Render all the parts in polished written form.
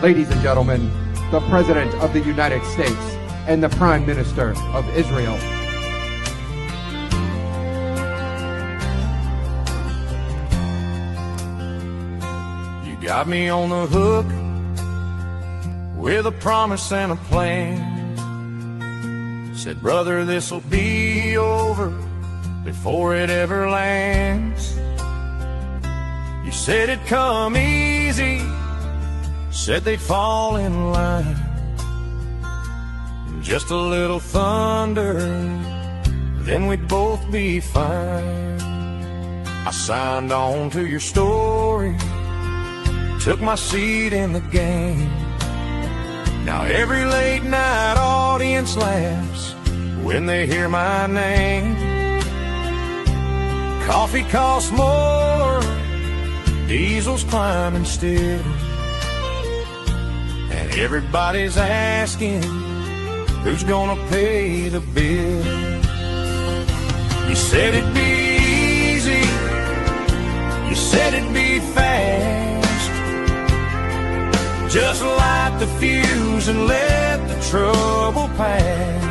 Ladies and gentlemen, the President of the United States and the Prime Minister of Israel. You got me on the hook with a promise and a plan. Said, brother, this'll be over before it ever lands. You said it'd come easy, said they'd fall in line. Just a little thunder, then we'd both be fine. I signed on to your story, took my seat in the game. Now every late night audience laughs when they hear my name. Coffee costs more, diesel's climbing still, and everybody's asking who's gonna pay the bill. You said it'd be easy, you said it'd be fast. Just light the fuse and let the trouble pass.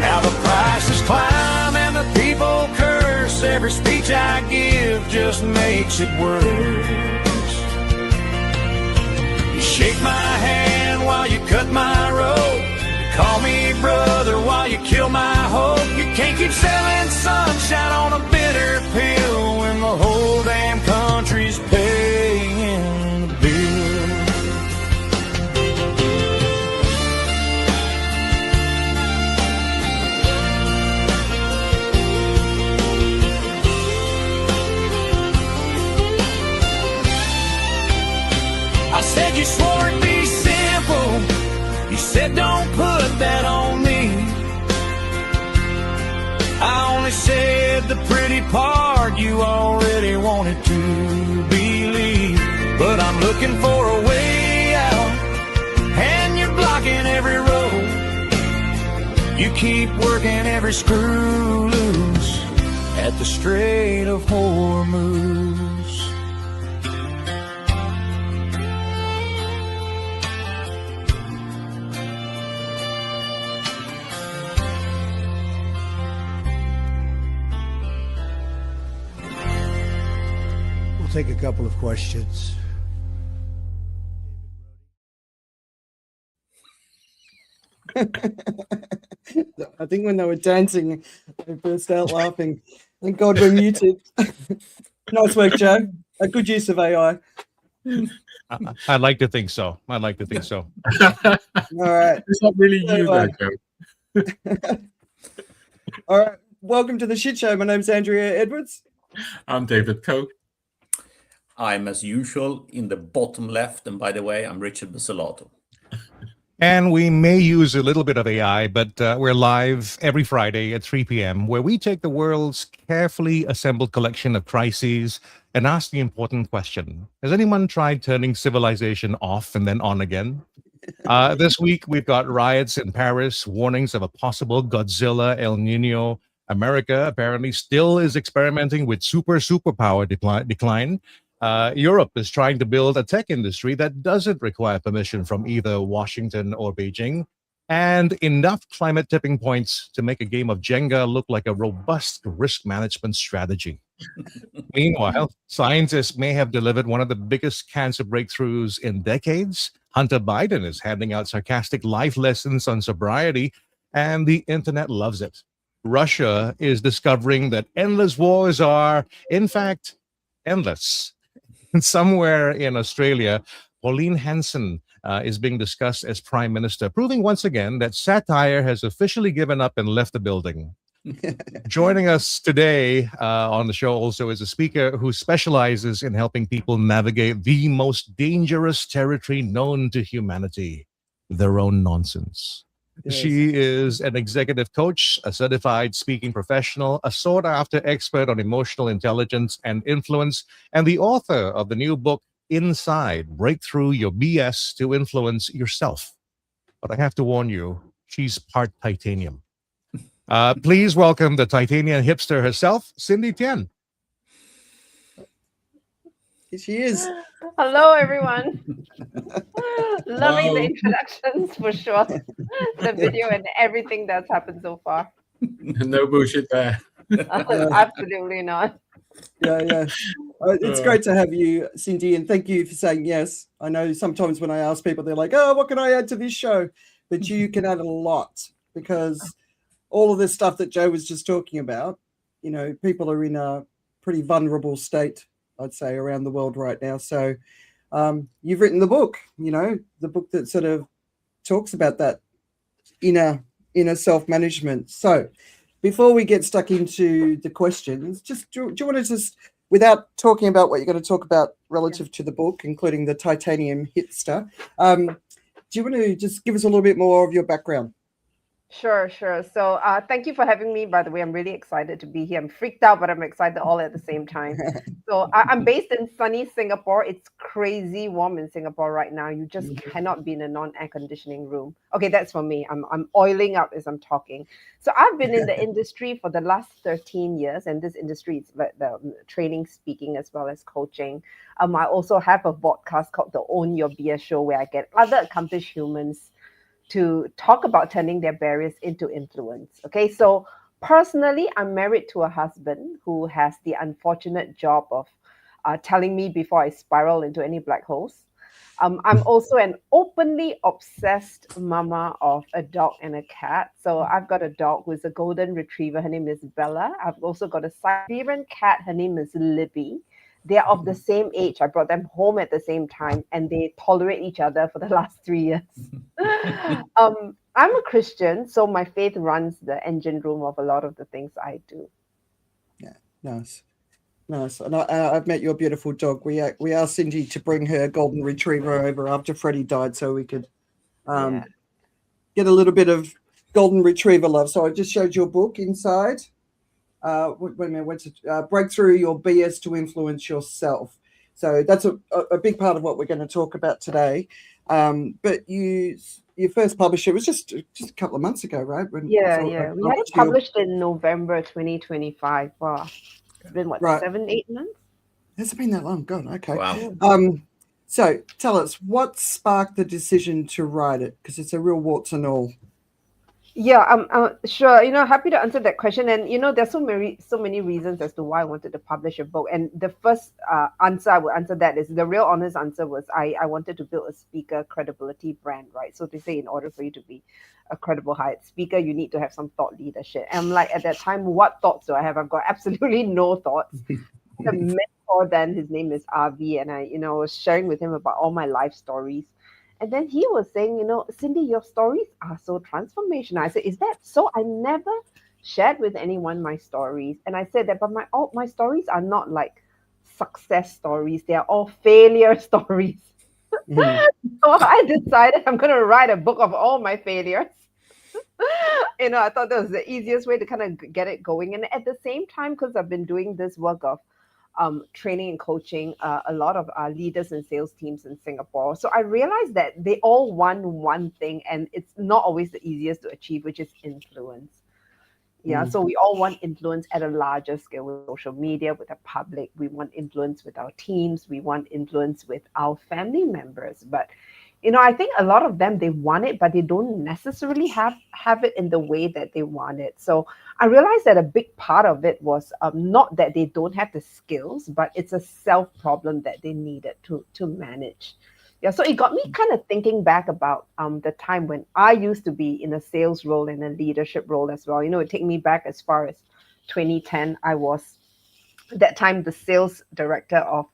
Now the prices climb and the people curse. Every speech I give just makes it worse. You shake my hand while you cut my rope. You call me brother while you kill my hope. You can't keep selling sunshine on a bitter pill when the whole damn country's paying the bill. I said you swore it'd be simple. You said don't put that on me. I only said the pretty part you already wanted to believe. But I'm looking for a way out, and you're blocking every road. You keep working every screw loose at the Strait of Hormuz. Take a couple of questions. I think when they were dancing, they burst out laughing. Thank God we're muted. Nice work, Joe. A good use of AI. I'd like to think so. I'd like to think so. All right. It's not really you, though, Joe. All right. Welcome to the Shit Show. My name's Andrea Edwards. I'm David Coe. I'm, as usual, in the bottom left. And by the way, I'm Richard Basalato. And we may use a little bit of AI, but we're live every Friday at 3 p.m., where we take the world's carefully assembled collection of crises and ask the important question: has anyone tried turning civilization off and then on again? This week, we've got riots in Paris, warnings of a possible Godzilla, El Niño. America apparently still is experimenting with superpower decline. Europe is trying to build a tech industry that doesn't require permission from either Washington or Beijing, and enough climate tipping points to make a game of Jenga look like a robust risk management strategy. Meanwhile, scientists may have delivered one of the biggest cancer breakthroughs in decades. Hunter Biden is handing out sarcastic life lessons on sobriety, and the internet loves it. Russia is discovering that endless wars are, in fact, endless. Somewhere in Australia, Pauline Hanson is being discussed as Prime Minister, proving once again that satire has officially given up and left the building. Joining us today on the show also is a speaker who specializes in helping people navigate the most dangerous territory known to humanity, their own nonsense. Yes. She is an executive coach, a certified speaking professional, a sought-after expert on emotional intelligence and influence, and the author of the new book, Inside: Break Through Your BS to Influence Yourself. But I have to warn you, she's part titanium. Please welcome the titanium hipster herself, Cindy Tian. Here she is. Hello, everyone. Loving the introductions for sure. The video and everything that's happened so far. No bullshit there. Absolutely not. Yeah. It's great to have you, Cindy, and thank you for saying yes. I know sometimes when I ask people, they're like, oh, what can I add to this show? But you can add a lot, because all of this stuff that Joe was just talking about, you know, people are in a pretty vulnerable state, I'd say, around the world right now. So you've written the book, you know, the book that sort of talks about that inner self-management. So before we get stuck into the questions, just do you want to just, without talking about what you're going to talk about relative to the book, including the titanium hitster, do you want to just give us a little bit more of your background? Sure. So thank you for having me. By the way, I'm really excited to be here. I'm freaked out, but I'm excited all at the same time. So I'm based in sunny Singapore. It's crazy warm in Singapore right now. You just cannot be in a non-air conditioning room. Okay, that's for me. I'm oiling up as I'm talking. So I've been in the industry for the last 13 years, and this industry is the training, speaking, as well as coaching. I also have a podcast called the Own Your BS Show, where I get other accomplished humans to talk about turning their barriers into influence. Okay, so personally, I'm married to a husband who has the unfortunate job of telling me before I spiral into any black holes. I'm also an openly obsessed mama of a dog and a cat. So I've got a dog who is a golden retriever. Her name is Bella. I've also got a Siberian cat. Her name is Libby. They're of the same age. I brought them home at the same time, and they tolerate each other for the last 3 years. I'm a Christian, so my faith runs the engine room of a lot of the things I do. Yeah, nice. And I've met your beautiful dog. We asked Cindy to bring her golden retriever over after Freddie died, so we could get a little bit of golden retriever love. So I just showed your book inside. Break through your BS to influence yourself. So that's a big part of what we're going to talk about today. But you first published it was just a couple of months ago, right? We had it published in November 2025. Wow, it's been 7-8 months? Has it been that long? God, okay. Wow. So tell us, what sparked the decision to write it? Because it's a real warts and all. Yeah, sure. Happy to answer that question. And there's so many reasons as to why I wanted to publish a book. And the first answer I would answer that is, the real honest answer was I wanted to build a speaker credibility brand, right? So to say, in order for you to be a credible hired speaker, you need to have some thought leadership. And I'm like, at that time, what thoughts do I have? I've got absolutely no thoughts. The mentor then, his name is RV, and I was sharing with him about all my life stories. And then he was saying, Cindy, your stories are so transformational. I said, is that so? I never shared with anyone my stories. And I said that, but my stories are not like success stories. They are all failure stories. So I decided I'm going to write a book of all my failures. I thought that was the easiest way to kind of get it going. And at the same time, because I've been doing this work of training and coaching a lot of leaders and sales teams in Singapore. So I realized that they all want one thing, and it's not always the easiest to achieve, which is influence. Yeah, so we all want influence at a larger scale with social media, with the public. We want influence with our teams. We want influence with our family members. But I think a lot of them, they want it, but they don't necessarily have it in the way that they want it. So I realized that a big part of it was not that they don't have the skills, but it's a self problem that they needed to manage. Yeah, so it got me kind of thinking back about the time when I used to be in a sales role and a leadership role as well. It take me back as far as 2010. I was, at that time, the sales director of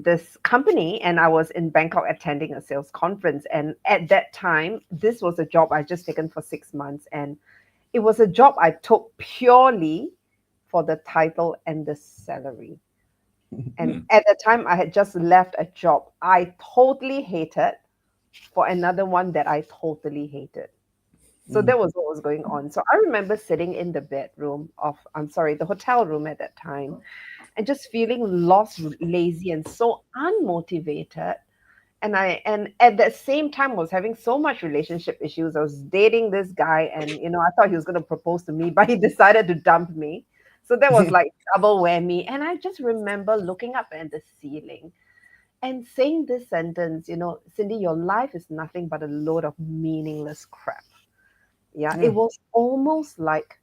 this company, and I was in Bangkok attending a sales conference. And at that time, this was a job I just taken for 6 months, and it was a job I took purely for the title and the salary. And at the time, I had just left a job I totally hated for another one that I totally hated. So that was what was going on. So I remember sitting in the the hotel room at that time, and just feeling lost, lazy, and so unmotivated. And at the same time was having so much relationship issues. I was dating this guy, and I thought he was going to propose to me, but he decided to dump me. So that was like double whammy. And I just remember looking up at the ceiling, And saying this sentence, Cindy, your life is nothing but a load of meaningless crap. Yeah, it was almost like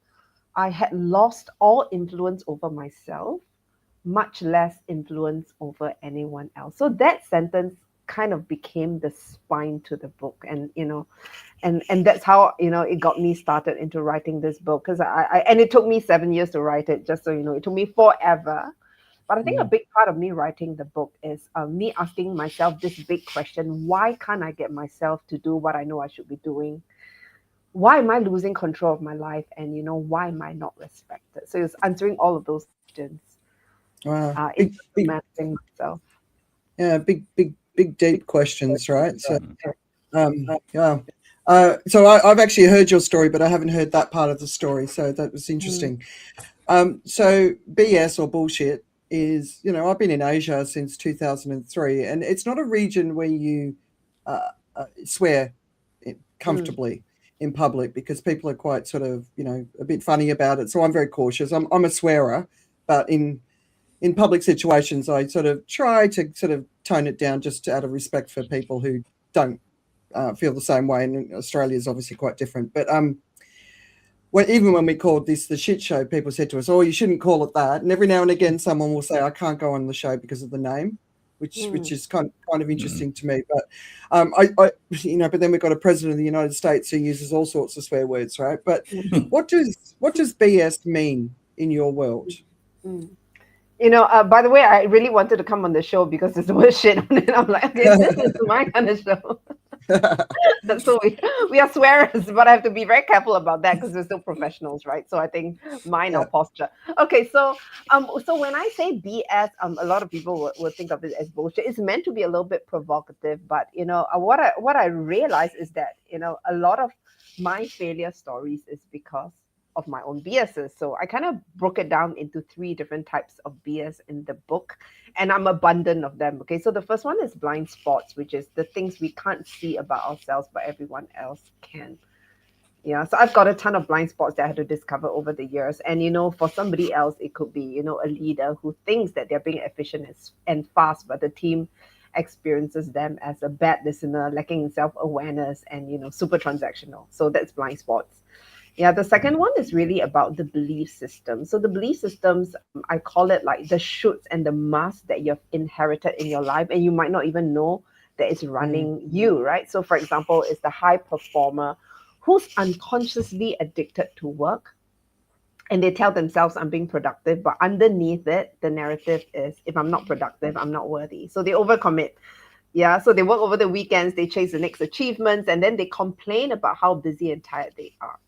I had lost all influence over myself, much less influence over anyone else. So that sentence kind of became the spine to the book. And, and that's how, it got me started into writing this book. Because and it took me 7 years to write it, just so you know, it took me forever. But I think a big part of me writing the book is me asking myself this big question: why can't I get myself to do what I know I should be doing? Why am I losing control of my life? And, why am I not respected? So it's answering all of those questions. Wow. It's managing myself. Yeah, big, deep questions, right? So, yeah. So I've actually heard your story, but I haven't heard that part of the story. So that was interesting. So BS or bullshit is, I've been in Asia since 2003, and it's not a region where you swear comfortably in public, because people are quite sort of, a bit funny about it. So I'm very cautious. I'm a swearer, but in public situations, I sort of try to sort of tone it down just out of respect for people who don't feel the same way. And Australia is obviously quite different. But even when we called this the shit show, people said to us, "Oh, you shouldn't call it that." And every now and again, someone will say, "I can't go on the show because of the name," which is kind of interesting to me. But but then we've got a president of the United States who uses all sorts of swear words, right? But what does BS mean in your world? By the way, I really wanted to come on the show because there's the word shit on it. I'm like, okay, this is my kind of show. So we are swearers, but I have to be very careful about that because we're still professionals, right? So I think mind our posture. Okay, so when I say BS, a lot of people will think of it as bullshit. It's meant to be a little bit provocative, but what I realize is that a lot of my failure stories is because of my own BSs. So I kind of broke it down into 3 different types of BS in the book, and I'm abundant of them. Okay, so the first one is blind spots, which is the things we can't see about ourselves, but everyone else can. Yeah, so I've got a ton of blind spots that I had to discover over the years. And, for somebody else, it could be, a leader who thinks that they're being efficient and fast, but the team experiences them as a bad listener, lacking in self-awareness, and, super transactional. So that's blind spots. Yeah, the second one is really about the belief system. So the belief systems, I call it like the shoulds and the must that you've inherited in your life, and you might not even know that it's running you, right? So for example, it's the high performer who's unconsciously addicted to work, and they tell themselves I'm being productive, but underneath it, the narrative is if I'm not productive, I'm not worthy. So they overcommit. Yeah, so they work over the weekends, they chase the next achievements, and then they complain about how busy and tired they are.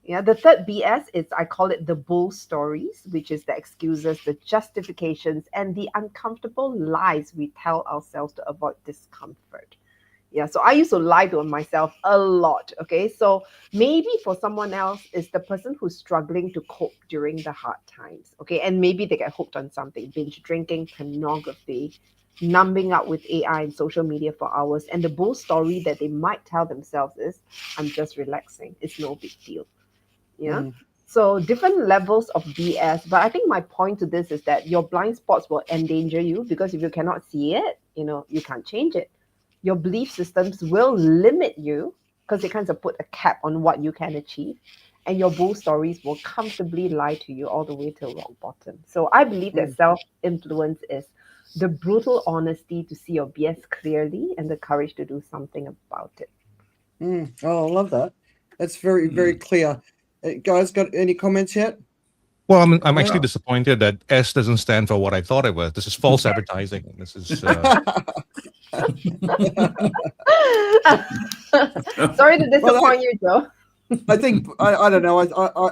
Yeah, the third BS is, I call it the bull stories, which is the excuses, the justifications, and the uncomfortable lies we tell ourselves to avoid discomfort. Yeah, so I used to lie to myself a lot. Okay, so maybe for someone else, it's the person who's struggling to cope during the hard times. Okay, and maybe they get hooked on something, binge drinking, pornography, numbing out with AI and social media for hours. And the bull story that they might tell themselves is, I'm just relaxing. It's no big deal. Yeah. So different levels of BS. But I think my point to this is that your blind spots will endanger you, because if you cannot see it, you can't change it. Your belief systems will limit you because they kind of put a cap on what you can achieve. And your bull stories will comfortably lie to you all the way to rock bottom. So I believe that self-influence is the brutal honesty to see your BS clearly and the courage to do something about it. Oh, I love that. That's very, very clear. Guys, got any comments yet? Well, I'm actually disappointed that S doesn't stand for what I thought it was. This is false advertising. This is. Sorry to disappoint you, Joe. I think I don't know.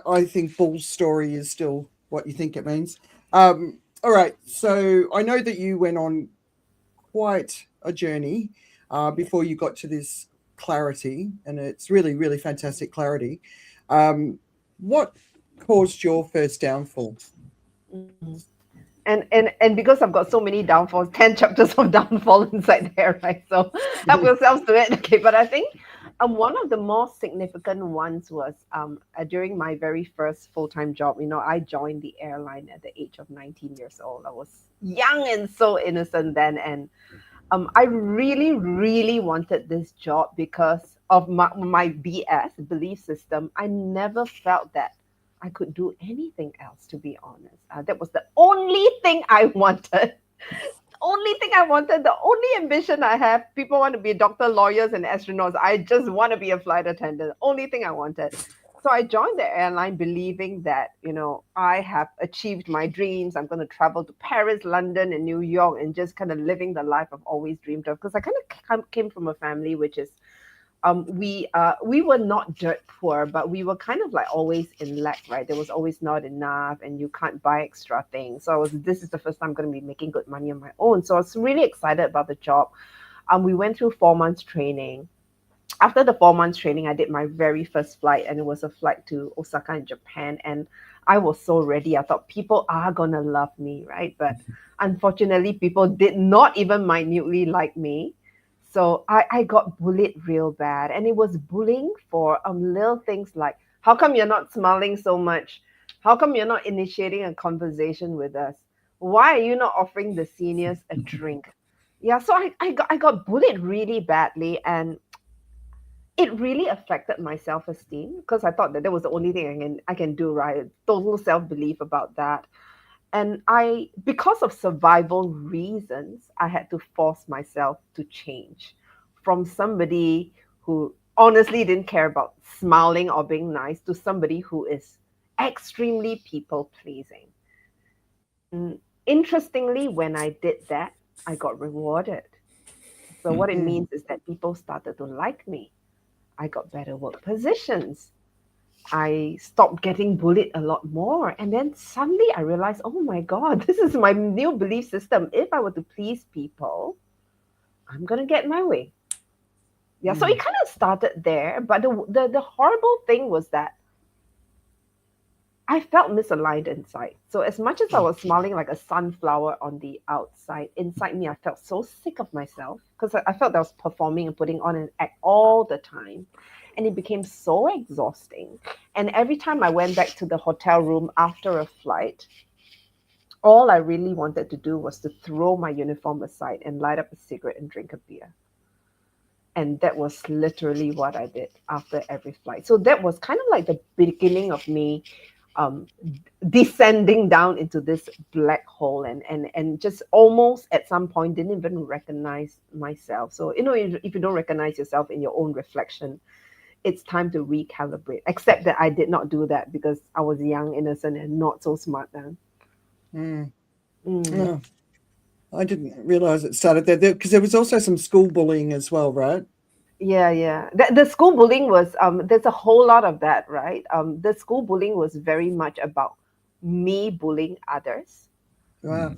I think bull story is still what you think it means. All right. So I know that you went on quite a journey before you got to this clarity, and it's really, really fantastic clarity. What caused your first downfall? And because I've got so many downfalls, 10 chapters of downfall inside there, right? So help yourselves to it. Okay, but I think One of the more significant ones was during my very first full-time job. I joined the airline at the age of 19 years old. I was young and so innocent then, and I really, really wanted this job because of my BS belief system. I never felt that I could do anything else, to be honest. That was the only thing I wanted. The only ambition I have. People want to be doctors, lawyers, and astronauts. I just want to be a flight attendant. Only thing I wanted. So I joined the airline believing that, I have achieved my dreams. I'm going to travel to Paris, London, and New York and just kind of living the life I've always dreamed of. Because I kind of came from a family which is, we were not dirt poor, but we were kind of like always in lack, right? There was always not enough and you can't buy extra things. So this is the first time I'm going to be making good money on my own. So I was really excited about the job. We went through 4 months training. After the 4 months training, I did my very first flight, and it was a flight to Osaka in Japan. And I was so ready. I thought people are going to love me, right? But unfortunately, people did not even minutely like me. So I got bullied real bad. And it was bullying for little things like, how come you're not smiling so much? How come you're not initiating a conversation with us? Why are you not offering the seniors a drink? Yeah, so I got bullied really badly, and it really affected my self-esteem because I thought that was the only thing I can do, right? Total self-belief about that. And because of survival reasons, I had to force myself to change from somebody who honestly didn't care about smiling or being nice to somebody who is extremely people-pleasing. Interestingly, when I did that, I got rewarded. So what it means is that people started to like me. I got better work positions. I stopped getting bullied a lot more. And then suddenly I realized, oh my God, this is my new belief system. If I were to please people, I'm going to get my way. Yeah, so it kind of started there. But the horrible thing was that I felt misaligned inside. So as much as I was smiling like a sunflower on the outside, inside me, I felt so sick of myself because I felt that I was performing and putting on an act all the time. And it became so exhausting. And every time I went back to the hotel room after a flight, all I really wanted to do was to throw my uniform aside and light up a cigarette and drink a beer. And that was literally what I did after every flight. So that was kind of like the beginning of me descending down into this black hole and just almost at some point didn't even recognize myself. So, if you don't recognize yourself in your own reflection, it's time to recalibrate, except that I did not do that because I was young, innocent, and not so smart then. Yeah. I didn't realize it started there because there was also some school bullying as well, right? Yeah. The school bullying was, there's a whole lot of that, right? The school bullying was very much about me bullying others. Wow.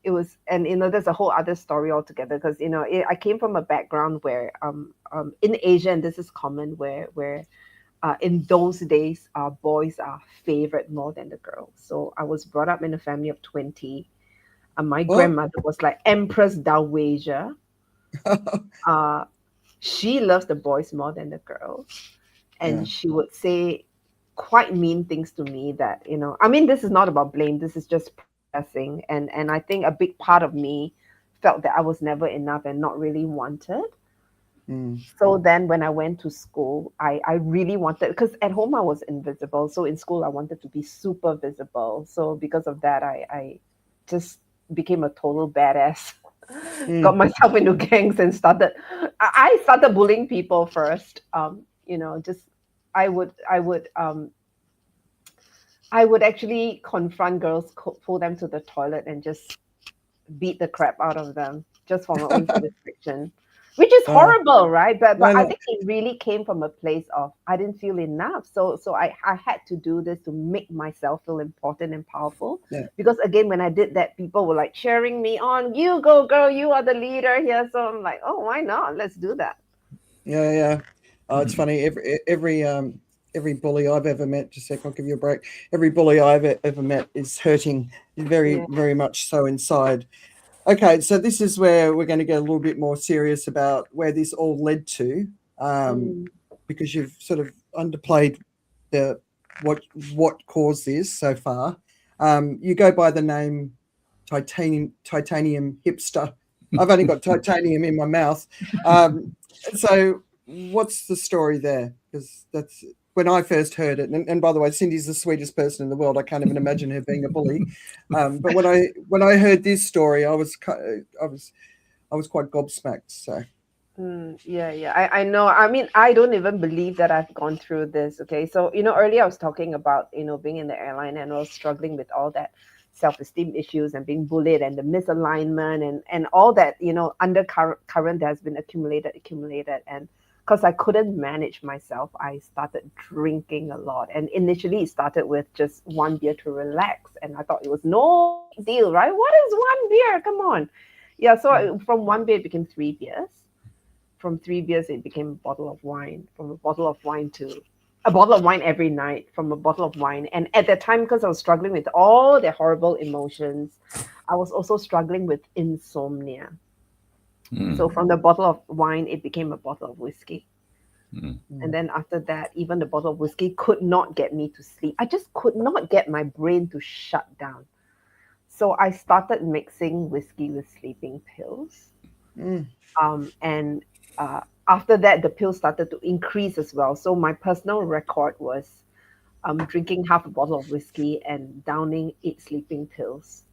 It was, and there's a whole other story altogether because I came from a background where in Asia, and this is common, where in those days boys are favored more than the girls. So I was brought up in a family of 20. My grandmother was like Empress Dowager. She loves the boys more than the girls, and she would say quite mean things to me that this is not about blame. This is just processing, and I think a big part of me felt that I was never enough and not really wanted. So then when I went to school, I really wanted, because at home I was invisible. So in school I wanted to be super visible. So because of that, I just became a total badass. Got myself into gangs and started bullying people first. I would actually confront girls, pull them to the toilet and just beat the crap out of them just for my own satisfaction, which is horrible, right? But I think it really came from a place of I didn't feel enough. So I had to do this to make myself feel important and powerful. Yeah. Because again, when I did that, people were like cheering me on. You go, girl, you are the leader here. So I'm like, oh, why not? Let's do that. Yeah. Oh, it's funny. Every bully I've ever met, just a sec, I'll give you a break. Every bully I've ever met is hurting very, very much so inside. Okay, so this is where we're going to get a little bit more serious about where this all led to. because you've sort of underplayed what caused this so far. You go by the name titanium hipster. I've only got titanium in my mouth. So what's the story there? Because that's when I first heard it. And by the way, Cindy's the sweetest person in the world. I can't even imagine her being a bully. But when I heard this story, I was quite gobsmacked. So. Yeah. I know. I mean, I don't even believe that I've gone through this. Okay. So, earlier I was talking about, being in the airline, and I was struggling with all that self-esteem issues and being bullied and the misalignment and all that, undercurrent that has been accumulated. And because I couldn't manage myself, I started drinking a lot. And initially it started with just one beer to relax. And I thought it was no deal, right? What is one beer? Come on. Yeah. So from one beer, it became 3 beers. From 3 beers, it became a bottle of wine. From a bottle of wine to a bottle of wine every night. From a bottle of wine. And at that time, because I was struggling with all the horrible emotions, I was also struggling with insomnia. So from the bottle of wine, it became a bottle of whiskey. And then after that, even the bottle of whiskey could not get me to sleep. I just could not get my brain to shut down. So I started mixing whiskey with sleeping pills. After that, the pills started to increase as well. So my personal record was drinking half a bottle of whiskey and downing 8 sleeping pills.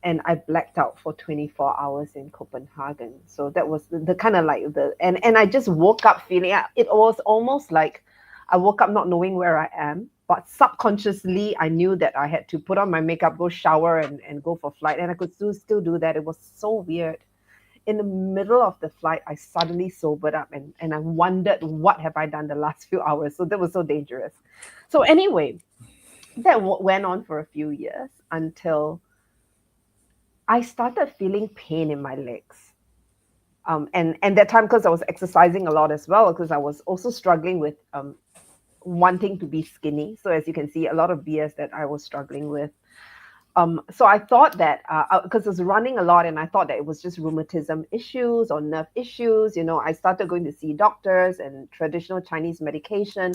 And I blacked out for 24 hours in Copenhagen. So that was the kind of like and I just woke up feeling, it was almost like I woke up not knowing where I am, but subconsciously I knew that I had to put on my makeup, go shower and go for flight. And I could still do that. It was so weird. In the middle of the flight, I suddenly sobered up and I wondered, what have I done the last few hours? So that was so dangerous. So anyway, that went on for a few years until I started feeling pain in my legs. And that time, because I was exercising a lot as well, because I was also struggling with wanting to be skinny. So as you can see, a lot of BS that I was struggling with. So I thought that, because I was running a lot and I thought that it was just rheumatism issues or nerve issues, I started going to see doctors and traditional Chinese medication.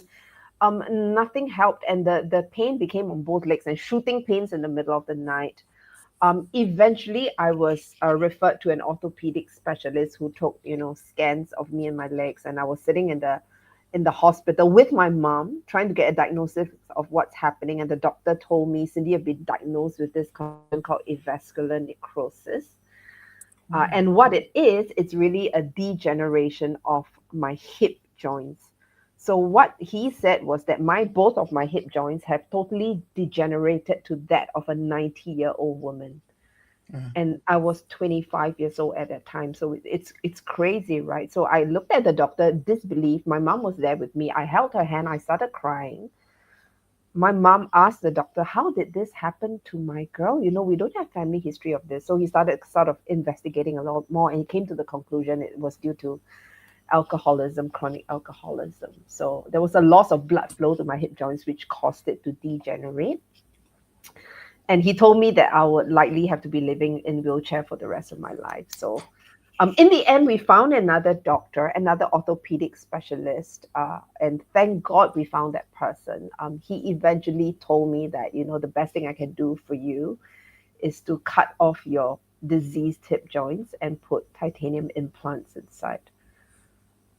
Nothing helped. And the pain became on both legs and shooting pains in the middle of the night. Eventually, I was referred to an orthopedic specialist who took, scans of me and my legs. And I was sitting in the hospital with my mom, trying to get a diagnosis of what's happening. And the doctor told me, Cindy, you've been diagnosed with this condition called avascular necrosis. And what it is, it's really a degeneration of my hip joints. So what he said was that both of my hip joints have totally degenerated to that of a 90-year-old woman. And I was 25 years old at that time. So it's crazy, right? So I looked at the doctor, disbelief. My mom was there with me. I held her hand. I started crying. My mom asked the doctor, how did this happen to my girl? We don't have family history of this. So he started sort of investigating a lot more. And he came to the conclusion it was due to alcoholism, chronic alcoholism. So there was a loss of blood flow to my hip joints, which caused it to degenerate. And he told me that I would likely have to be living in wheelchair for the rest of my life. So in the end, we found another doctor, another orthopedic specialist. And thank God we found that person. He eventually told me that, the best thing I can do for you is to cut off your diseased hip joints and put titanium implants inside.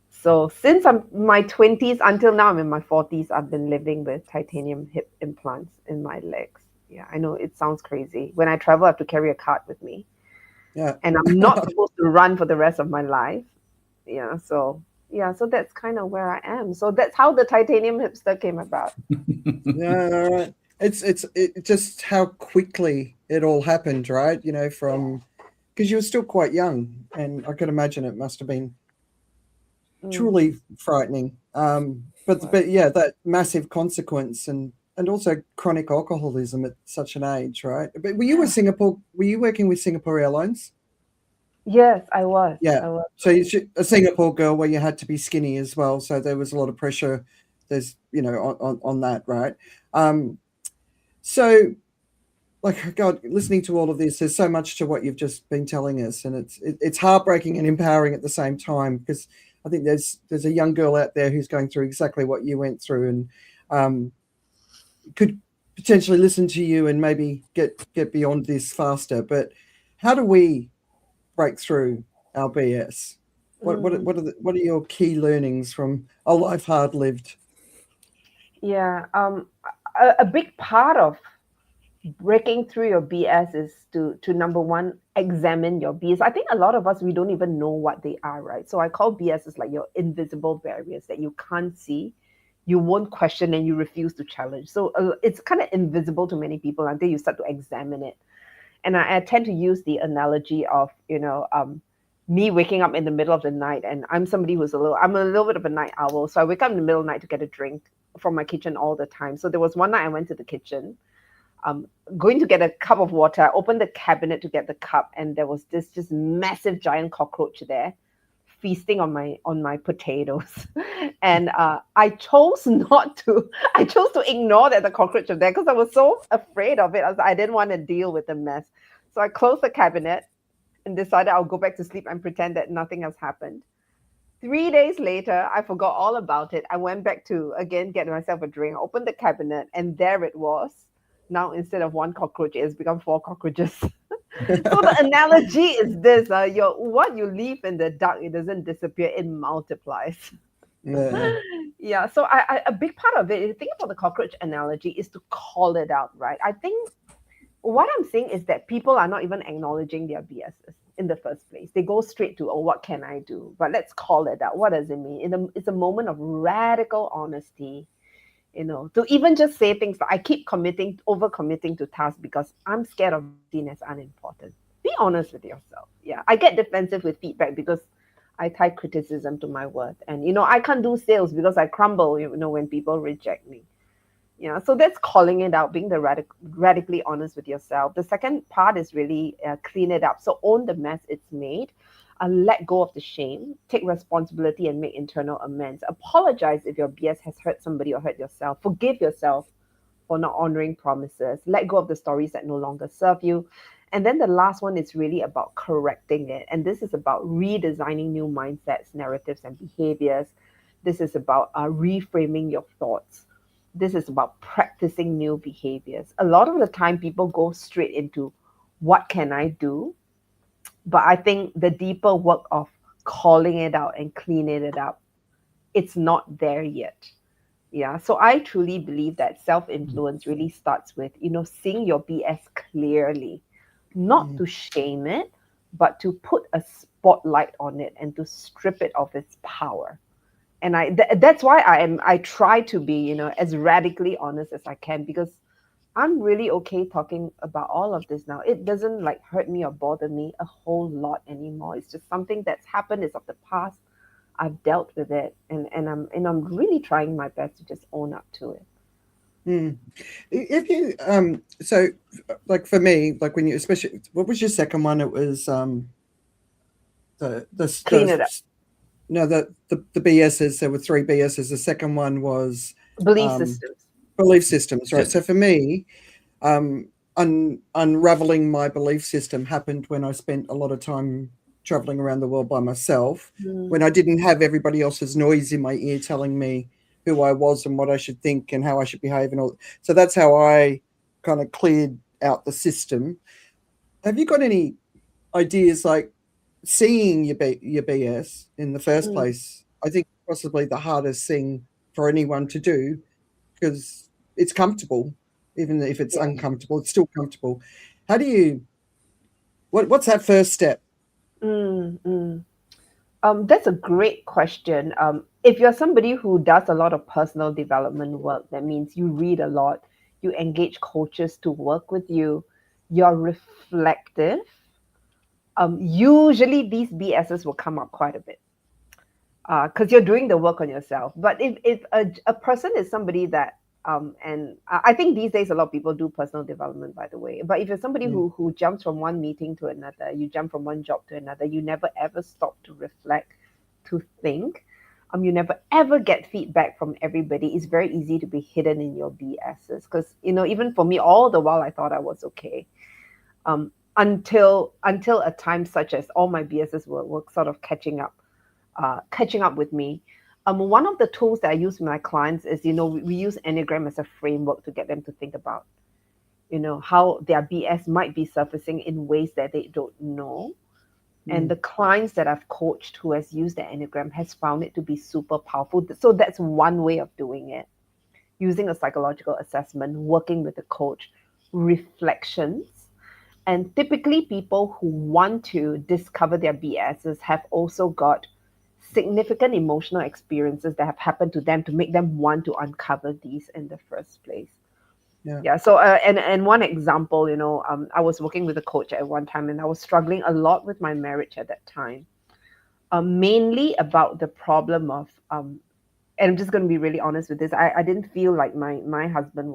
So since I'm my 20s until now, I'm in my 40s, I've been living with titanium hip implants in my legs. Yeah, I know it sounds crazy. When I travel, I have to carry a cart with me. Yeah. And I'm not supposed to run for the rest of my life. So that's kind of where I am. So that's how the titanium hipster came about. Yeah, right. It's just how quickly it all happened, right? Because you were still quite young, and I can imagine it must have been truly frightening. But yeah, that massive consequence and also chronic alcoholism at such an age, right? But were you working with Singapore Airlines? Yes, I was. Yeah. I was. So you're a Singapore girl where you had to be skinny as well. So there was a lot of pressure. There's, on that, right? So, like, God, listening to all of this, there's so much to what you've just been telling us, and it's heartbreaking and empowering at the same time, because I think there's a young girl out there who's going through exactly what you went through, and could potentially listen to you and maybe get beyond this faster. But how do we break through our BS? What are your key learnings from a life hard lived? Yeah, a big part of breaking through your BS is to number one, examine your BS. I think a lot of us, we don't even know what they are, right? So I call BS is like your invisible barriers that you can't see, you won't question, and you refuse to challenge. So it's kind of invisible to many people until you start to examine it. And I tend to use the analogy of, me waking up in the middle of the night, and I'm somebody I'm a little bit of a night owl. So I wake up in the middle of the night to get a drink from my kitchen all the time. So there was one night I went to the kitchen, going to get a cup of water. I opened the cabinet to get the cup, and there was this just massive giant cockroach there feasting on my potatoes. And I chose to ignore that the cockroach was there because I was so afraid of it. I didn't want to deal with the mess. So I closed the cabinet and decided I'll go back to sleep and pretend that nothing has happened. 3 days later, I forgot all about it. I went back to, again, get myself a drink, opened the cabinet, and there it was. Now, instead of one cockroach, it's become 4 cockroaches. So the analogy is this, what you leave in the dark, it doesn't disappear, it multiplies. Yeah, so a big part of it, if you think about the cockroach analogy, is to call it out, right? I think what I'm saying is that people are not even acknowledging their BSs in the first place. They go straight to, what can I do? But let's call it out. What does it mean? It's a moment of radical honesty, to even just say things like, I keep over-committing to tasks because I'm scared of being as unimportant. Be honest with yourself. Yeah, I get defensive with feedback because I tie criticism to my worth. And, I can't do sales because I crumble, when people reject me. Yeah, so that's calling it out, being the radically honest with yourself. The second part is really clean it up. So own the mess it's made. Let go of the shame. Take responsibility and make internal amends. Apologize if your BS has hurt somebody or hurt yourself. Forgive yourself for not honoring promises. Let go of the stories that no longer serve you. And then the last one is really about correcting it. And this is about redesigning new mindsets, narratives, and behaviors. This is about reframing your thoughts. This is about practicing new behaviors. A lot of the time, people go straight into, what can I do? But I think the deeper work of calling it out and cleaning it up, it's not there yet. Yeah. So I truly believe that self-influence really starts with, seeing your BS clearly, not to shame it, but to put a spotlight on it and to strip it of its power. And that's why I try to be, as radically honest as I can, because I'm really okay talking about all of this now. It doesn't hurt me or bother me a whole lot anymore. It's just something that's happened. It's of the past. I've dealt with it, and I'm really trying my best to just own up to it. If you so for me, when you, especially, what was your second one? It was Clean it up. No, the BSs. There were 3 BSs. The second one was belief systems. Belief systems, right? So for me, unraveling my belief system happened when I spent a lot of time traveling around the world by myself, when I didn't have everybody else's noise in my ear telling me who I was and what I should think and how I should behave and all. So that's how I kind of cleared out the system. Have you got any ideas seeing your BS in the first place? I think possibly the hardest thing for anyone to do, because it's comfortable, even if it's uncomfortable, it's still comfortable. How do you, what's that first step? That's a great question. If you're somebody who does a lot of personal development work, that means you read a lot, you engage coaches to work with you, you're reflective. Usually these BSs will come up quite a bit because you're doing the work on yourself. But if a person is somebody that, and I think these days a lot of people do personal development, by the way, but if you're somebody who jumps from one meeting to another, you jump from one job to another, you never ever stop to reflect, to think, you never ever get feedback from everybody, it's very easy to be hidden in your BSs. Because, even for me, all the while I thought I was okay. Until a time such as all my BSs were sort of catching up. catching up with me. One of the tools that I use with my clients is, we use Enneagram as a framework to get them to think about, how their BS might be surfacing in ways that they don't know. And the clients that I've coached who has used the Enneagram has found it to be super powerful. So that's one way of doing it. Using a psychological assessment, working with a coach, reflections. And typically people who want to discover their BSs have also got significant emotional experiences that have happened to them to make them want to uncover these in the first place. Yeah. So, and one example, I was working with a coach at one time, and I was struggling a lot with my marriage at that time, mainly about the problem of, and I'm just going to be really honest with this. I didn't feel like my husband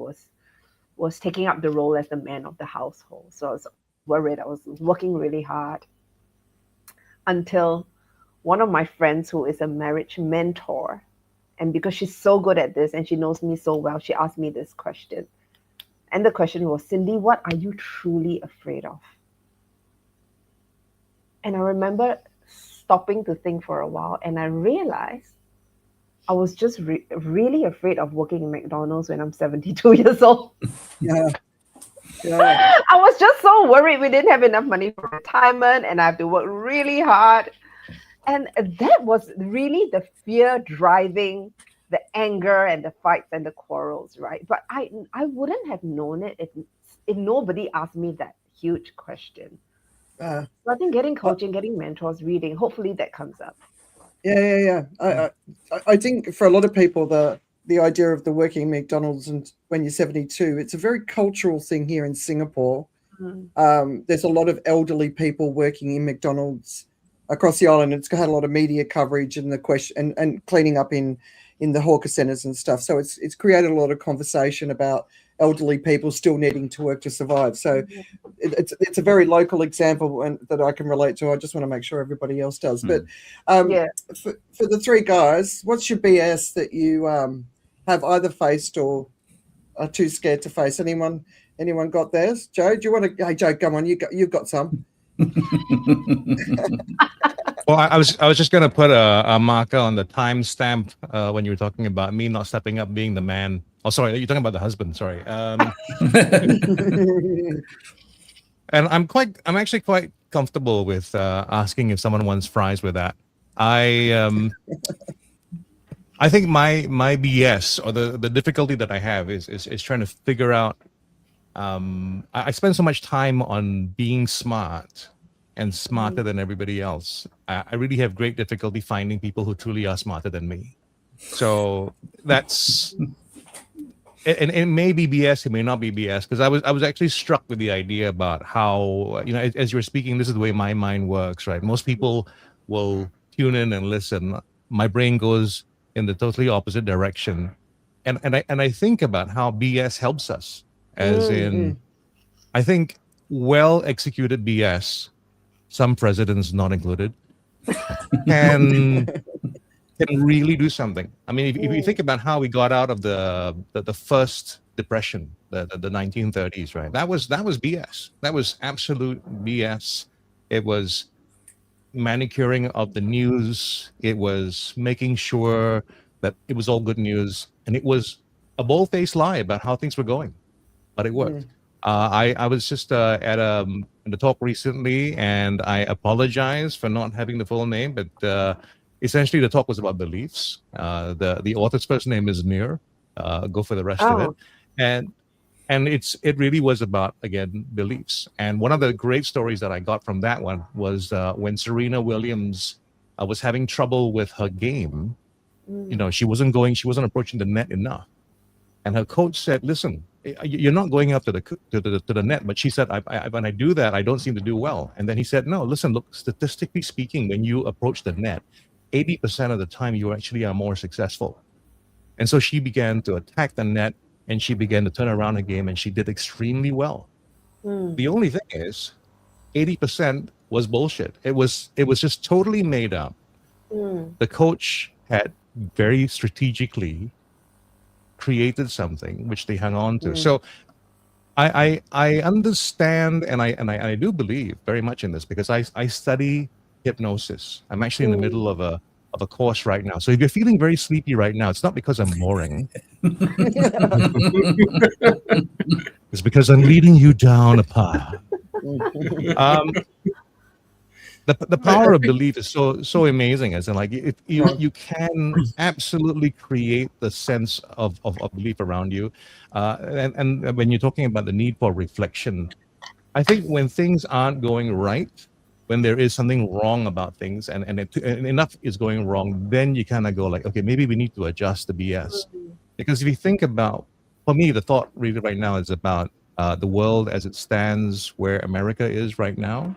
was taking up the role as the man of the household. So I was worried. I was working really hard until one of my friends, who is a marriage mentor, and because she's so good at this and she knows me so well, she asked me this question. And the question was, Cindy, what are you truly afraid of? And I remember stopping to think for a while, and I realized I was just really afraid of working in McDonald's when I'm 72 years old. Yeah. I was just so worried we didn't have enough money for retirement, and I have to work really hard. And that was really the fear driving the anger and the fights and the quarrels, right? But I wouldn't have known it if nobody asked me that huge question. So I think getting coaching, getting mentors, reading, hopefully that comes up. Yeah. I think for a lot of people, the idea of the working in McDonald's and when you're 72, it's a very cultural thing here in Singapore. There's a lot of elderly people working in McDonald's across the island. It's had a lot of media coverage and the question and cleaning up in the hawker centers and stuff. So it's created a lot of conversation about elderly people still needing to work to survive. So it's a very local example that I can relate to. I just want to make sure everybody else does. But for the three guys, what's your BS that you have either faced or are too scared to face? Anyone got theirs? Joe, do you want to? Hey, Joe, come on, you've got some. Well, I was just going to put a marker on the timestamp when you were talking about me not stepping up, being the man. Oh, sorry, you're talking about the husband. Sorry. And I'm actually quite comfortable with asking if someone wants fries with that. I think my BS or the difficulty that I have is trying to figure out. I spend so much time on being smart and smarter than everybody else. I really have great difficulty finding people who truly are smarter than me. So that's, and it may be BS, it may not be BS, because I was actually struck with the idea about how, as you were speaking, this is the way my mind works, right? Most people will tune in and listen. My brain goes in the totally opposite direction. And I think about how BS helps us, as in, I think well-executed BS, some presidents not included, can really do something. I mean, if you think about how we got out of the first depression, the 1930s, right? That was BS. That was absolute BS. It was manicuring of the news. It was making sure that it was all good news, and it was a bold-faced lie about how things were going, but it worked. I was just at the talk recently, and I apologize for not having the full name, but essentially the talk was about beliefs. The author's first name is Niño. Go for the rest of it, and it really was about, again, beliefs. And one of the great stories that I got from that one was when Serena Williams was having trouble with her game. She wasn't approaching the net enough, and her coach said, "Listen, you're not going up to the net." But she said, when I do that, I don't seem to do well. And then he said, "No, listen, look, statistically speaking, when you approach the net, 80% of the time you actually are more successful." And so she began to attack the net, and she began to turn around her game, and she did extremely well. The only thing is, 80% was bullshit. It was just totally made up. The coach had very strategically created something which they hung on to. So I understand, and I do believe very much in this, because I study hypnosis. I'm actually in the middle of a of a course right now. So if you're feeling very sleepy right now, it's not because I'm boring. It's because I'm leading you down a path. The power of belief is so amazing. As in, like, you can absolutely create the sense of belief around you, and when you're talking about the need for reflection, I think when things aren't going right, when there is something wrong about things, and enough is going wrong, then you kind of go like, okay, maybe we need to adjust the BS. Because if you think about, for me, the thought really right now is about the world as it stands, where America is right now.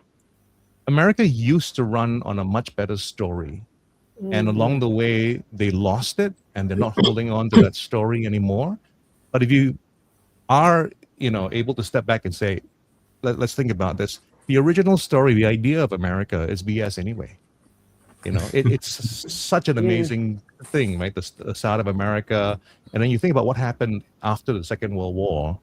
America used to run on a much better story. And along the way, they lost it, and they're not holding on to that story anymore. But if you are, able to step back and say, let's think about this. The original story, the idea of America is BS anyway. It's such an amazing thing, right? The start of America. And then you think about what happened after the Second World War.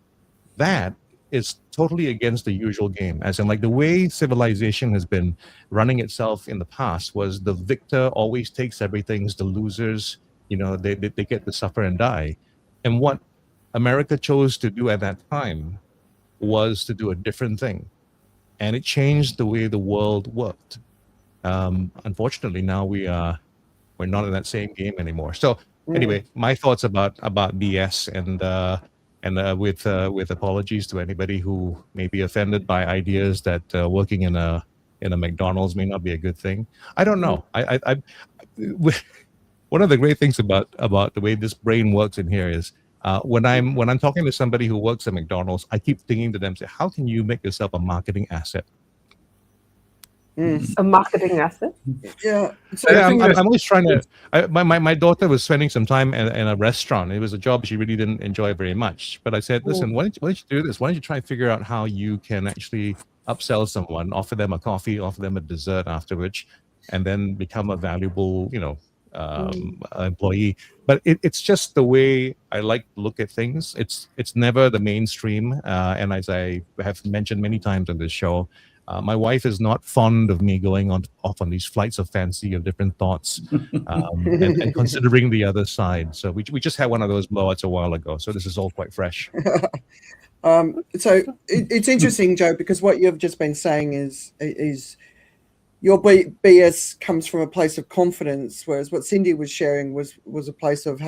That is totally against the usual game. As in, like, the way civilization has been running itself in the past was the victor always takes everything. The losers, they get to suffer and die. And what America chose to do at that time was to do a different thing. And it changed the way the world worked. Unfortunately, now we're not in that same game anymore. So anyway, my thoughts about BS, and with apologies to anybody who may be offended by ideas that working in a McDonald's may not be a good thing. I don't know. One of the great things about the way this brain works in here is when I'm talking to somebody who works at McDonald's, I keep thinking to them, say, how can you make yourself a marketing asset? A marketing asset? Yeah. So I'm always trying to. My daughter was spending some time in a restaurant. It was a job she really didn't enjoy very much. But I said, listen, why don't you do this? Why don't you try and figure out how you can actually upsell someone, offer them a coffee, offer them a dessert afterwards, and then become a valuable, employee. But it's just the way I like to look at things. It's never the mainstream. And as I have mentioned many times on this show, my wife is not fond of me going off on these flights of fancy of different thoughts and considering the other side. So we just had one of those blowouts a while ago. So this is all quite fresh. So it's interesting, Joe, because what you've just been saying is your BS comes from a place of confidence, whereas what Cindy was sharing was a place of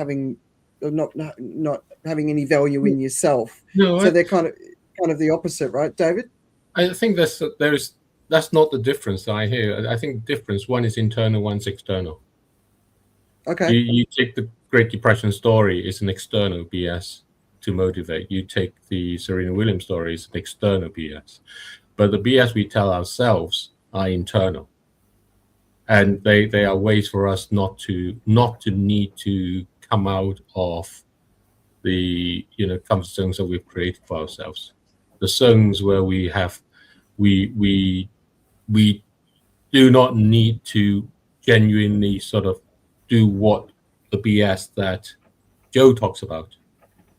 not having any value in yourself. So they're kind of the opposite, right, David? I think that's not the difference that I hear. I think the difference, one is internal, one's external. Okay. You take the Great Depression story, it's an external BS to motivate. You take the Serena Williams story, it's an external BS. But the BS we tell ourselves are internal. And they are ways for us not to need to come out of the comfort zones that we've created for ourselves. The zones where we do not need to genuinely sort of do what the BS that Joe talks about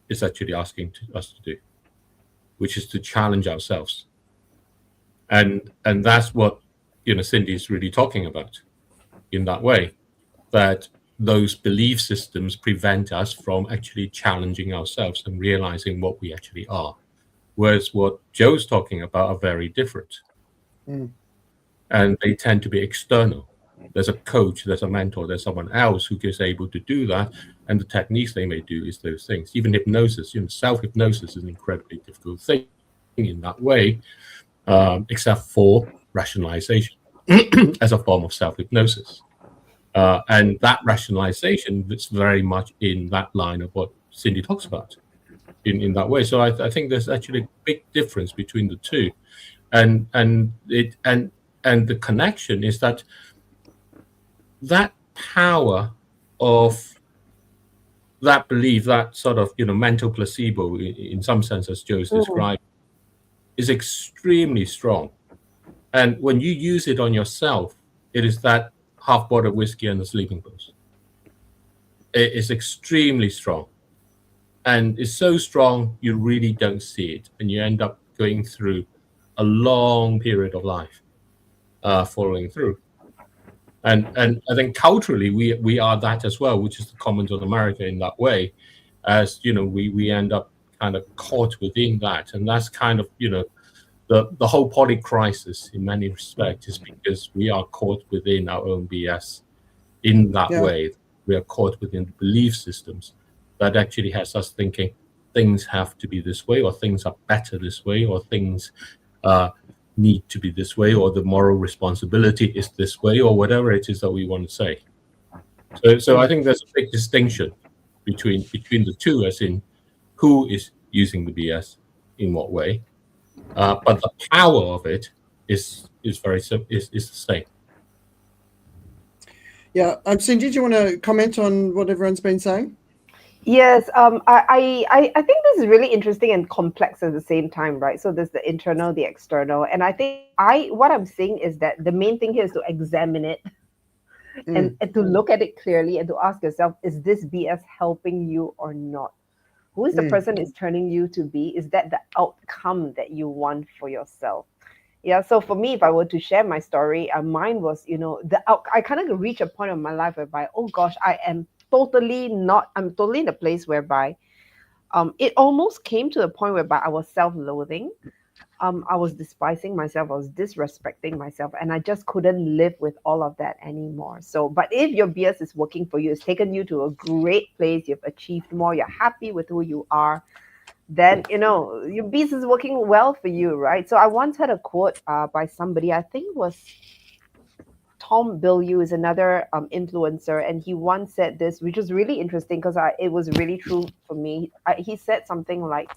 is actually asking us to do, which is to challenge ourselves. And that's what Cindy is really talking about in that way, that those belief systems prevent us from actually challenging ourselves and realizing what we actually are. Whereas what Joe's talking about are very different. And they tend to be external. There's a coach, there's a mentor, there's someone else who is able to do that. And the techniques they may do is those things. Even hypnosis, self-hypnosis is an incredibly difficult thing in that way, except for rationalization as a form of self-hypnosis. And that rationalization is very much in that line of what Cindy talks about. In that way, so I think there's actually a big difference between the two, and the connection is that power of that belief, that sort of mental placebo, in some sense, as Joe's described, is extremely strong. And when you use it on yourself, it is that half-bottle whiskey and the sleeping pills. It is extremely strong. And it's so strong, you really don't see it. And you end up going through a long period of life following through. And I think culturally we are that as well, which is the comment on America in that way, as you know, we end up kind of caught within that, and that's kind of, you know, the whole poly crisis in many respects is because we are caught within our own BS in that way. We are caught within the belief systems that actually has us thinking things have to be this way, or things are better this way, or things need to be this way, or the moral responsibility is this way, or whatever it is that we want to say. So I think there's a big distinction between the two, as in who is using the BS in what way, but the power of it is the same. Yeah, Cindy, do you want to comment on what everyone's been saying? Yes, I think this is really interesting and complex at the same time, right? So there's the internal, the external, and I think what I'm saying is that the main thing here is to examine it and to look at it clearly and to ask yourself, is this BS helping you or not? Who is the person it's turning you to be? Is that the outcome that you want for yourself? Yeah, so for me, if I were to share my story, mine was, you know, I kind of reached a point in my life whereby, oh gosh, I'm totally in the place whereby it almost came to a point whereby I was self-loathing. I was despising myself, I was disrespecting myself, and I just couldn't live with all of that anymore. So, but if your BS is working for you, it's taken you to a great place, you've achieved more, you're happy with who you are, then, you know, your BS is working well for you, right? So I once had a quote by somebody, I think it was Tom Bilyeu, is another influencer, and he once said this, which was really interesting because it was really true for me. He said something like,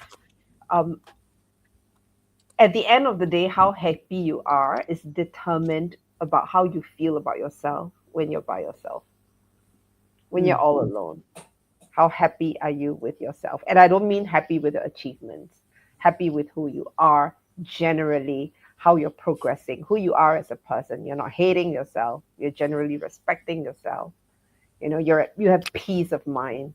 at the end of the day, how happy you are is determined about how you feel about yourself when you're by yourself, when you're all alone. How happy are you with yourself? And I don't mean happy with the achievements, happy with who you are generally, how you're progressing, who you are as a person. You're not hating yourself. You're generally respecting yourself. You know, you have peace of mind.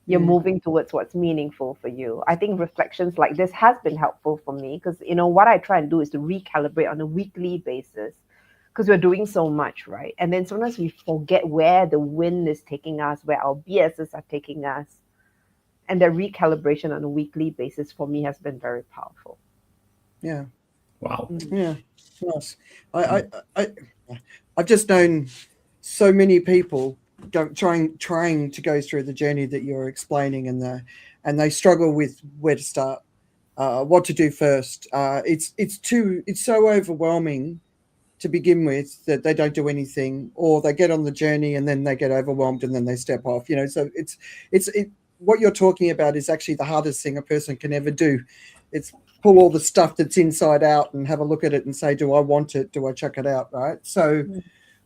You're moving towards what's meaningful for you. I think reflections like this has been helpful for me because, you know, what I try and do is to recalibrate on a weekly basis because we're doing so much, right? And then sometimes we forget where the wind is taking us, where our BSs are taking us. And the recalibration on a weekly basis for me has been very powerful. Yeah. Wow. Yeah. Nice. I've just known so many people trying to go through the journey that you're explaining, and they struggle with where to start, what to do first. It's so overwhelming to begin with that they don't do anything, or they get on the journey and then they get overwhelmed and then they step off. You know, so it's what you're talking about is actually the hardest thing a person can ever do. It's pull all the stuff that's inside out and have a look at it and say, do I want it? Do I chuck it out? Right. So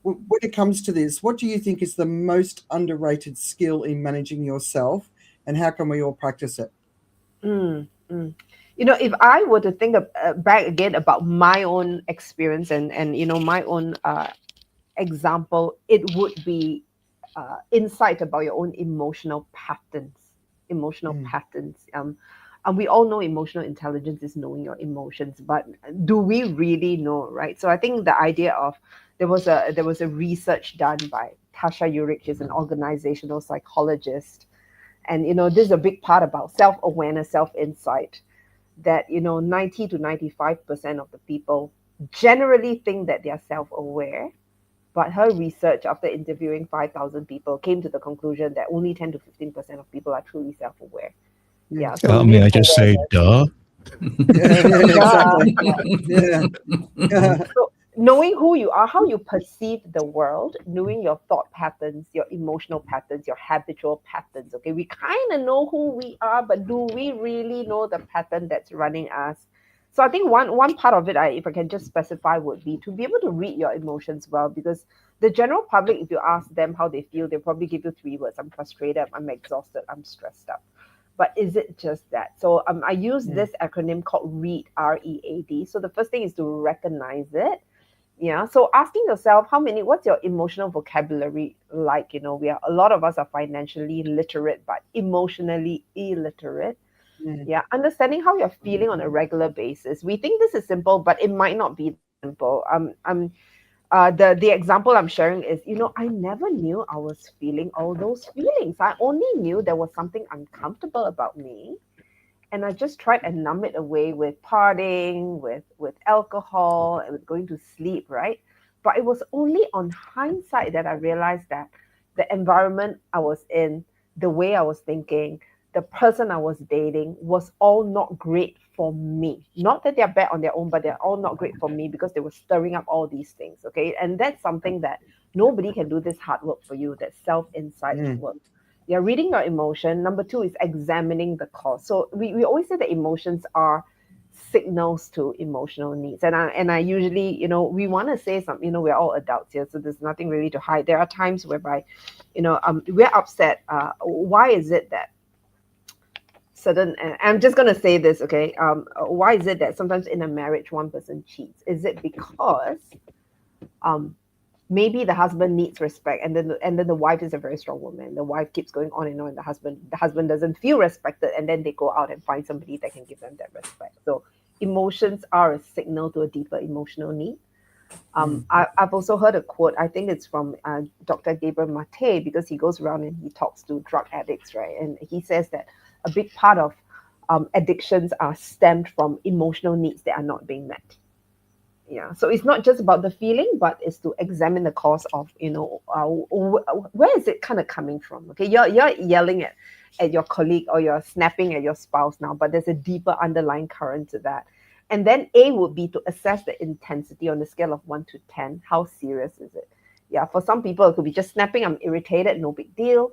when it comes to this, what do you think is the most underrated skill in managing yourself, and how can we all practice it? You know, if I were to think back again about my own experience and you know, my own example, it would be insight about your own emotional patterns. And we all know emotional intelligence is knowing your emotions, but do we really know, right? So I think the idea of there was a research done by Tasha Eurich, who's an organizational psychologist, and you know, this is a big part about self-awareness, self-insight, that you know 90 to 95% of the people generally think that they are self-aware, but her research after interviewing 5,000 people came to the conclusion that only 10 to 15% of people are truly self-aware. Yeah. So may I just say, duh? Exactly. So knowing who you are, how you perceive the world, knowing your thought patterns, your emotional patterns, your habitual patterns. Okay, we kind of know who we are, but do we really know the pattern that's running us? So I think one part of it, if I can just specify, would be to be able to read your emotions well, because the general public, if you ask them how they feel, they'll probably give you 3 words: I'm frustrated, I'm exhausted, I'm stressed up. But is it just that? So I use this acronym called READ, READ. So the first thing is to recognize it. Yeah. So asking yourself, what's your emotional vocabulary like? You know, a lot of us are financially literate, but emotionally illiterate. Yeah. Understanding how you're feeling on a regular basis. We think this is simple, but it might not be simple. the example I'm sharing is, I never knew I was feeling all those feelings. I only knew there was something uncomfortable about me. And I just tried to numb it away with partying, with alcohol, and with going to sleep, right? But it was only on hindsight that I realized that the environment I was in, the way I was thinking, the person I was dating was all not great for me. Not that they're bad on their own, but they're all not great for me because they were stirring up all these things, okay? And that's something that nobody can do this hard work for you, that self-insight work. Yeah, reading your emotion. Number 2 is examining the cause. So we always say that emotions are signals to emotional needs. And I usually, we want to say something, we're all adults here, so there's nothing really to hide. There are times whereby, we're upset. Why is it that I'm just going to say this, okay? Why is it that sometimes in a marriage, one person cheats? Is it because maybe the husband needs respect, and then the wife is a very strong woman. The wife keeps going on and on. The husband doesn't feel respected, and then they go out and find somebody that can give them that respect. So emotions are a signal to a deeper emotional need. I've also heard a quote. I think it's from Dr. Gabriel Mate, because he goes around and he talks to drug addicts, right? And he says that a big part of addictions are stemmed from emotional needs that are not being met. Yeah, so it's not just about the feeling, but it's to examine the cause of, where is it kind of coming from? Okay, you're yelling at your colleague, or you're snapping at your spouse now, but there's a deeper underlying current to that. And then A would be to assess the intensity on the scale of 1 to 10. How serious is it? Yeah, for some people it could be just snapping. I'm irritated, no big deal.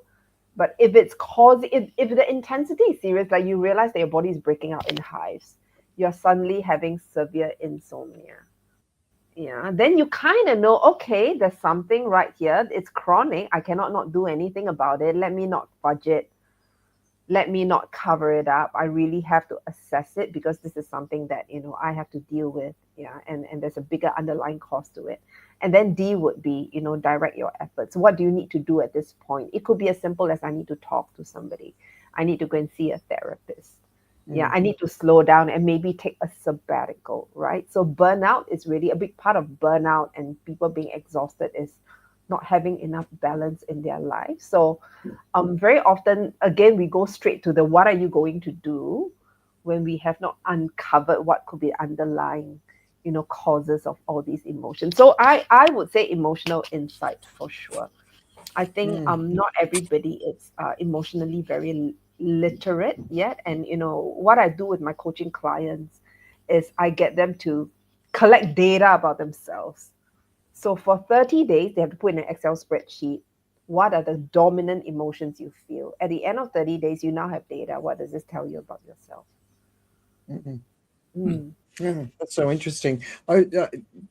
But if it's if the intensity is serious, like you realize that your body is breaking out in hives, you're suddenly having severe insomnia. Yeah, then you kind of know, okay, there's something right here. It's chronic. I cannot not do anything about it. Let me not fudge it. Let me not cover it up. I really have to assess it, because this is something that, I have to deal with. Yeah, and there's a bigger underlying cause to it. And then D would be, direct your efforts. What do you need to do at this point? It could be as simple as I need to talk to somebody. I need to go and see a therapist. Yeah, I need to slow down and maybe take a sabbatical, right? So burnout is really a big part of burnout, and people being exhausted is not having enough balance in their life. So very often, again, we go straight to the what are you going to do, when we have not uncovered what could be underlying, causes of all these emotions. So I would say emotional insight for sure. I think not everybody is emotionally very literate yet. And what I do with my coaching clients is I get them to collect data about themselves. So for 30 days, they have to put in an Excel spreadsheet, what are the dominant emotions you feel? At the end of 30 days, you now have data. What does this tell you about yourself? Yeah, that's so interesting. Have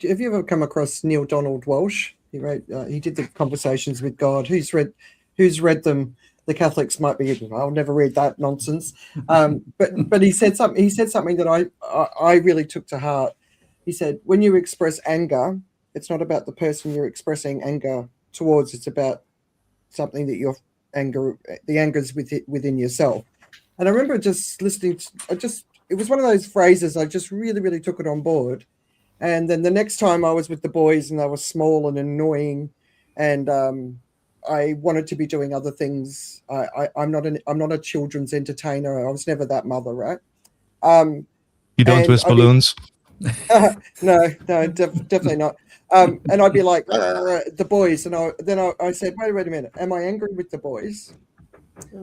you ever come across Neil Donald Walsh? He wrote. He did the Conversations with God. Who's read them? The Catholics might be. I'll never read that nonsense. But he said something. He said something that I really took to heart. He said, when you express anger, it's not about the person you're expressing anger towards. It's about something that the anger's within yourself. And I remember just listening. It was one of those phrases. I just really, really took it on board. And then the next time I was with the boys, and they were small and annoying, and I wanted to be doing other things. I'm not a children's entertainer. I was never that mother, right? You don't twist balloons? No, definitely not. And I'd be like, the boys, and I said, wait a minute. Am I angry with the boys,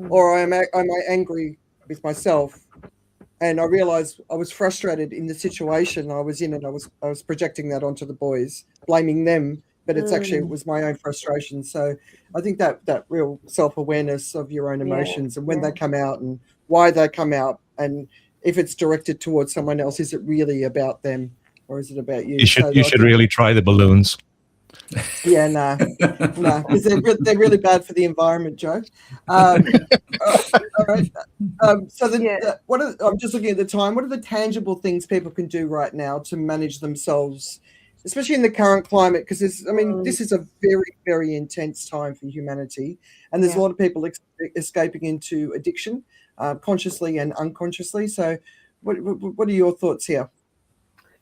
or am I angry with myself? And I realized I was frustrated in the situation I was in, and I was projecting that onto the boys, blaming them, but it was my own frustration. So I think that real self-awareness of your own emotions and when they come out and why they come out, and if it's directed towards someone else, is it really about them or is it about you? You should really try the balloons. Yeah, no, because they're really bad for the environment, Joe. All right. So I'm just looking at the time. What are the tangible things people can do right now to manage themselves, especially in the current climate? Because this is a very, very intense time for humanity, and there's a lot of people escaping into addiction, consciously and unconsciously. So, what are your thoughts here?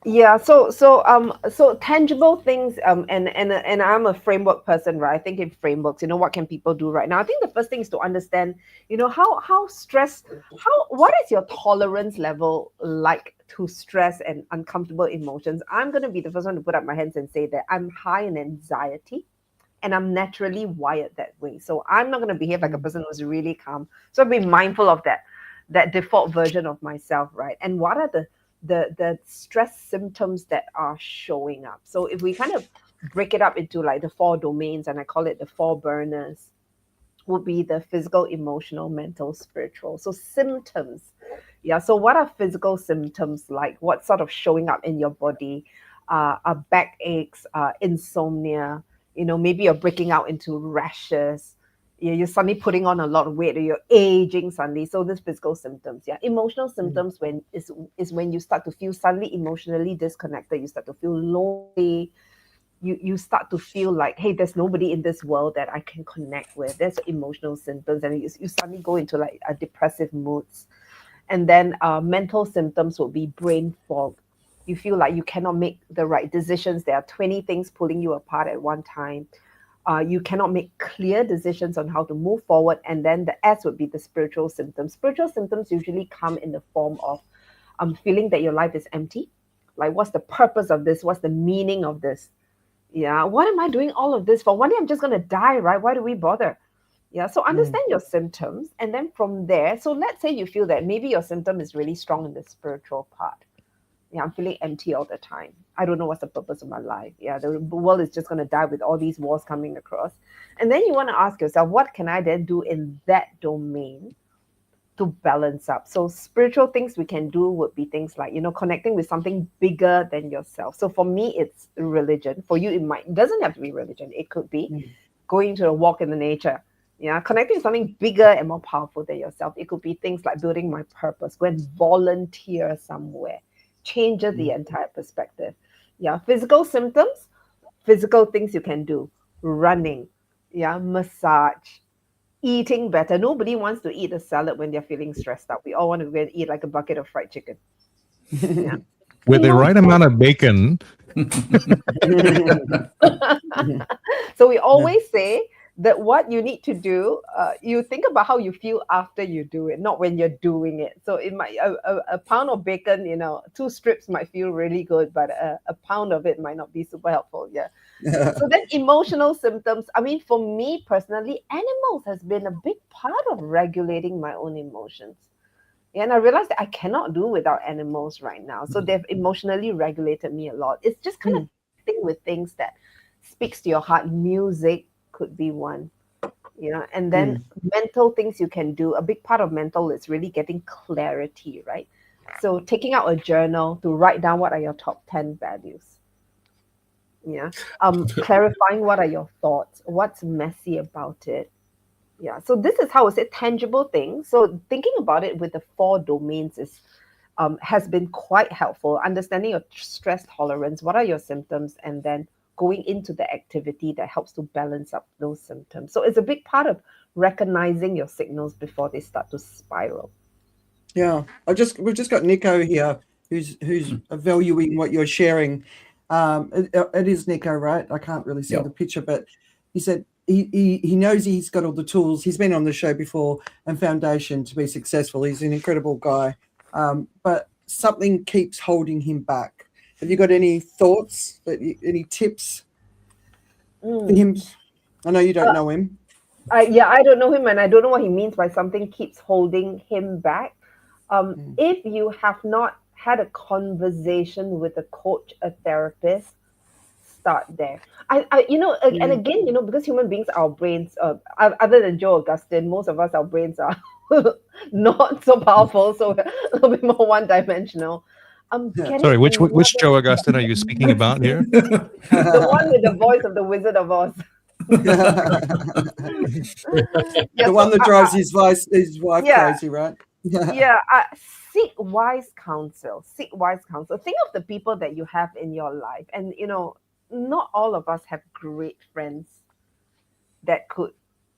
Yeah, so tangible things, and I'm a framework person, right? I think in frameworks, what can people do right now? I think the first thing is to understand, how stress, what is your tolerance level like to stress and uncomfortable emotions? I'm gonna be the first one to put up my hands and say that I'm high in anxiety, and I'm naturally wired that way. So I'm not gonna behave like a person who's really calm. So I'll be mindful of that default version of myself, right? And what are the stress symptoms that are showing up? So if we kind of break it up into like the 4 domains, and I call it the 4 burners, would be the physical, emotional, mental, spiritual. So symptoms. Yeah. So what are physical symptoms like? What's sort of showing up in your body? Are backaches, insomnia, maybe you're breaking out into rashes. You're suddenly putting on a lot of weight, or you're aging suddenly. So this physical symptoms. Yeah. Emotional symptoms is when you start to feel suddenly emotionally disconnected. You start to feel lonely. You start to feel like, hey, there's nobody in this world that I can connect with. There's emotional symptoms, and you suddenly go into like a depressive moods. And then mental symptoms will be brain fog. You feel like you cannot make the right decisions. There are 20 things pulling you apart at one time. You cannot make clear decisions on how to move forward. And then the S would be the spiritual symptoms. Spiritual symptoms usually come in the form of feeling that your life is empty. Like, what's the purpose of this? What's the meaning of this? Yeah, what am I doing all of this for? One day I'm just going to die, right? Why do we bother? Yeah, so understand your symptoms. And then from there, so let's say you feel that maybe your symptom is really strong in the spiritual part. Yeah, I'm feeling empty all the time. I don't know what's the purpose of my life. Yeah, the world is just going to die with all these wars coming across. And then you want to ask yourself, what can I then do in that domain to balance up? So spiritual things we can do would be things like, connecting with something bigger than yourself. So for me, it's religion. For you, it doesn't have to be religion. It could be going to a walk in the nature. Yeah, connecting with something bigger and more powerful than yourself. It could be things like building my purpose, go and volunteer somewhere, changes the entire perspective. Yeah, physical symptoms, physical things you can do, running, yeah, massage, eating better. Nobody wants to eat a salad when they're feeling stressed out. We all want to go and eat like a bucket of fried chicken. Yeah. With the right amount of bacon. So we always say that what you need to do, you think about how you feel after you do it, not when you're doing it. So it might a pound of bacon, 2 strips might feel really good, but a pound of it might not be super helpful. Yeah. So then emotional symptoms. I mean, for me personally, animals has been a big part of regulating my own emotions. And I realized that I cannot do without animals right now. So they've emotionally regulated me a lot. It's just kind of thing with things that speaks to your heart. Music could be one, and then mental things you can do. A big part of mental is really getting clarity, right? So taking out a journal to write down what are your top 10 values. Yeah. Clarifying what are your thoughts, what's messy about it. Yeah. So this is how I say tangible things. So thinking about it with the 4 domains is has been quite helpful. Understanding your stress tolerance, what are your symptoms, and then going into the activity that helps to balance up those symptoms. So it's a big part of recognizing your signals before they start to spiral. Yeah, we've just got Nico here, who's valuing what you're sharing. It is Nico, right? I can't really see the picture, but he said he knows he's got all the tools. He's been on the show before and foundation to be successful. He's an incredible guy, but something keeps holding him back. Have you got any thoughts? Any tips for him? I know you don't know him. I don't know him, and I don't know what he means by something keeps holding him back. If you have not had a conversation with a coach, a therapist, start there. And again, because human beings, our brains, other than Joe Augustine, most of us, our brains are not so powerful, so a little bit more one-dimensional. Sorry, which Joe Augustine are you speaking about here? The one with the voice of the Wizard of Oz. The one that drives his wife crazy, right? Seek wise counsel. Seek wise counsel. Think of the people that you have in your life. And, not all of us have great friends that could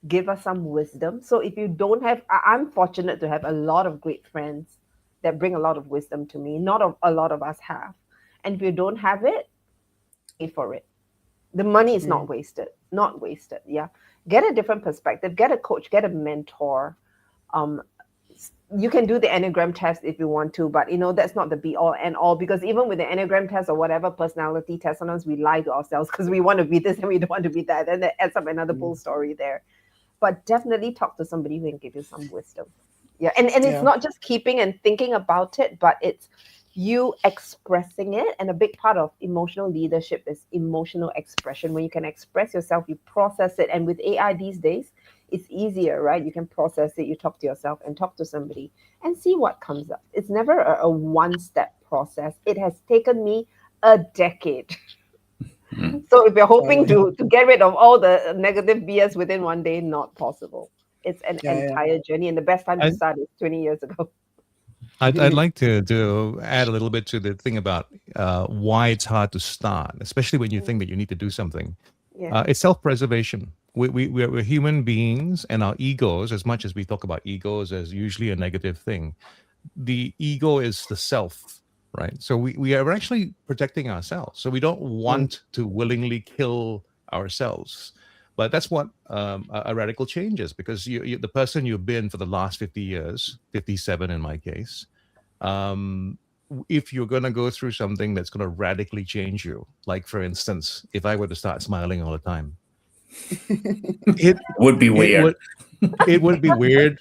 give us some wisdom. So if you don't have, I'm fortunate to have a lot of great friends that bring a lot of wisdom to me. Not a lot of us have. And if you don't have it, pay for it. The money is not wasted. Not wasted. Yeah. Get a different perspective. Get a coach. Get a mentor. You can do the Enneagram test if you want to, but that's not the be all and all, because even with the Enneagram test or whatever personality test, sometimes we lie to ourselves because we want to be this and we don't want to be that. And that adds up another bull story there. But definitely talk to somebody who can give you some wisdom. Yeah. And it's not just keeping and thinking about it, but it's you expressing it. And a big part of emotional leadership is emotional expression. When you can express yourself, you process it. And with AI these days, it's easier, right? You can process it. You talk to yourself and talk to somebody and see what comes up. It's never a one-step process. It has taken me a decade. So if you're hoping to get rid of all the negative BS within one day, not possible. It's an entire journey. And the best time to start is 20 years ago. I'd like to add a little bit to the thing about why it's hard to start, especially when you think that you need to do something. It's self-preservation. We're human beings, and our egos, as much as we talk about egos as usually a negative thing, the ego is the self, right? So we are actually protecting ourselves. So we don't want to willingly kill ourselves. But that's what a radical change is, because the person you've been for the last 50 years, 57 in my case, if you're going to go through something that's going to radically change you, like, for instance, if I were to start smiling all the time, it would be weird. It would be weird,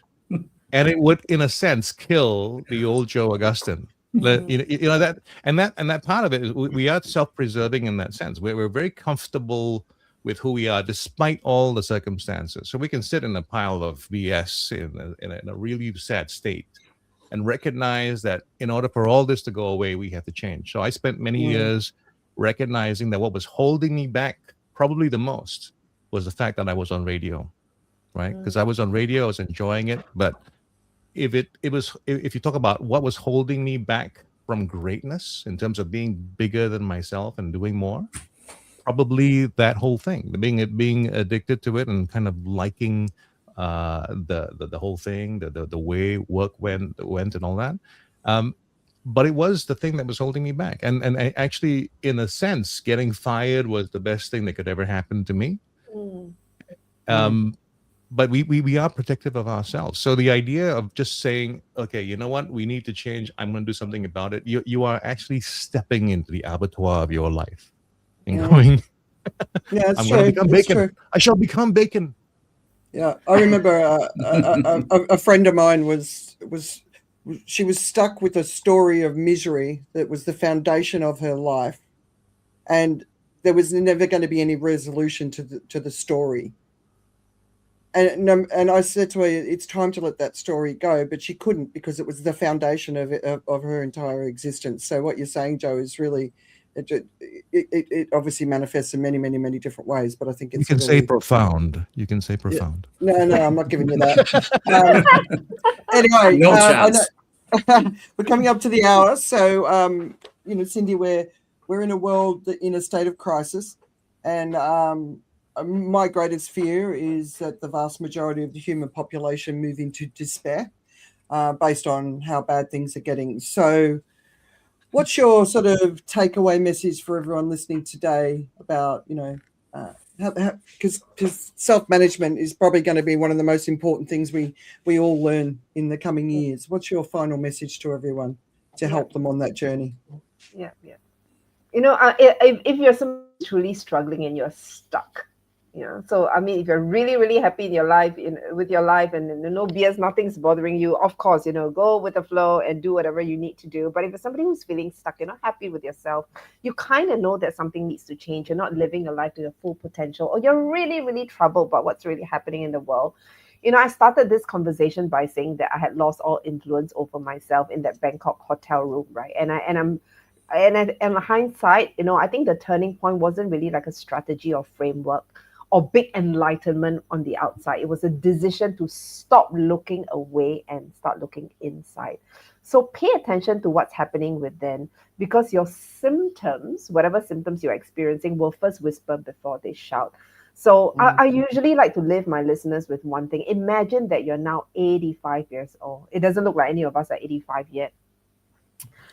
and it would, in a sense, kill the old Joe Augustine. That part of it is we are self-preserving in that sense. We're very comfortable with who we are, despite all the circumstances. So we can sit in a pile of BS in a really sad state, and recognize that in order for all this to go away, we have to change. So I spent many years recognizing that what was holding me back, probably the most, was the fact that I was on radio, right? Because I was on radio, I was enjoying it. But if you talk about what was holding me back from greatness in terms of being bigger than myself and doing more, probably that whole thing, being addicted to it and kind of liking the whole thing, the way work went and all that. But it was the thing that was holding me back. And I actually, in a sense, getting fired was the best thing that could ever happen to me. But we are protective of ourselves. So the idea of just saying, okay, you know what, we need to change, I'm going to do something about it. You are actually stepping into the abattoir of your life and going, I'm going to become bacon. True. I shall become bacon. Yeah, I remember a friend of mine was stuck with a story of misery that was the foundation of her life, and there was never going to be any resolution to the story. And I said to her, it's time to let that story go, but she couldn't, because it was the foundation of her entire existence. So what you're saying, Joe, is really, it obviously manifests in many, many, many different ways, but I think it's... You can say profound. You can say profound. Yeah. No, I'm not giving you that. Anyway, no chance. We're coming up to the hour. So, Cindy, we're in a world in a state of crisis, and my greatest fear is that the vast majority of the human population move into despair based on how bad things are getting. So what's your sort of takeaway message for everyone listening today about, because self-management is probably going to be one of the most important things we all learn in the coming years. What's your final message to everyone to help them on that journey? Yeah. If you're truly struggling and you're stuck, so I mean, if you're really, really happy in your life, with your life, and no BS, nothing's bothering you, of course, go with the flow and do whatever you need to do. But if you're somebody who's feeling stuck, you're not happy with yourself, you kind of know that something needs to change, you're not living your life to your full potential, or you're really, really troubled about what's really happening in the world. I started this conversation by saying that I had lost all influence over myself in that Bangkok hotel room, right? And in hindsight, I think the turning point wasn't really like a strategy or framework or big enlightenment on the outside. It was a decision to stop looking away and start looking inside. So pay attention to what's happening within, because your symptoms, whatever symptoms you're experiencing, will first whisper before they shout. So I usually like to leave my listeners with one thing. Imagine that you're now 85 years old. It doesn't look like any of us are 85 yet.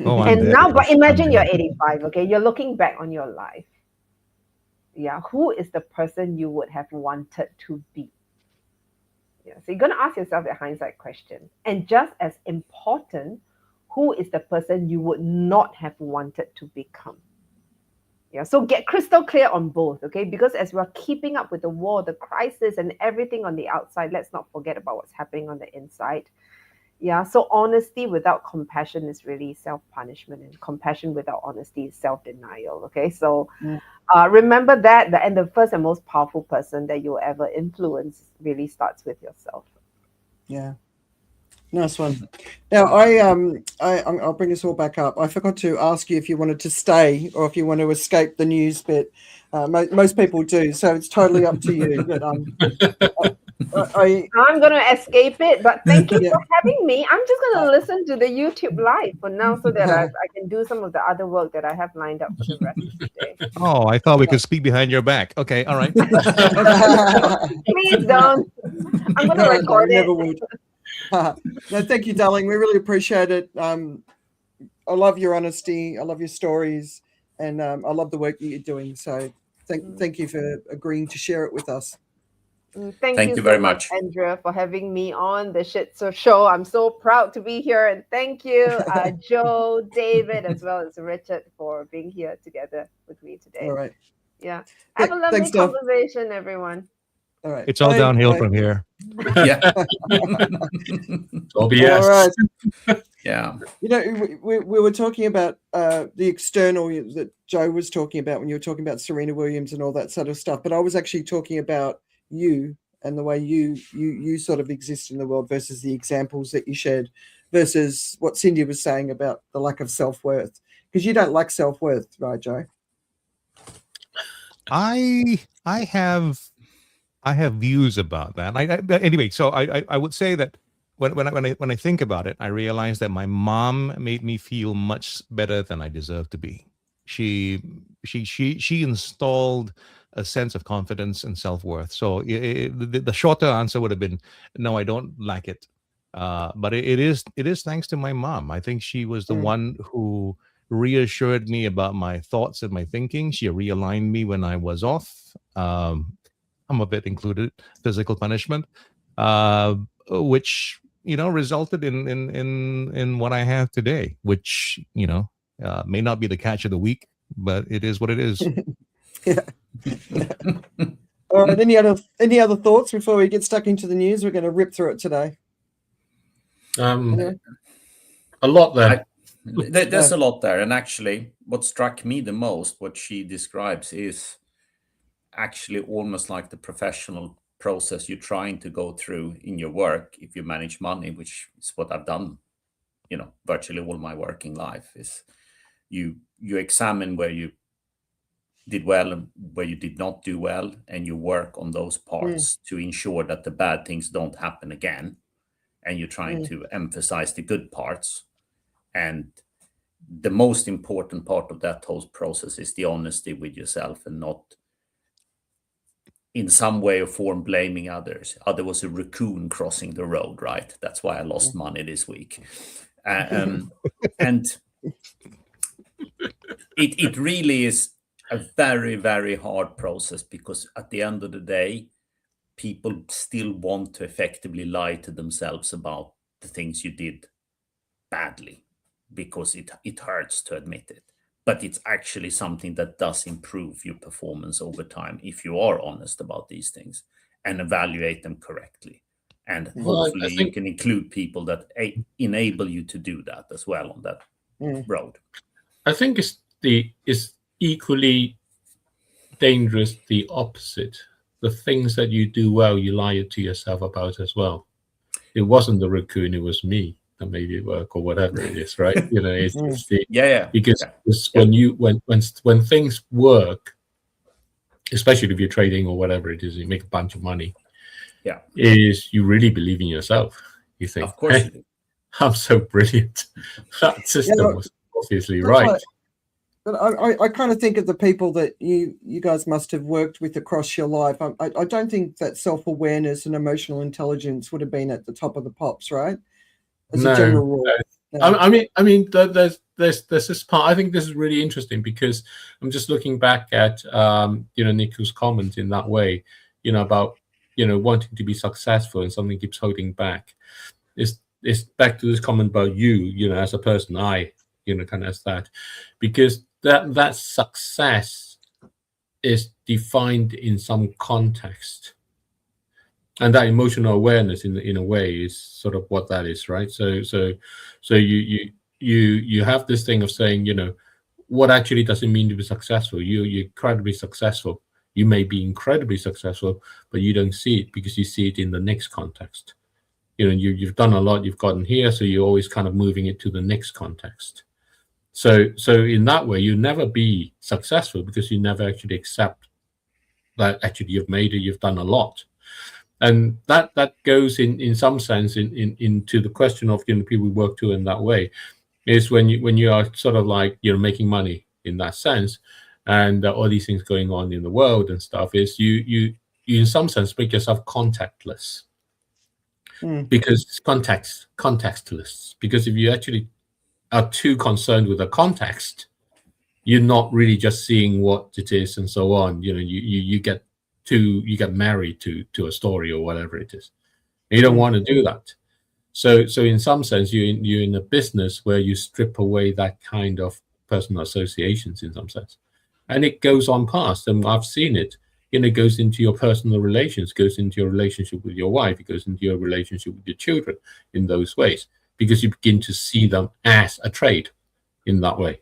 Oh, I'm And dead. now, but I'm imagine you're dead. 85, okay? You're looking back on your life. Yeah, who is the person you would have wanted to be? Yeah, so you're going to ask yourself the hindsight question. And just as important, who is the person you would not have wanted to become? Yeah, so get crystal clear on both, okay? Because as we're keeping up with the war, the crisis, and everything on the outside, let's not forget about what's happening on the inside. Yeah, so honesty without compassion is really self-punishment, and compassion without honesty is self-denial, okay? So remember that, and the first and most powerful person that you'll ever influence really starts with yourself. Yeah. Nice one. Now, I'll bring us all back up. I forgot to ask you if you wanted to stay or if you want to escape the news bit. Most people do, so it's totally up to you. But I'm going to escape it, but thank you for having me. I'm just going to listen to the YouTube live for now so that I can do some of the other work that I have lined up for the rest of the day. Oh, I thought we could speak behind your back. Okay, all right. Please don't. I'm going to record it. Never would. No, thank you, darling. We really appreciate it. I love your honesty. I love your stories, and I love the work that you're doing. So thank you for agreeing to share it with us. Thank you very much, Andrea, for having me on the Shit Show. I'm so proud to be here, and thank you, Joe, David, as well as Richard, for being here together with me today. All right. Yeah. Have a lovely conversation, everyone. All right. It's all downhill from here. Yeah. All right. Yeah. You know, we were talking about the external that Joe was talking about when you were talking about Serena Williams and all that sort of stuff. But I was actually talking about you and the way you sort of exist in the world versus the examples that you shared versus what Cindy was saying about the lack of self-worth. Because you don't lack self-worth, right, Joe? I have views about that. Anyway, so I would say that when I think about it, I realize that my mom made me feel much better than I deserve to be. She installed a sense of confidence and self-worth. So the shorter answer would have been, no, I don't lack it. But it is thanks to my mom. I think she was the one who reassured me about my thoughts and my thinking. She realigned me when I was off. I'm a bit included physical punishment, which resulted in what I have today, which may not be the catch of the week, but it is what it is. Yeah. All right. Any other thoughts before we get stuck into the news? We're going to rip through it today. A lot there. There's a lot there, and actually, what struck me the most, what she describes, is actually almost like the professional process you're trying to go through in your work if you manage money, which is what I've done, virtually all my working life. Is you examine where you did well and where you did not do well, and you work on those parts to ensure that the bad things don't happen again, and you're trying to emphasize the good parts. And the most important part of that whole process is the honesty with yourself, and not in some way or form blaming others. There was a raccoon crossing the road, right? That's why I lost money this week. And it really is a very, very hard process, because at the end of the day, people still want to effectively lie to themselves about the things you did badly, because it hurts to admit it. But it's actually something that does improve your performance over time if you are honest about these things and evaluate them correctly. And hopefully you can include people that enable you to do that as well on that road. I think it's equally dangerous the opposite. The things that you do well, you lie to yourself about as well. It wasn't the raccoon, it was me. Maybe work or whatever it is, right? It's the because when things work, especially if you're trading or whatever it is, you make a bunch of money. Yeah, is you really believe in yourself. You think, of course, hey, I'm so brilliant. That system was obviously right. But I kind of think of the people that you guys must have worked with across your life. I don't think that self-awareness and emotional intelligence would have been at the top of the pops, right? As a general rule. I mean, there's this part. I think this is really interesting because I'm just looking back at Nico's comment in that way, about wanting to be successful and something keeps holding back. It's back to this comment about you, as a person, kind of as that, because that success is defined in some context. And that emotional awareness, in a way, is sort of what that is, right? So you have this thing of saying, what actually does it mean to be successful? You're incredibly successful. You may be incredibly successful, but you don't see it because you see it in the next context. You've done a lot, you've gotten here, so you're always kind of moving it to the next context. So in that way, you never be successful because you never actually accept that actually you've made it, you've done a lot. And that goes in some sense into the question of people we work to in that way, is when you are sort of like making money in that sense, and all these things going on in the world and stuff, is you in some sense make yourself contactless, because contextless. Because if you actually are too concerned with the context, you're not really just seeing what it is and so on. You get married to a story or whatever it is. And you don't want to do that. So in some sense, you're in a business where you strip away that kind of personal associations in some sense, and it goes on past. And I've seen it. It goes into your personal relations, goes into your relationship with your wife, it goes into your relationship with your children in those ways, because you begin to see them as a trade in that way,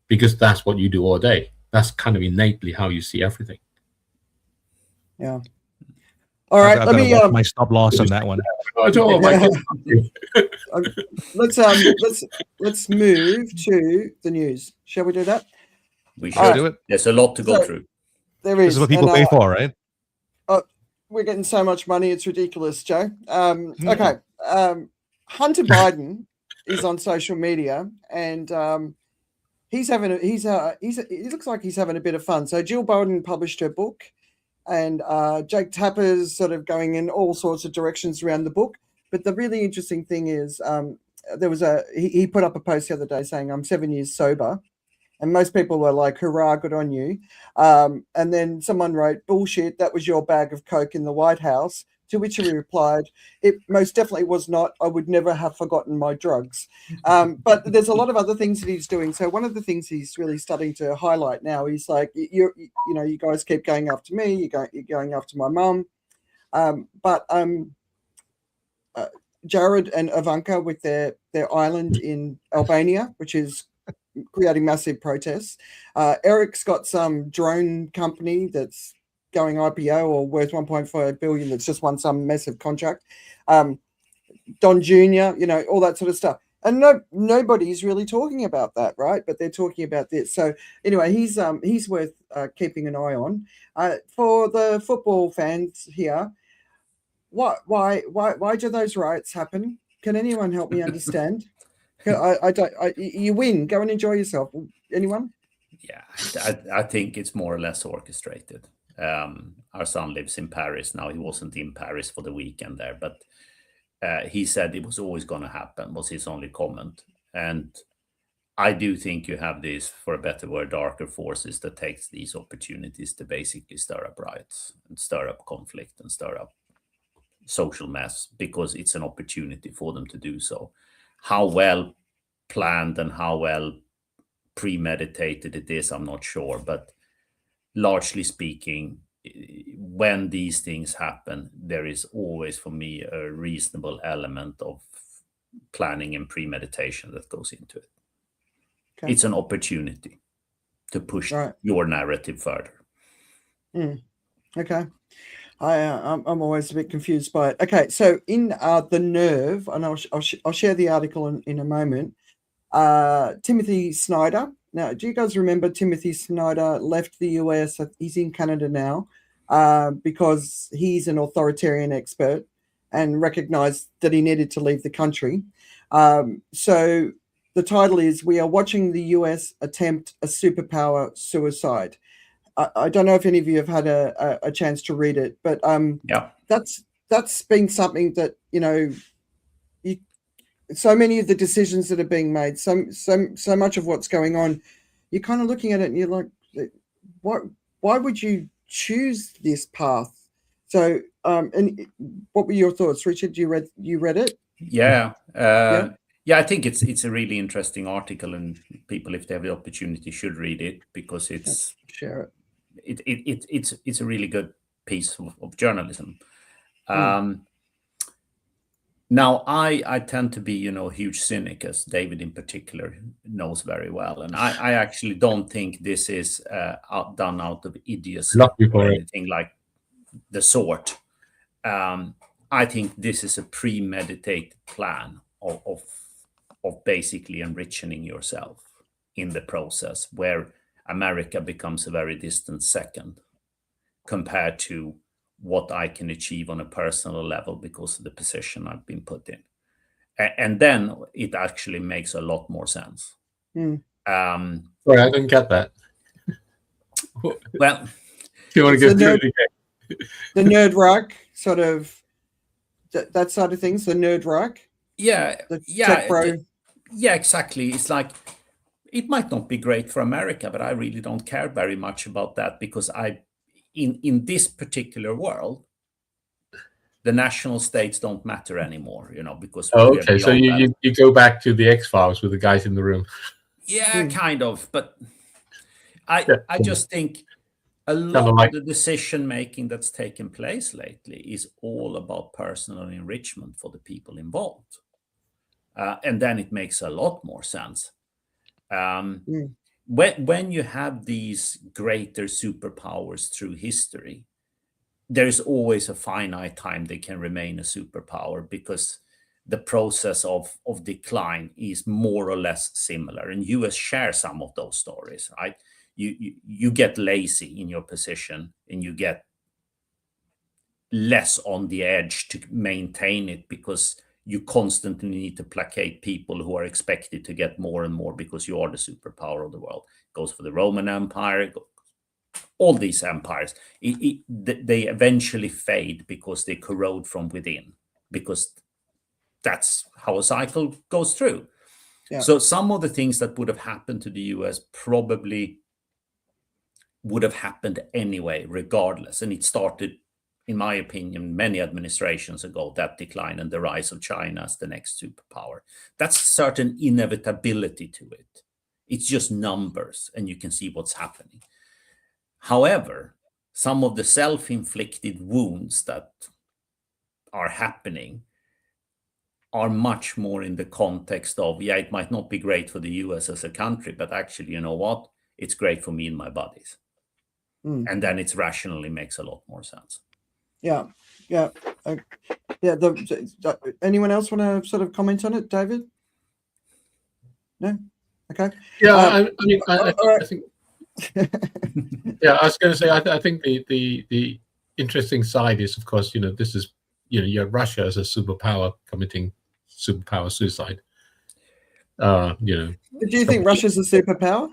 because that's what you do all day. That's kind of innately how you see everything. Yeah. All right. Let me my stop loss on that one. Let's move to the news. Shall we do that? We should do it. There's a lot to go through. There is. This is what people pay for, right? We're getting so much money, it's ridiculous, Joe. Okay. Hunter Biden is on social media, and he looks like he's having a bit of fun. So Jill Biden published her book, and Jake Tapper's sort of going in all sorts of directions around the book. But the really interesting thing is he put up a post the other day saying, "I'm 7 years sober." And most people were like, hurrah, good on you. And then someone wrote, bullshit, that was your bag of coke in the White House. To which he replied, it most definitely was not. I would never have forgotten my drugs. But there's a lot of other things that he's doing. So one of the things he's really starting to highlight now is like, you guys keep going after me. You're going after my mum. But Jared and Ivanka with their island in Albania, which is creating massive protests. Eric's got some drone company that's going IPO or worth 1.5 billion that's just won some massive contract. Don Jr., all that sort of stuff. And nobody's really talking about that, right? But they're talking about this. So anyway, he's worth keeping an eye on. For the football fans here, why do those riots happen? Can anyone help me understand? I don't. You win. Go and enjoy yourself. Anyone? Yeah, I think it's more or less orchestrated. Our son lives in Paris now. He wasn't in Paris for the weekend there, but he said it was always going to happen, was his only comment. And I do think you have these, for a better word, darker forces that takes these opportunities to basically stir up riots and stir up conflict and stir up social mess, because it's an opportunity for them to do so. How well planned and how well premeditated it is, I'm not sure. But largely speaking, when these things happen, there is always, for me, a reasonable element of planning and premeditation that goes into it. Okay. It's an opportunity to push your narrative further. Okay. I'm always a bit confused by it. Okay, so in The Nerve, and I'll share the article in a moment, Timothy Snyder. Now, do you guys remember Timothy Snyder left the US? He's in Canada now because he's an authoritarian expert and recognized that he needed to leave the country. So the title is, "We are watching the US attempt a superpower suicide." I don't know if any of you have had a chance to read it, but that's been something that so many of the decisions that are being made, so much of what's going on, you're kind of looking at it and you're like, why would you choose this path? So, and what were your thoughts, Richard? You read it? Yeah. I think it's a really interesting article, and people, if they have the opportunity, should read it, because it's share it. It's a really good piece of journalism. Now, I tend to be, a huge cynic, as David in particular knows very well, and I actually don't think this is done out of idiocy or anything like the sort. I think this is a premeditated plan of basically enriching yourself in the process, where America becomes a very distant second compared to what I can achieve on a personal level because of the position I've been put in. And then it actually makes a lot more sense. Sorry, I didn't get that. Well, you want to go through it again? The nerd rock, sort of that side of things, the nerd rock. Tech bro. Yeah, exactly. It's like, it might not be great for America, but I really don't care very much about that, because in this particular world, the national states don't matter anymore, because okay, so you go back to the X-Files with the guys in the room. Yeah, kind of, but I just think a lot of the decision making that's taken place lately is all about personal enrichment for the people involved, and then it makes a lot more sense. When you have these greater superpowers through history, there's always a finite time they can remain a superpower, because the process of decline is more or less similar. And US share some of those stories, right? You get lazy in your position, and you get less on the edge to maintain it, because you constantly need to placate people who are expected to get more and more because you are the superpower of the world. It goes for the Roman Empire, all these empires. They eventually fade because they corrode from within, because that's how a cycle goes through. Yeah. So some of the things that would have happened to the US probably would have happened anyway, regardless. And it started, in my opinion, many administrations ago, that decline and the rise of China as the next superpower. That's certain inevitability to it. It's just numbers, and you can see what's happening. However, some of the self-inflicted wounds that are happening are much more in the context of, it might not be great for the US as a country, but actually, you know what? It's great for me and my buddies. And then it rationally makes a lot more sense. Yeah. Anyone else want to sort of comment on it, David? No? Okay. Yeah, I think. Yeah, I was going to say, I think the interesting side is, of course, this is, you have Russia as a superpower committing superpower suicide. Do you think Russia's a superpower?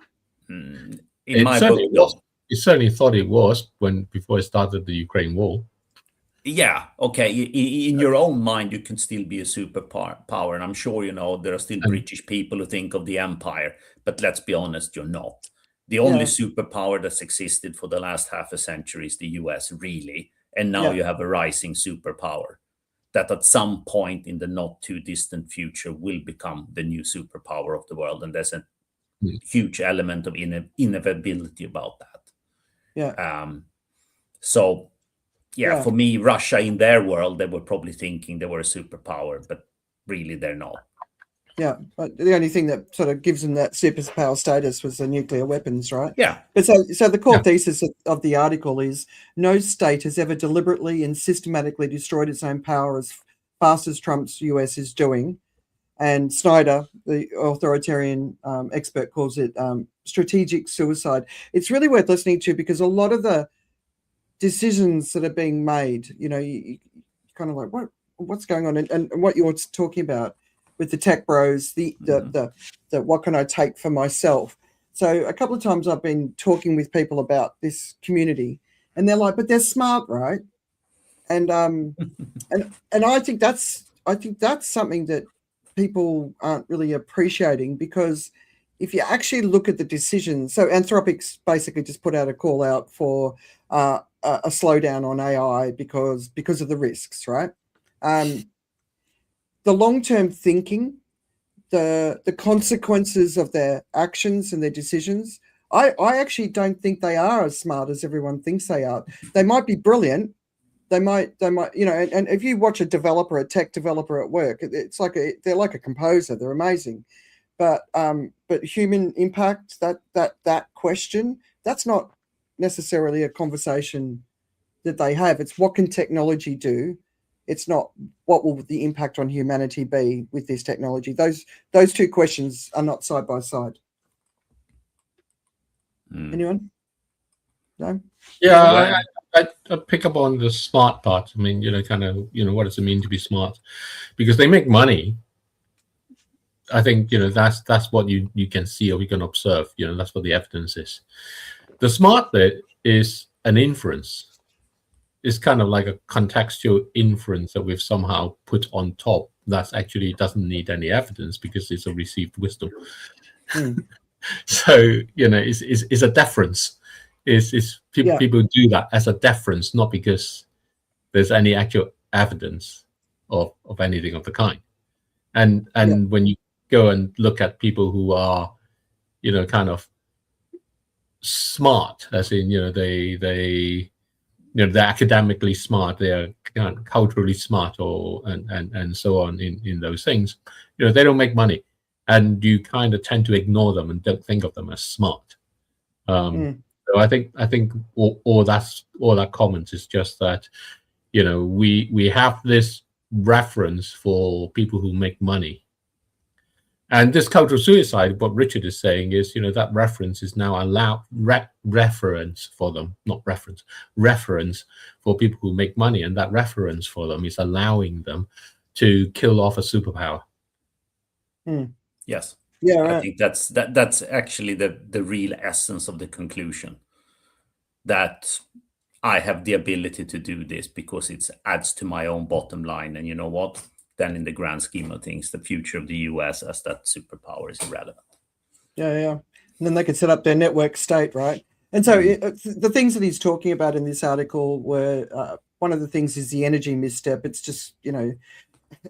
In my book, it certainly thought it was before it started the Ukraine war. Yeah, okay. In your own mind, you can still be a superpower, and I'm sure there are still British people who think of the empire. But let's be honest, you're not. The only superpower that's existed for the last half a century is the US, really. And now you have a rising superpower that at some point in the not too distant future will become the new superpower of the world. And there's a huge element of inevitability about that. Yeah. For me, Russia in their world, they were probably thinking they were a superpower, but really they're not. Yeah, but the only thing that sort of gives them that superpower status was the nuclear weapons, right? Yeah. But so the core thesis of the article is no state has ever deliberately and systematically destroyed its own power as fast as Trump's US is doing. And Snyder, the authoritarian expert, calls it strategic suicide. It's really worth listening to, because a lot of the decisions that are being made, you kind of like, what's going on? And what you're talking about with the tech bros, the what can I take for myself? So a couple of times I've been talking with people about this community, and they're like, but they're smart, right? And I think that's something that people aren't really appreciating, because if you actually look at the decisions, so Anthropic's basically just put out a call out for a slowdown on AI because of the risks, right? The long-term thinking, the consequences of their actions and their decisions, I actually don't think they are as smart as everyone thinks they are. They might be brilliant. They might, you know, and if you watch a tech developer at work, it's like they're like a composer. They're amazing. But human impact, that question, that's not necessarily a conversation that they have. It's what can technology do? It's not what will the impact on humanity be with this technology. Those two questions are not side by side. Anyone? No? Yeah, I pick up on the smart part. I mean, you know, kind of, you know, what does it mean to be smart? Because they make money. I think, you know, that's what you can see or you can observe. You know, that's what the evidence is. The smart bit is an inference. It's kind of like a contextual inference that we've somehow put on top that actually doesn't need any evidence because it's a received wisdom. So, you know, it's a deference. People do that as a deference, not because there's any actual evidence of anything of the kind. And when you go and look at people who are, you know, kind of smart, as in, you know, they're academically smart, they are kind of culturally smart, and so on in those things, you know, they don't make money, and you kind of tend to ignore them and don't think of them as smart. So I think all that comment is just that, you know, we have this reference for people who make money. And this cultural suicide, what Richard is saying is, you know, that reference is now allowed reference for them, not reference, reference for people who make money. And that reference for them is allowing them to kill off a superpower. Yes. Yeah, right. I think that's actually the real essence of the conclusion, that I have the ability to do this because it adds to my own bottom line. And you know what? Then in the grand scheme of things, the future of the US as that superpower is irrelevant. Yeah. And then they could set up their network state, right? And so the things that he's talking about in this article were, one of the things is the energy misstep. It's just, you know,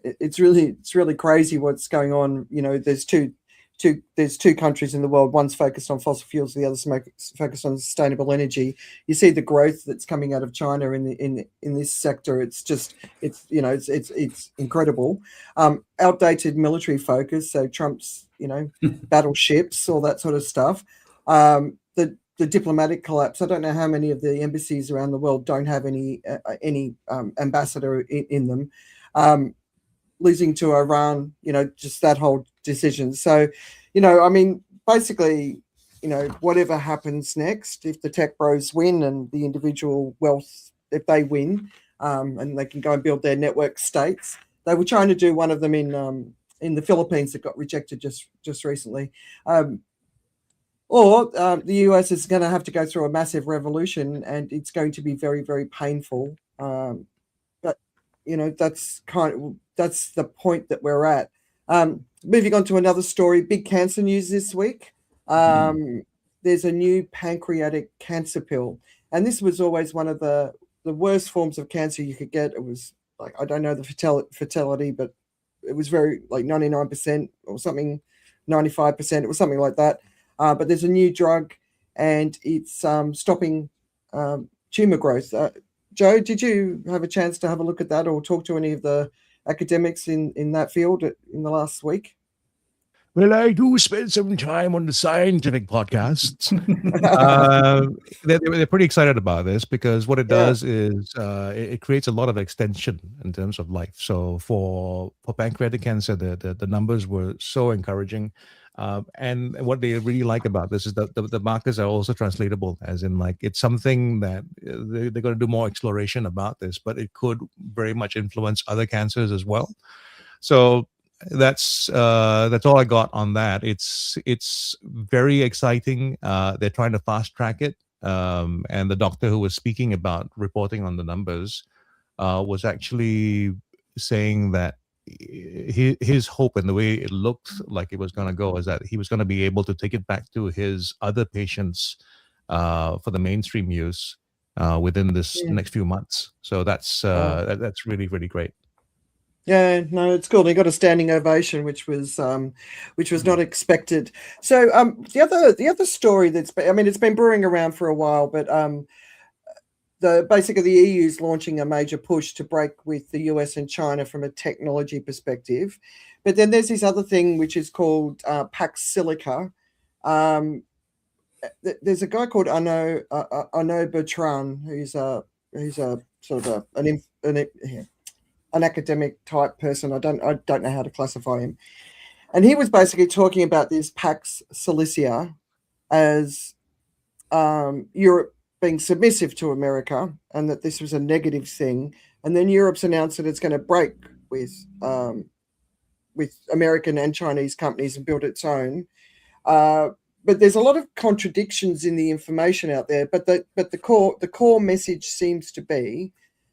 it's really crazy what's going on. You know, there's two countries in the world. One's focused on fossil fuels, the other's focused on sustainable energy. You see the growth that's coming out of China in this sector. It's incredible. Outdated military focus. So Trump's, you know, battleships, all that sort of stuff. The diplomatic collapse. I don't know how many of the embassies around the world don't have any ambassador in them. Losing to Iran, you know, just that whole decision. So, you know, I mean, basically, you know, whatever happens next, if the tech bros win and the individual wealth, if they win, and they can go and build their network states, they were trying to do one of them in the Philippines that got rejected just recently. Or the US is going to have to go through a massive revolution, and it's going to be very, very painful. But you know, that's the point that we're at. Moving on to another story, big cancer news this week. There's a new pancreatic cancer pill, and this was always one of the worst forms of cancer you could get. It was like, I don't know the fatality, but it was very like 99% or something, 95%. It was something like that. But there's a new drug, and it's stopping tumor growth. Joe, did you have a chance to have a look at that or talk to any of the academics in that field in the last week? Well, I do spend some time on the scientific podcasts. They're pretty excited about this because what it does is it creates a lot of extension in terms of life. So for pancreatic cancer, the numbers were so encouraging. And what they really like about this is that the markers are also translatable, as in like it's something that they're going to do more exploration about this, but it could very much influence other cancers as well. So that's all I got on that. It's very exciting. They're trying to fast track it, and the doctor who was speaking about reporting on the numbers was actually saying that his hope and the way it looked like it was going to go is that he was going to be able to take it back to his other patients for the mainstream use within this next few months. So that's really, really great. Yeah, no, it's cool. They got a standing ovation, which was not expected. So the other story it's been brewing around for a while, but basically the EU is launching a major push to break with the US and China from a technology perspective. But then there's this other thing which is called Pax Silica. There's a guy called Arnaud Bertrand, who's a sort of an academic type person. I don't know how to classify him. And he was basically talking about this Pax Silica as Europe being submissive to America, and that this was a negative thing. And then Europe's announced that it's going to break with American and Chinese companies and build its own. But there's a lot of contradictions in the information out there. But the core message seems to be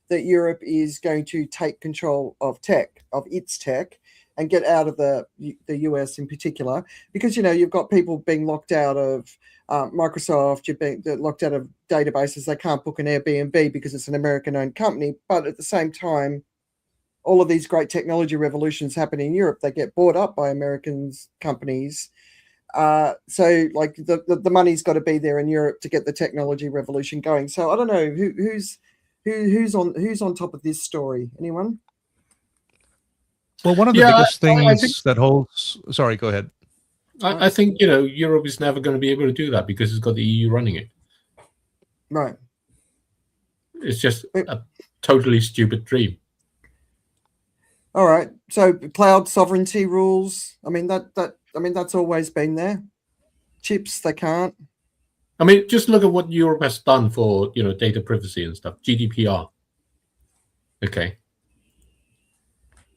that Europe is going to take control of its tech, and get out of the US in particular, because you've got people being locked out of Microsoft, you're being locked out of databases. They can't book an Airbnb because it's an American-owned company. But at the same time, all of these great technology revolutions happen in Europe. They get bought up by American companies. So like the money's got to be there in Europe to get the technology revolution going. So I don't know who's on top of this story. Anyone? Well, one of the biggest things that holds. Sorry, go ahead. I think Europe is never going to be able to do that because it's got the EU running it. Right. It's just a totally stupid dream. All right. So cloud sovereignty rules. That's always been there. Chips, they can't. Just look at what Europe has done for data privacy and stuff. GDPR. Okay.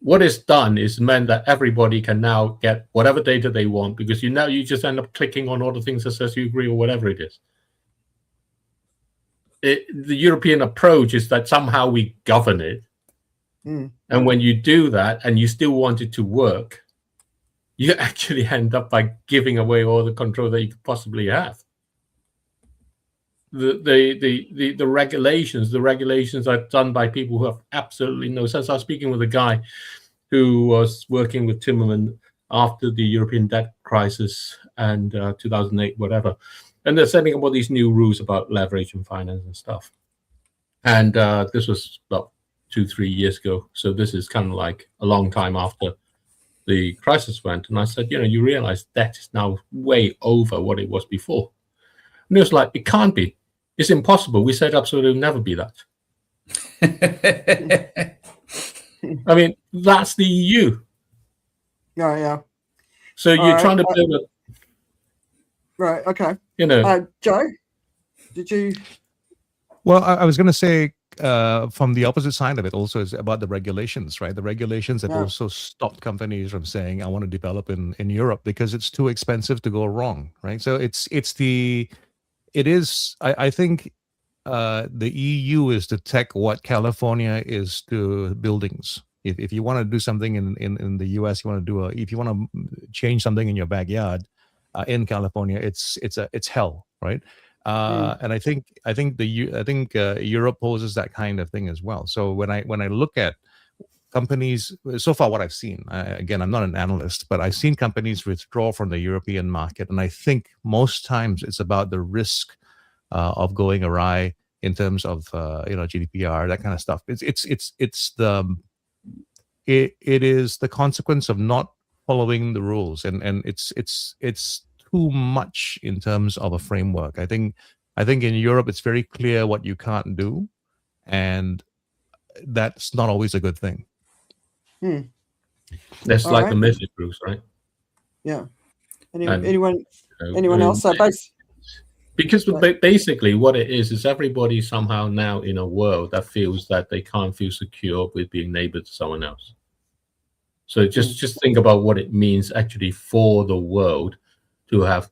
What it's done is meant that everybody can now get whatever data they want, because you just end up clicking on all the things that says you agree or whatever it is. The European approach is that somehow we govern it. And when you do that and you still want it to work, you actually end up by giving away all the control that you could possibly have. The regulations are done by people who have absolutely no sense. I was speaking with a guy who was working with Timmerman after the European debt crisis and 2008, whatever. And they're setting up all these new rules about leverage and finance and stuff. And this was about 2-3 years ago. So this is kind of like a long time after the crisis went. And I said, you realize debt is now way over what it was before. And it was like, it can't be. It's impossible. We set up so it will never be that. That's the EU. Yeah. So you're trying to build a... Right, okay. Joe, did you... Well, I was going to say, from the opposite side of it also is about the regulations, right? The regulations have also stopped companies from saying, I want to develop in Europe because it's too expensive to go wrong, right? So I think the EU is to tech what California is to buildings. If you want to do something in the US, if you want to change something in your backyard in California, it's hell, right? And I think Europe poses that kind of thing as well. So when I look at companies, so far what I've seen, again, I'm not an analyst, but I've seen companies withdraw from the European market, and I think most times it's about the risk of going awry in terms of GDPR, that kind of stuff. It is the consequence of not following the rules, and it's too much in terms of a framework. I think in Europe it's very clear what you can't do, and that's not always a good thing. That's like the message rules, right? Yeah. Anyone else? Because basically what it is everybody somehow now in a world that feels that they can't feel secure with being neighbored to someone else. So just think about what it means actually for the world to have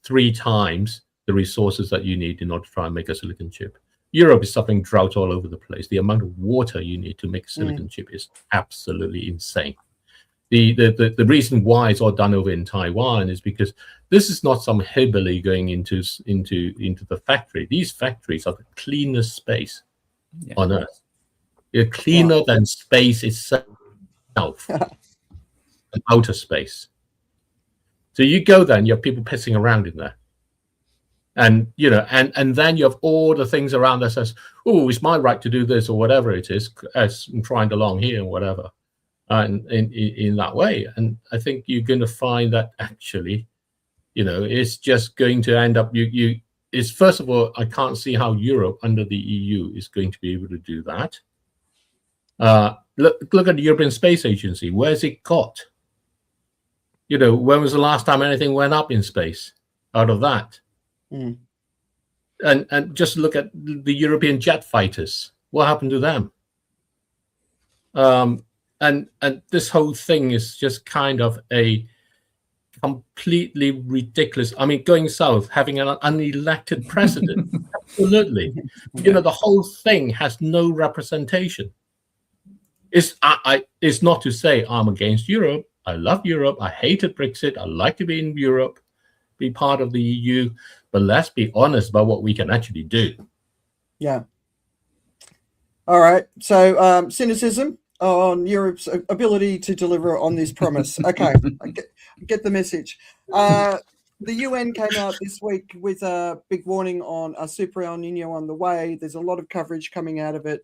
3 times the resources that you need in order to try and make a silicon chip. Europe is suffering drought all over the place. The amount of water you need to make a silicon chip is absolutely insane. The reason why it's all done over in Taiwan is because this is not some hillbilly going into the factory. These factories are the cleanest space on Earth. They're cleaner than space itself, and outer space. So you go there and you have people pissing around in there. And and then you have all the things around that says, "Oh, it's my right to do this," or whatever it is, as I'm trying along here, and whatever, in that way. And I think you're going to find that actually, it's just going to end up. It's first of all, I can't see how Europe under the EU is going to be able to do that. Look at the European Space Agency. Where's it got? When was the last time anything went up in space out of that? And just look at the European jet fighters. What happened to them? And this whole thing is just kind of a completely ridiculous. I mean, going south, having an unelected president, absolutely. The whole thing has no representation. It's not to say I'm against Europe. I love Europe. I hated Brexit. I like to be in Europe, be part of the EU. But let's be honest about what we can actually do. Yeah. All right. So cynicism on Europe's ability to deliver on this promise. Okay, I get the message. The UN came out this week with a big warning on a super El Niño on the way. There's a lot of coverage coming out of it.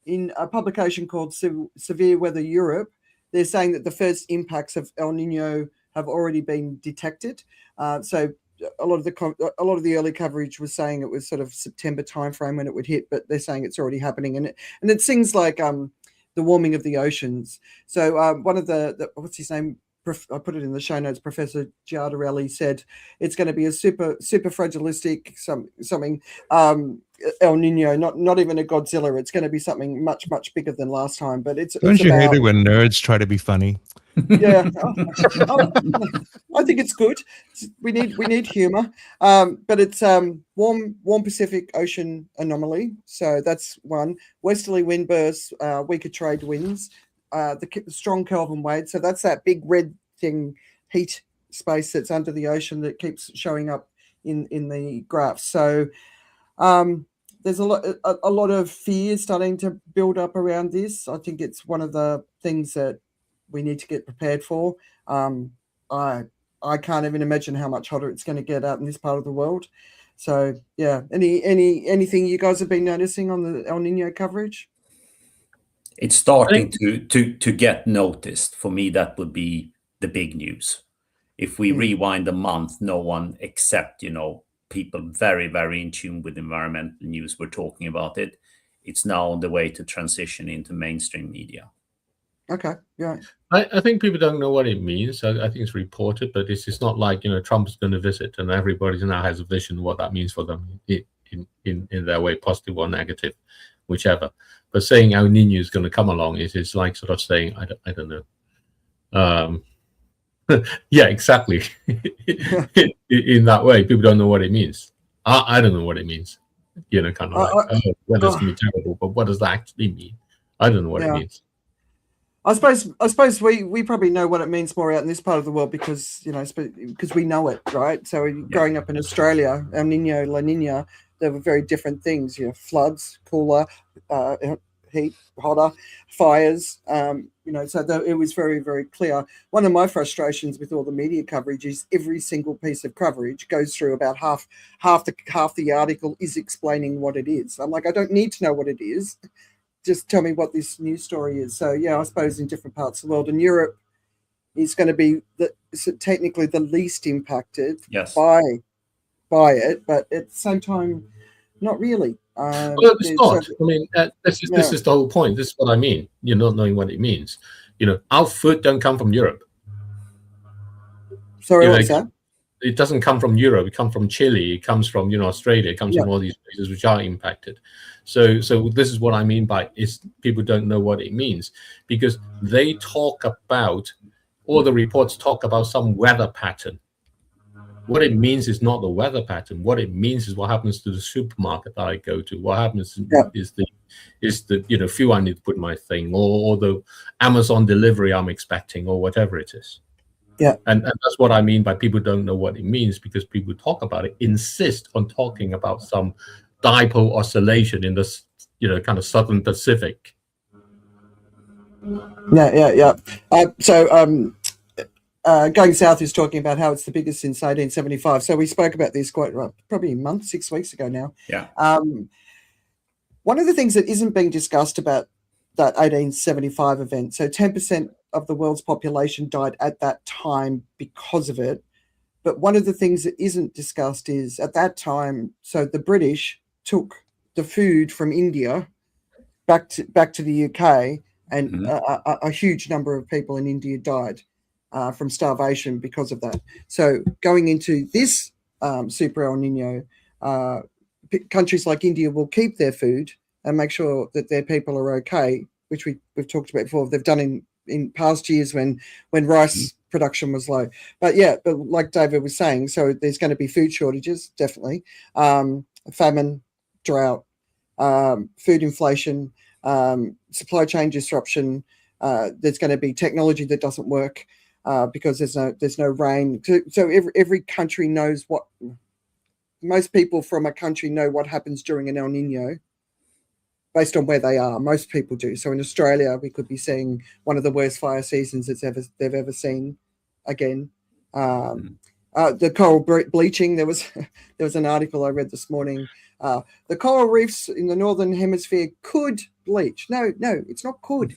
In a publication called Severe Weather Europe, they're saying that the first impacts of El Niño have already been detected. So a lot of the early coverage was saying it was sort of September timeframe when it would hit, but they're saying it's already happening, and it's things like the warming of the oceans. So one of the what's his name? I put it in the show notes. Professor Berardelli said it's going to be a supercalifragilistic something El Niño, not even a Godzilla. It's going to be something much bigger than last time. But don't you hate it when nerds try to be funny? Yeah, I think it's good. We need humor, but it's warm Pacific Ocean anomaly. So that's one. Westerly wind bursts, weaker trade winds, the strong Kelvin wave. So that's that big red thing, heat space that's under the ocean that keeps showing up in the graphs. So there's a lot of fear starting to build up around this. I think it's one of the things that we need to get prepared for. I can't even imagine how much hotter it's going to get out in this part of the world. So yeah, anything you guys have been noticing on the El Niño coverage? It's starting to get noticed. For me, that would be the big news. If we rewind a month, no one except people very, very in tune with environmental news were talking about it. It's now on the way to transition into mainstream media. Okay, yeah. I think people don't know what it means. I think it's reported, but it's not like Trump is going to visit and everybody now has a vision of what that means for them in their way, positive or negative, whichever. But saying El Niño is going to come along is like sort of saying I don't know. Yeah, exactly. In that way, people don't know what it means. I don't know what it means. Kind of like, weather's going to be terrible, but what does that actually mean? I don't know what it means. I suppose we probably know what it means more out in this part of the world because because we know it, right? So growing up in Australia, El Niño, La Niña, they were very different things. Floods, cooler, heat, hotter, fires. So it was very, very clear. One of my frustrations with all the media coverage is every single piece of coverage goes through about half the article is explaining what it is. I'm like, I don't need to know what it is. Just tell me what this news story is. So yeah, I suppose in different parts of the world, and Europe is going to be technically the least impacted by it, but at the same time, not really. Well, it's not. I mean, this is the whole point. This is what I mean. You're not knowing what it means. Our food don't come from Europe. Sorry, what's that? It doesn't come from Europe. It comes from Chile. It comes from Australia. It comes from all these places which are impacted. So this is what I mean by people don't know what it means because they talk about all the reports talk about some weather pattern, what it means is not the weather pattern. What it means is what happens to the supermarket that I go to. What happens is the fuel I need to put in my thing, or the Amazon delivery I'm expecting, or whatever it is. Yeah. And that's what I mean by people don't know what it means, because people talk about it, insist on talking about some dipole oscillation in this, kind of southern Pacific. Yeah. So Going South is talking about how it's the biggest since 1875. So we spoke about this probably a month, 6 weeks ago now. Yeah. One of the things that isn't being discussed about that 1875 event, so 10% of the world's population died at that time because of it. But one of the things that isn't discussed is at that time, so the British took the food from India back to the UK, and a huge number of people in India died from starvation because of that. So going into this Super El Nino, countries like India will keep their food and make sure that their people are okay, which we've talked about before. They've done in past years when rice production was low. But like David was saying, so there's going to be food shortages, definitely, famine, drought, food inflation, supply chain disruption. There's going to be technology that doesn't work because there's no rain. So every country knows what. Most people from a country know what happens during an El Nino based on where they are. Most people do. So in Australia, we could be seeing one of the worst fire seasons they've ever seen again. The coral bleaching, there was an article I read this morning. The coral reefs in the Northern Hemisphere could bleach. No, it's not could.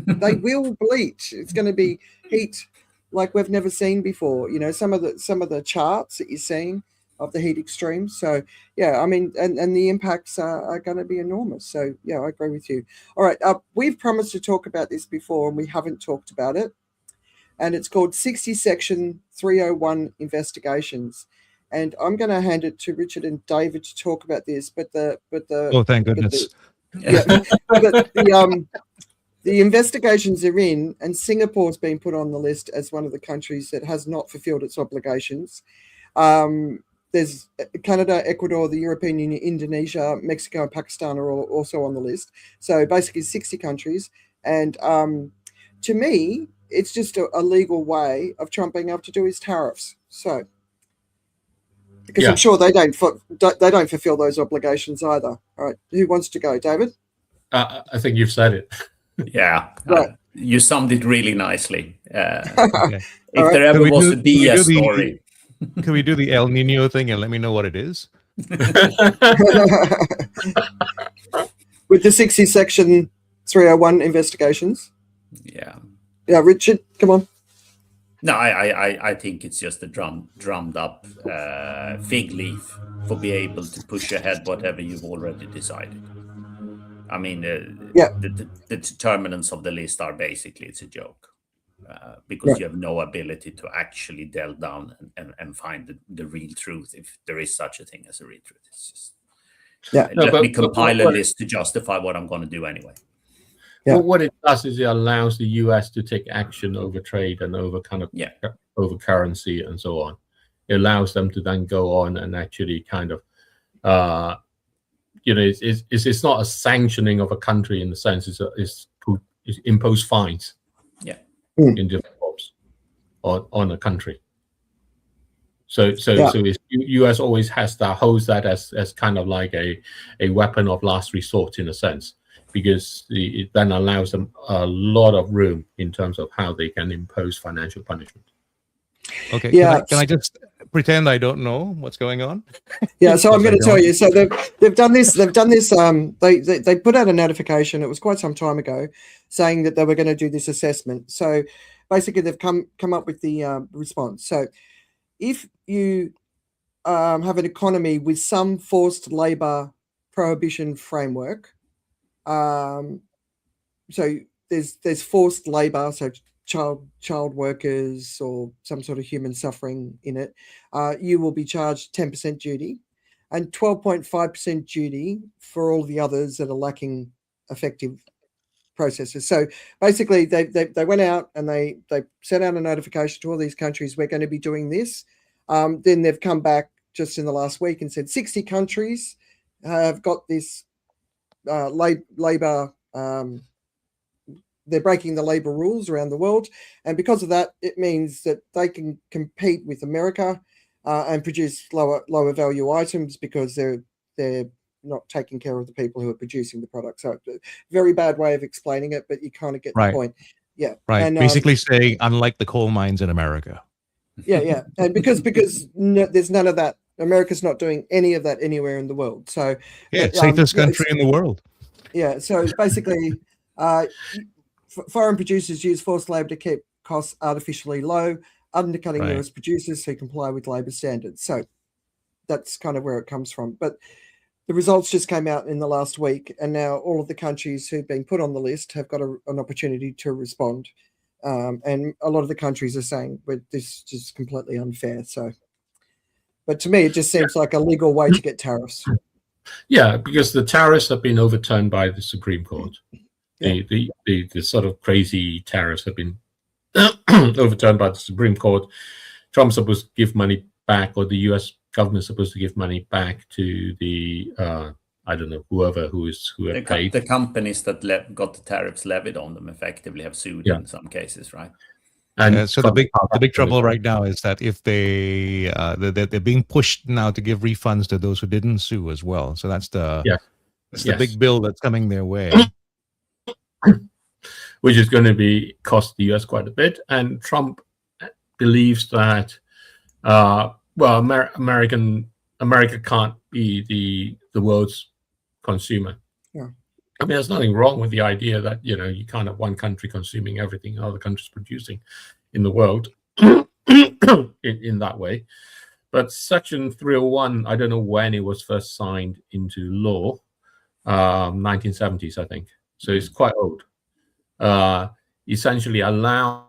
They will bleach. It's going to be heat like we've never seen before. Some of the charts that you're seeing of the heat extremes. So I mean, and the impacts are going to be enormous. So I agree with you. All right, we've promised to talk about this before, and we haven't talked about it. And it's called 60 Section 301 investigations. And I'm going to hand it to Richard and David to talk about this. But oh, thank goodness. The investigations are in, and Singapore's been put on the list as one of the countries that has not fulfilled its obligations. There's Canada, Ecuador, the European Union, Indonesia, Mexico, and Pakistan are all also on the list. So basically 60 countries. And to me, it's just a legal way of Trump being able to do his tariffs. So, because I'm sure they don't fulfill those obligations either. All right, who wants to go, David? I think you've said it. Yeah, right. You summed it really nicely. Okay. If there ever was a BS story. Can we do the El Nino thing and let me know what it is? With the 60 Section 301 investigations? Yeah, Richard, come on. No, I think it's just a drummed up fig leaf for being able to push ahead whatever you've already decided. I mean, the determinants of the list are basically, it's a joke. Because you have no ability to actually delve down and find the real truth, if there is such a thing as a real truth. It's just let me compile a list to justify what I'm going to do anyway. But what it does is it allows the US to take action over trade and over over currency and so on. It allows them to then go on and actually kind of it's not a sanctioning of a country in the sense it's impose fines. In different forms on a country. So US always holds that as kind of like a weapon of last resort in a sense, because it then allows them a lot of room in terms of how they can impose financial punishment. Okay. Can I just pretend I don't know what's going on? So I'm going to tell you. So they've done this. They put out a notification. It was quite some time ago, saying that they were going to do this assessment. So basically, they've come up with the response. So if you have an economy with some forced labor prohibition framework, so there's forced labor, so child workers or some sort of human suffering in it, you will be charged 10% duty and 12.5% duty for all the others that are lacking effective processes. So basically they went out and they sent out a notification to all these countries, we're going to be doing this. Then they've come back just in the last week and said 60 countries have got this labor. They're breaking the labor rules around the world, and because of that, it means that they can compete with America and produce lower value items because they're not taking care of the people who are producing the product. So, very bad way of explaining it, but you kind of get the point. Yeah, right. And, basically, saying unlike the coal mines in America. Yeah, and because there's none of that. America's not doing any of that anywhere in the world. So yeah, safest country in the world. Yeah, so basically, foreign producers use forced labor to keep costs artificially low, undercutting US producers who comply with labor standards. So that's kind of where it comes from. But the results just came out in the last week, and now all of the countries who've been put on the list have got an opportunity to respond. And a lot of the countries are saying, well, this is just completely unfair. So, but to me, it just seems like a legal way to get tariffs. Yeah, because the tariffs have been overturned by the Supreme Court. Yeah. The sort of crazy tariffs have been overturned by the Supreme Court. Trump's supposed to give money back, or the U.S. government's supposed to give money back to the I don't know, who have paid. The companies that got the tariffs levied on them effectively have sued in some cases, right? And so the big trouble right now is that if they're being pushed now to give refunds to those who didn't sue as well. So that's the big bill that's coming their way, which is going to cost the US quite a bit. And Trump believes that America can't be the world's consumer. Yeah. I mean, there's nothing wrong with the idea that, you can't have one country consuming everything other countries producing in the world in that way. But Section 301, I don't know when it was first signed into law, 1970s, I think. So it's quite old. Essentially allows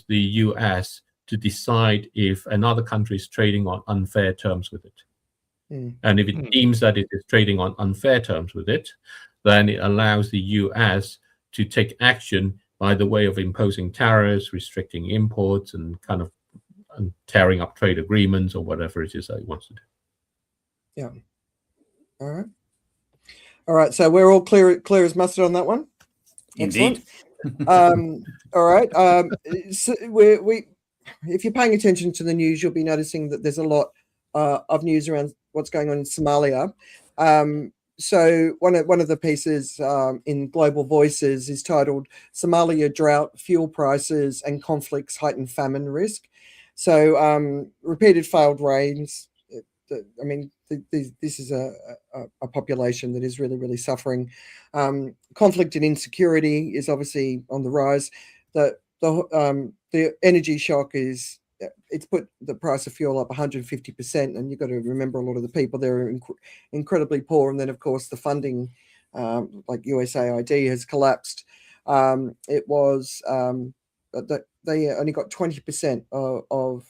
the US to decide if another country is trading on unfair terms with it. And if it deems that it is trading on unfair terms with it, then it allows the US to take action by the way of imposing tariffs, restricting imports, and kind of tearing up trade agreements or whatever it is that it wants to do. Yeah. All right. So we're all clear as mustard on that one. Indeed. Excellent. All right. So if you're paying attention to the news, you'll be noticing that there's a lot of news around what's going on in Somalia. So one of the pieces in Global Voices is titled "Somalia Drought, Fuel Prices and Conflicts Heighten Famine Risk." So repeated failed rains. I mean, this is a population that is really, really suffering. Conflict and insecurity is obviously on the rise. The energy shock it's put the price of fuel up 150%, and you've got to remember a lot of the people there are incredibly poor. And then, of course, the funding, like USAID, has collapsed. It was they only got 20% of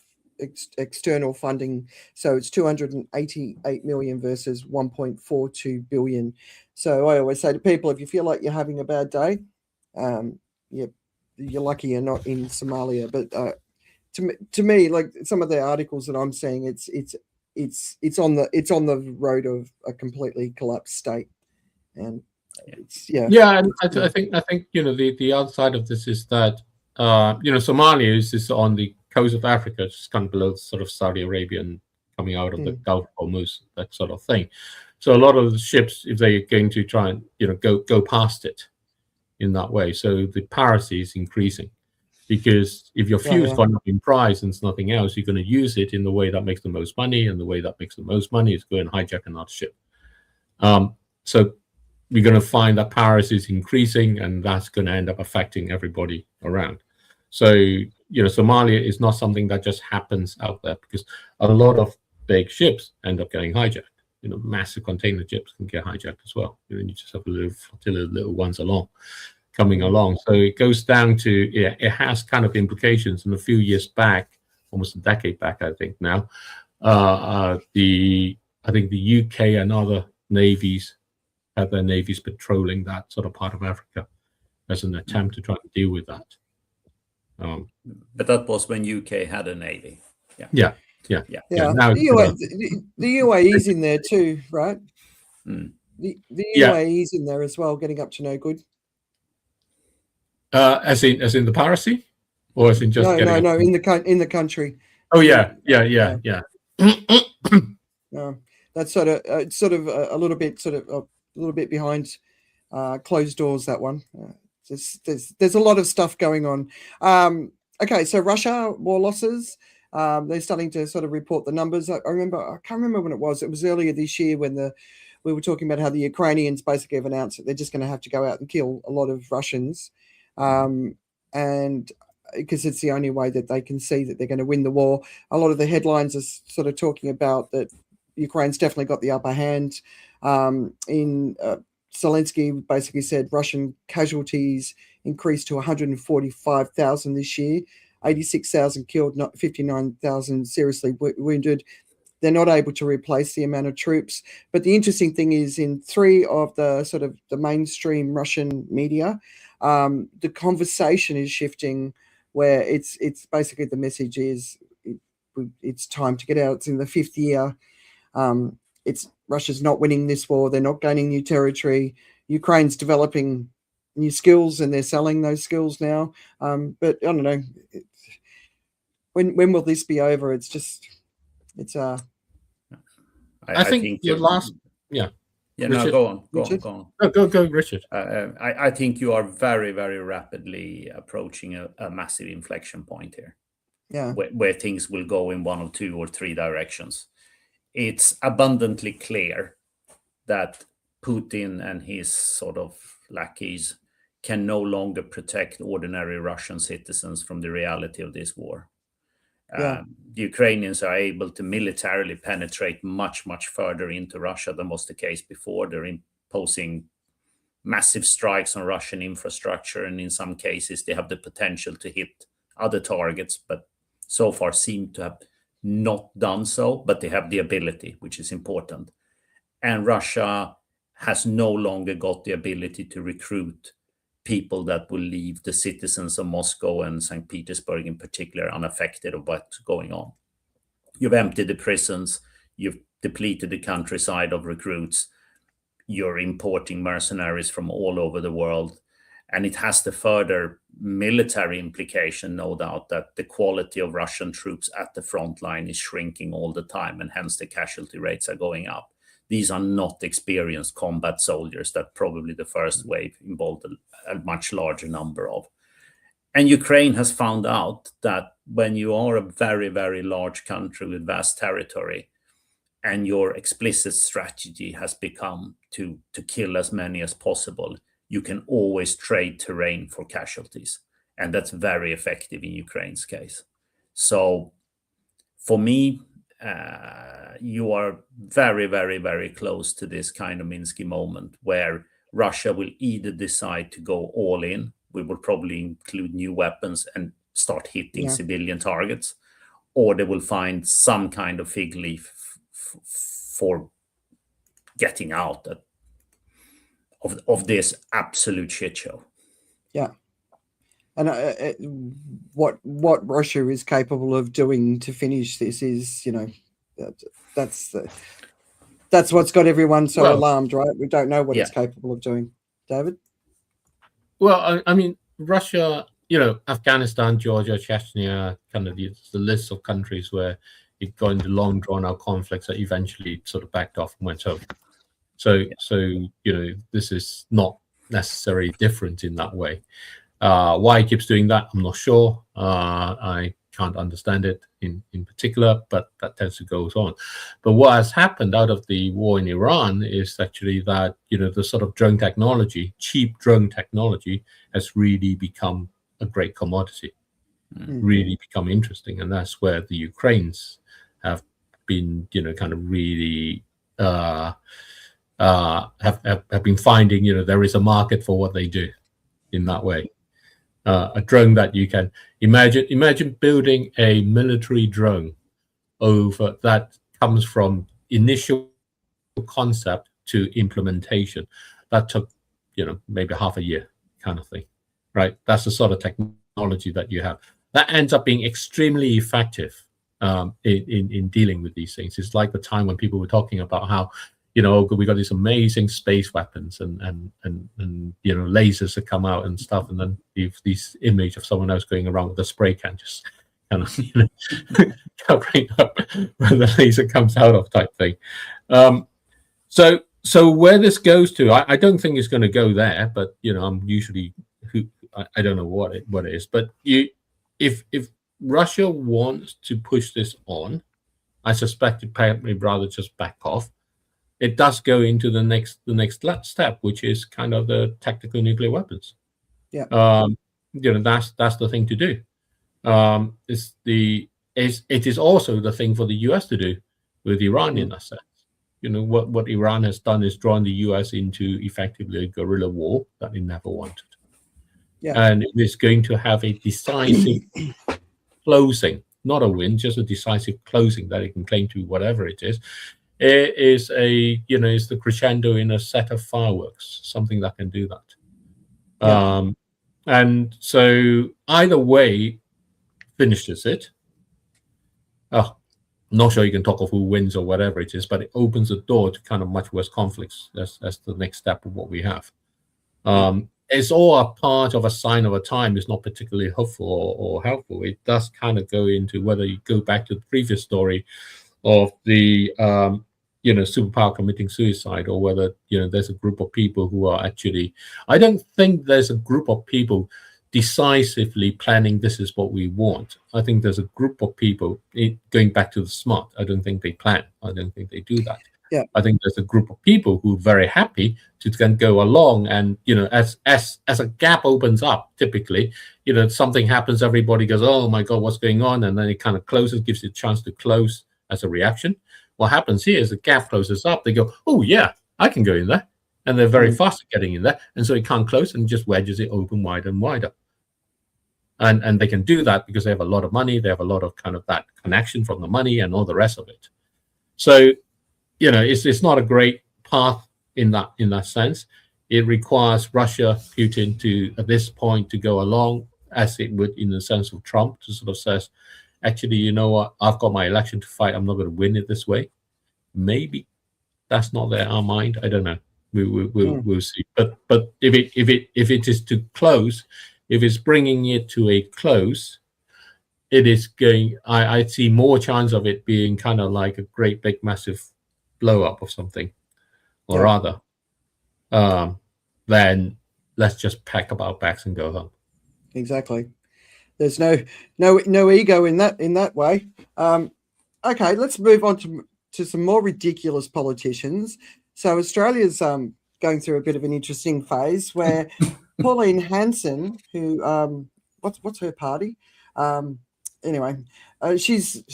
external funding, so it's 288 million versus 1.42 billion. So I always say to people, if you feel like you're having a bad day, you're lucky you're not in Somalia. But to me, like some of the articles that I'm seeing, it's on the road of a completely collapsed state, and and I think the other side of this is that Somalia is on the coast of Africa, just kind of below sort of Saudi Arabia and coming out of the Gulf of Hormuz, that sort of thing. So a lot of the ships, if they're going to try and go past it in that way, so the piracy is increasing. Because if your fuel's gone up in price and it's nothing else, you're going to use it in the way that makes the most money, and the way that makes the most money is go and hijack another ship. So we're going to find that piracy is increasing, and that's going to end up affecting everybody around. So, Somalia is not something that just happens out there, because a lot of big ships end up getting hijacked. Massive container ships can get hijacked as well. You just have little ones coming along. So it goes down to, it has kind of implications. And a few years back, almost a decade back, I think now, I think the UK and other navies had their navies patrolling that sort of part of Africa as an attempt to try to deal with that. But that was when UK had a navy. Yeah. Yeah. The UAE's in there too, right? The UAE's in there as well, getting up to no good. As in the piracy, or as in just no, in the country. Oh yeah. No, that's sort of a little bit behind closed doors. That one. There's a lot of stuff going on. Okay, so Russia war losses. They're starting to sort of report the numbers. I can't remember when it was. It was earlier this year when we were talking about how the Ukrainians basically have announced that they're just going to have to go out and kill a lot of Russians. And because it's the only way that they can see that they're going to win the war. A lot of the headlines are sort of talking about that Ukraine's definitely got the upper hand. Zelensky basically said Russian casualties increased to 145,000 this year, 86,000 killed, 59,000 seriously wounded. They're not able to replace the amount of troops. But the interesting thing is in 3 of the sort of the mainstream Russian media, the conversation is shifting where it's basically the message is it's time to get out. It's in the 5th year. Russia's not winning this war. They're not gaining new territory. Ukraine's developing new skills and they're selling those skills now. But I don't know. When will this be over? I think your last. Yeah. Yeah, Richard? No, go on. Go, Richard. I think you are very, very rapidly approaching a massive inflection point here. Yeah. Where things will go in 1 or 2 or 3 directions. It's abundantly clear that Putin and his sort of lackeys can no longer protect ordinary Russian citizens from the reality of this war. The Ukrainians are able to militarily penetrate much, much further into Russia than was the case before. They're imposing massive strikes on Russian infrastructure, and in some cases they have the potential to hit other targets, but so far seem to have not done so, but they have the ability, which is important. And Russia has no longer got the ability to recruit people that will leave the citizens of Moscow and St. Petersburg in particular unaffected of what's going on. You've emptied the prisons, you've depleted the countryside of recruits, you're importing mercenaries from all over the world. And it has the further military implication, no doubt, that the quality of Russian troops at the front line is shrinking all the time, and hence the casualty rates are going up. These are not experienced combat soldiers that probably the first wave involved a much larger number of. And Ukraine has found out that when you are a very, very large country with vast territory, and your explicit strategy has become to kill as many as possible, you can always trade terrain for casualties. And that's very effective in Ukraine's case. So for me, you are very, very, very close to this kind of Minsky moment where Russia will either decide to go all in, we will probably include new weapons and start hitting civilian targets, or they will find some kind of fig leaf for getting out of this absolute shit show. Yeah. And what Russia is capable of doing to finish this is, that's what's got everyone so alarmed, right? We don't know what it's capable of doing. David? Well, I mean, Russia, Afghanistan, Georgia, Chechnya, kind of the list of countries where it got into long, drawn-out conflicts that eventually sort of backed off and went home. So this is not necessarily different in that way. Why it keeps doing that, I'm not sure. I can't understand it in particular, but that tends to go on. But what has happened out of the war in Iran is actually that, the sort of drone technology, cheap drone technology, has really become a great commodity, really become interesting. And that's where the Ukrainians have been, kind of really have been finding, there is a market for what they do in that way. A drone that you can imagine building a military drone over that comes from initial concept to implementation. That took, maybe half a year kind of thing, right? That's the sort of technology that you have. That ends up being extremely effective in dealing with these things. It's like the time when people were talking about how, you know, we got these amazing space weapons and you know, lasers that come out and stuff, and then these image of someone else going around with a spray can just kind of, you know, covering up where the laser comes out of, type thing. So where this goes to, I don't think it's going to go there, but you know, I'm usually I don't know what it is, but if Russia wants to push this on, I suspect it probably rather just back off. It does go into the next step, which is kind of the tactical nuclear weapons. Yeah. You know, that's the thing to do. It is also the thing for the US to do with Iran in that sense. You know, what Iran has done is drawn the US into effectively a guerrilla war that it never wanted. Yeah. And it is going to have a decisive closing, not a win, just a decisive closing that it can claim to whatever it is. It is it's the crescendo in a set of fireworks, something that can do that. Yeah. And so either way finishes it. I'm not sure you can talk of who wins or whatever it is, but it opens the door to kind of much worse conflicts as the next step of what we have. It's all a part of a sign of a time. It's not particularly hopeful or helpful. It does kind of go into whether you go back to the previous story of the superpower committing suicide, or whether there's a group of people who are actually. I don't think there's a group of people decisively planning this is what we want. I think there's a group of people going back to the SMART. I don't think they plan. I don't think they do that. Yeah. I think there's a group of people who are very happy to then go along, and as a gap opens up, typically, something happens, everybody goes, oh my God, what's going on? And then it kind of closes, gives you a chance to close as a reaction. What happens here is the gap closes up. They go, oh yeah, I can go in there. And they're very fast at getting in there. And so it can't close and just wedges it open wider and wider. And they can do that because they have a lot of money. They have a lot of kind of that connection from the money and all the rest of it. So, it's not a great path in that sense. It requires Russia, Putin to, at this point, to go along as it would in the sense of Trump, to sort of says, actually, you know what, I've got my election to fight. I'm not going to win it this way. Maybe that's not our mind. I don't know. We'll see. But if it is to close, if it's bringing it to a close, it is going. I see more chance of it being kind of like a great big massive blow up of something, or rather, then let's just pack up our bags and go home. Exactly. There's no ego in that way. Okay, let's move on to some more ridiculous politicians. So Australia's going through a bit of an interesting phase where Pauline Hanson, who what's her party? Anyway, she's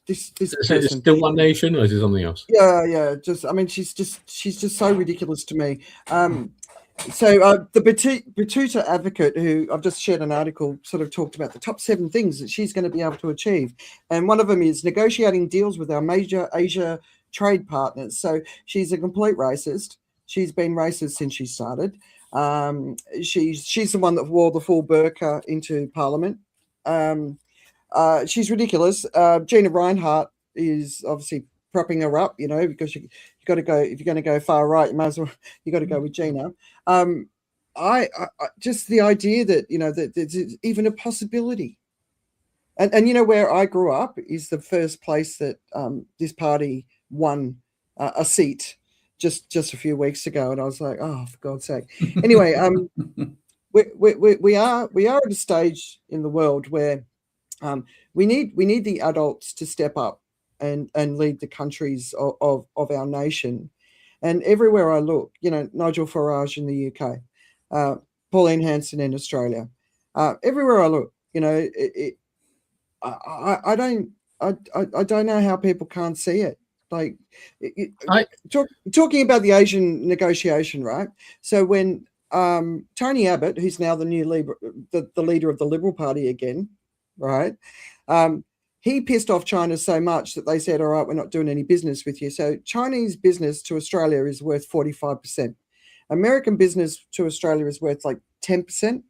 this person. Is it still One Nation, or is it something else? Yeah. She's just so ridiculous to me. So the Batuta advocate, who I've just shared an article, sort of talked about the top 7 things that she's going to be able to achieve. And one of them is negotiating deals with our major Asia trade partners. So she's a complete racist. She's been racist since she started. She's the one that wore the full burqa into Parliament. She's ridiculous. Gina Reinhardt is obviously propping her up, because you got to go, if you're going to go far right, you got to go with Gina. I just the idea that that there's even a possibility, and where I grew up is the first place that this party won a seat just a few weeks ago, and I was like, oh, for God's sake. Anyway, we are at a stage in the world where we need the adults to step up and lead the countries of our nation. And everywhere I look, Nigel Farage in the UK, Pauline Hanson in Australia, everywhere I look, I don't know how people can't see it. Like talking about the Asian negotiation, right? So when Tony Abbott, who's now the new the leader of the Liberal Party again, right? He pissed off China so much that they said, all right, we're not doing any business with you. So Chinese business to Australia is worth 45%. American business to Australia is worth like 10%.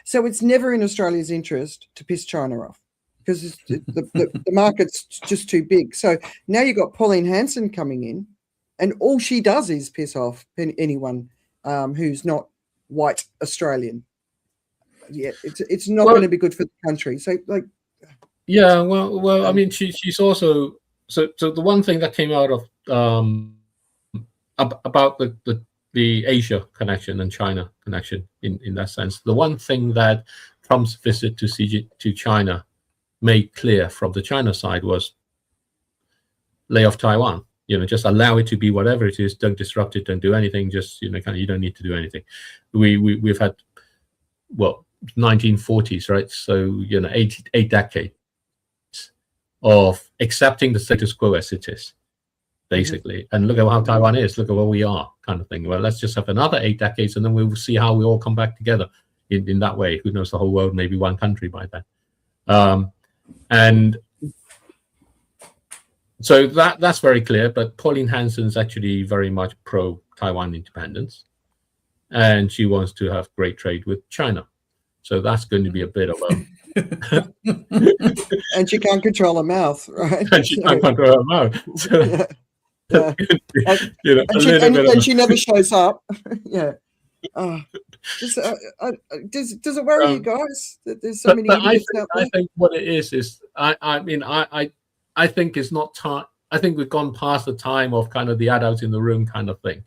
So it's never in Australia's interest to piss China off. because the market's just too big. So now you've got Pauline Hanson coming in, and all she does is piss off anyone who's not white Australian. Yeah, it's not going to be good for the country. So like, yeah, well, I mean, she's also so the one thing that came out of about the Asia connection and China connection in that sense, the one thing that Trump's visit to China made clear from the China side was lay off Taiwan. Just allow it to be whatever it is. Don't disrupt it. Don't do anything. Just you don't need to do anything. We've had 1940s, right? So 8 decades of accepting the status quo as it is, basically. And look at how Taiwan is. Look at where we are, kind of thing. Well, let's just have another 8 decades, and then we'll see how we all come back together in that way. Who knows? The whole world may be one country by then. And so that's very clear. But Pauline Hanson is actually very much pro Taiwan independence, and she wants to have great trade with China. So that's going to be a bit of a and she can't control her mouth, right? And she can't control her mouth. So, yeah. And she never shows up. Yeah. Does it worry you guys that there's so many idiots out there? I think what it is I think it's not time. I think we've gone past the time of kind of the adults in the room kind of thing.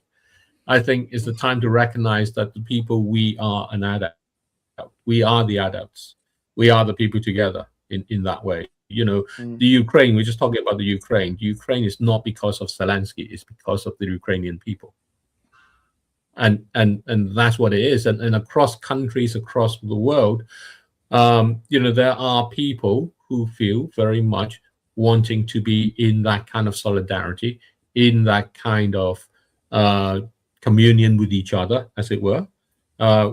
I think it's the time to recognize that the people, we are an adult. We are the adults. We are the people together in that way. The Ukraine, we're just talking about the Ukraine. The Ukraine is not because of Zelensky, it's because of the Ukrainian people. And that's what it is. And across countries, across the world, there are people who feel very much wanting to be in that kind of solidarity, in that kind of communion with each other, as it were,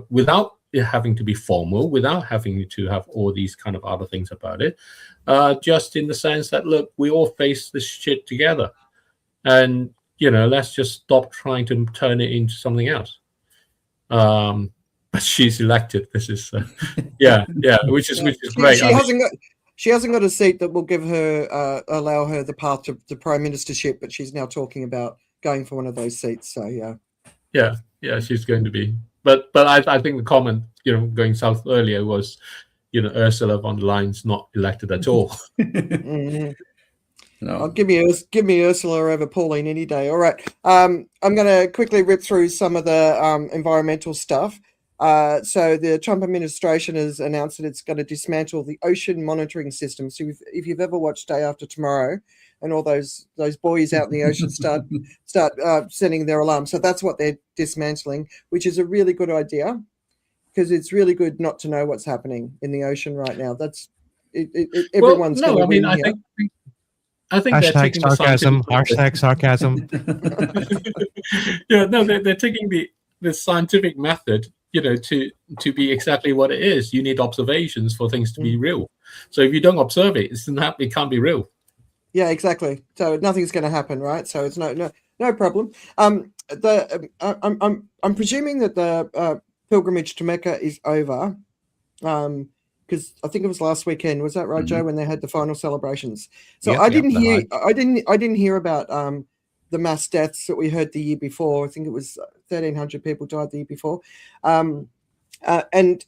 without it having to be formal, without having to have all these kind of other things about it, just in the sense that, look, we all face this shit together. And, let's just stop trying to turn it into something else. But she's elected. This is, which is great. She hasn't got a seat that will give her, allow her the path to the prime ministership, but she's now talking about going for one of those seats. So, yeah. Yeah, she's going to be. But I think the comment, going south earlier was, Ursula von der Leyen's not elected at all. Mm-hmm. No, I'll give me Ursula over Pauline any day. All right, I'm going to quickly rip through some of the environmental stuff. So the Trump administration has announced that it's going to dismantle the ocean monitoring system. So if you've ever watched Day After Tomorrow, and all those buoys out in the ocean start sending their alarm. So that's what they're dismantling, which is a really good idea, because it's really good not to know what's happening in the ocean right now. That's everyone's going to win here. I think hashtag sarcasm. Hashtag sarcasm. They're taking the scientific method, to be exactly what it is. You need observations for things to be real. So if you don't observe it, it can't be real. Yeah, exactly. So nothing's going to happen, right? So it's no problem. I'm presuming that the pilgrimage to Mecca is over, because I think it was last weekend. Was that right, Joe? When they had the final celebrations. So I didn't hear about the mass deaths that we heard the year before. I think it was 1,300 people died the year before. It's Eid.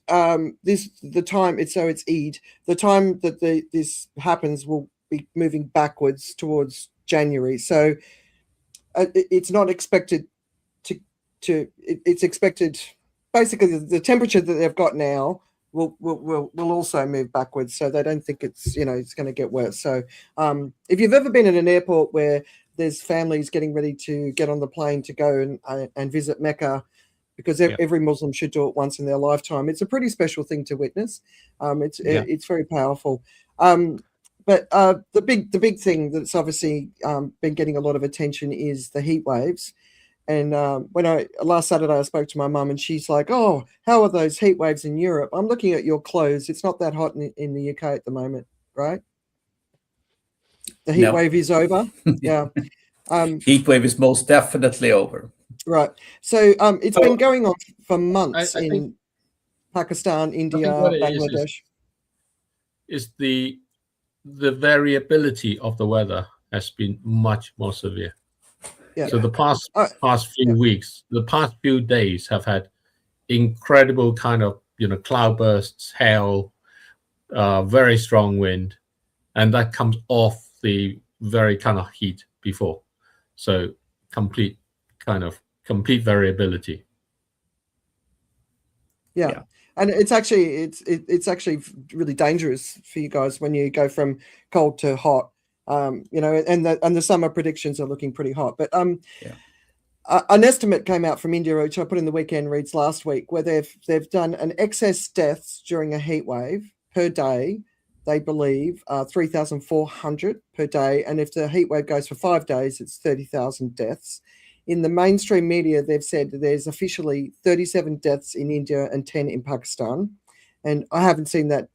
The time that this happens will be moving backwards towards January, so it's not expected it's expected basically the temperature that they've got now will also move backwards, so they don't think it's it's going to get worse. So if you've ever been at an airport where there's families getting ready to get on the plane to go and visit Mecca, because every Muslim should do it once in their lifetime, it's a pretty special thing to witness. It's very powerful. But the big thing that's obviously been getting a lot of attention is the heat waves. And when last Saturday I spoke to my mum, and she's like, "Oh, how are those heat waves in Europe?" I'm looking at your clothes. It's not that hot in the UK at the moment, right? The heat wave is over. Yeah. Heat wave is most definitely over. Right. So it's been going on for months in Pakistan, India, Bangladesh. Is the the variability of the weather has been much more severe. Yeah. So the past few weeks, the past few days have had incredible kind of cloudbursts, hail, very strong wind, and that comes off the very kind of heat before. So complete variability. Yeah. And it's actually really dangerous for you guys when you go from cold to hot. And the summer predictions are looking pretty hot. But an estimate came out from India, which I put in the weekend reads last week, where they've done an excess deaths during a heat wave per day. They believe 3,400 per day, and if the heat wave goes for 5 days, it's 30,000 deaths. In the mainstream media, they've said there's officially 37 deaths in India and 10 in Pakistan, and I haven't seen that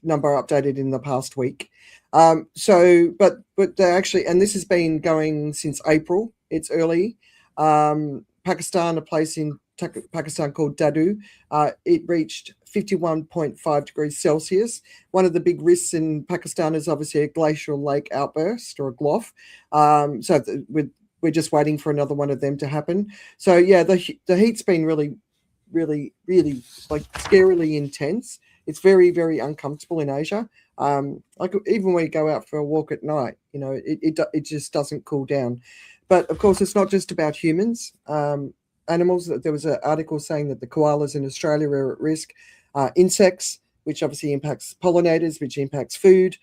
number updated in the past week. But they actually, and this has been going since April. It's early. Pakistan, a place in Pakistan called Dadu, it reached 51.5 degrees Celsius. One of the big risks in Pakistan is obviously a glacial lake outburst or a GLOF. We're just waiting for another one of them to happen. So yeah, the heat's been really, really, really like scarily intense. It's very, very uncomfortable in Asia. Like even when you go out for a walk at night, it just doesn't cool down. But of course, it's not just about humans. Animals. There was an article saying that the koalas in Australia are at risk. Insects, which obviously impacts pollinators, which impacts food.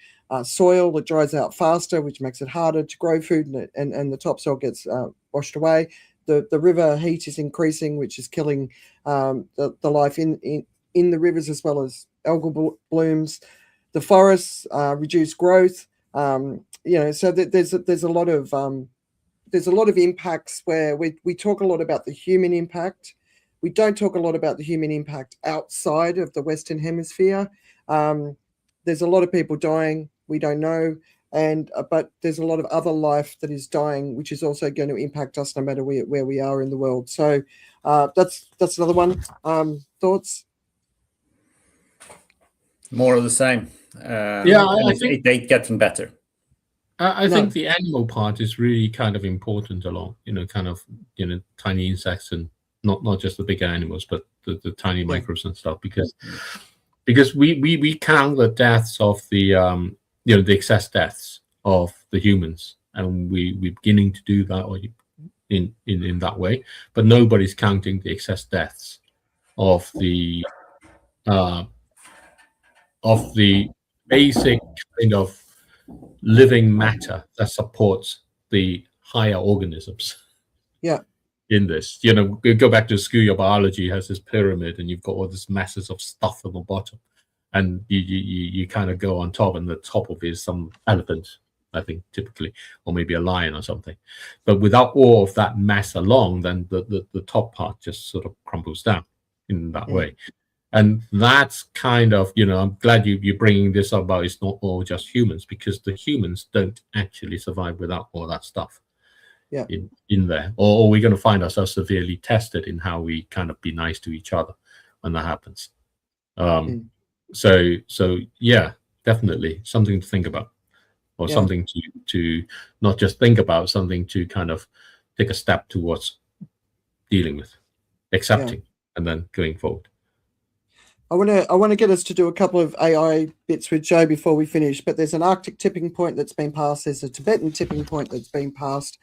Soil that dries out faster, which makes it harder to grow food, and the topsoil gets washed away. The river heat is increasing, which is killing the life in the rivers as well as algal blooms. The forests reduce growth. So there's a lot of impacts where we talk a lot about the human impact. We don't talk a lot about the human impact outside of the Western Hemisphere. There's a lot of people dying. We don't know. But there's a lot of other life that is dying, which is also going to impact us no matter where we are in the world. So that's another one. Thoughts? More of the same. I think they getting better. I think the animal part is really kind of important along, tiny insects and not just the bigger animals, but the tiny microbes and stuff, because we count the deaths of the excess deaths of the humans, and we're beginning to do that in that way, but nobody's counting the excess deaths of the basic kind of living matter that supports the higher organisms. Yeah. In this, you go back to school, your biology has this pyramid, and you've got all this masses of stuff on the bottom, and you kind of go on top, and the top of it is some elephant, I think, typically, or maybe a lion or something. But without all of that mass along, then the top part just sort of crumbles down in that way. And that's kind of, I'm glad you're bringing this up about it's not all just humans, because the humans don't actually survive without all that stuff in there. Or we're going to find ourselves severely tested in how we kind of be nice to each other when that happens. So yeah, definitely something to think about, or something to not just think about, something to kind of take a step towards dealing with, accepting, and then going forward. I want to get us to do a couple of AI bits with Joe before we finish, but there's an Arctic tipping point that's been passed. There's a Tibetan tipping point that's been passed.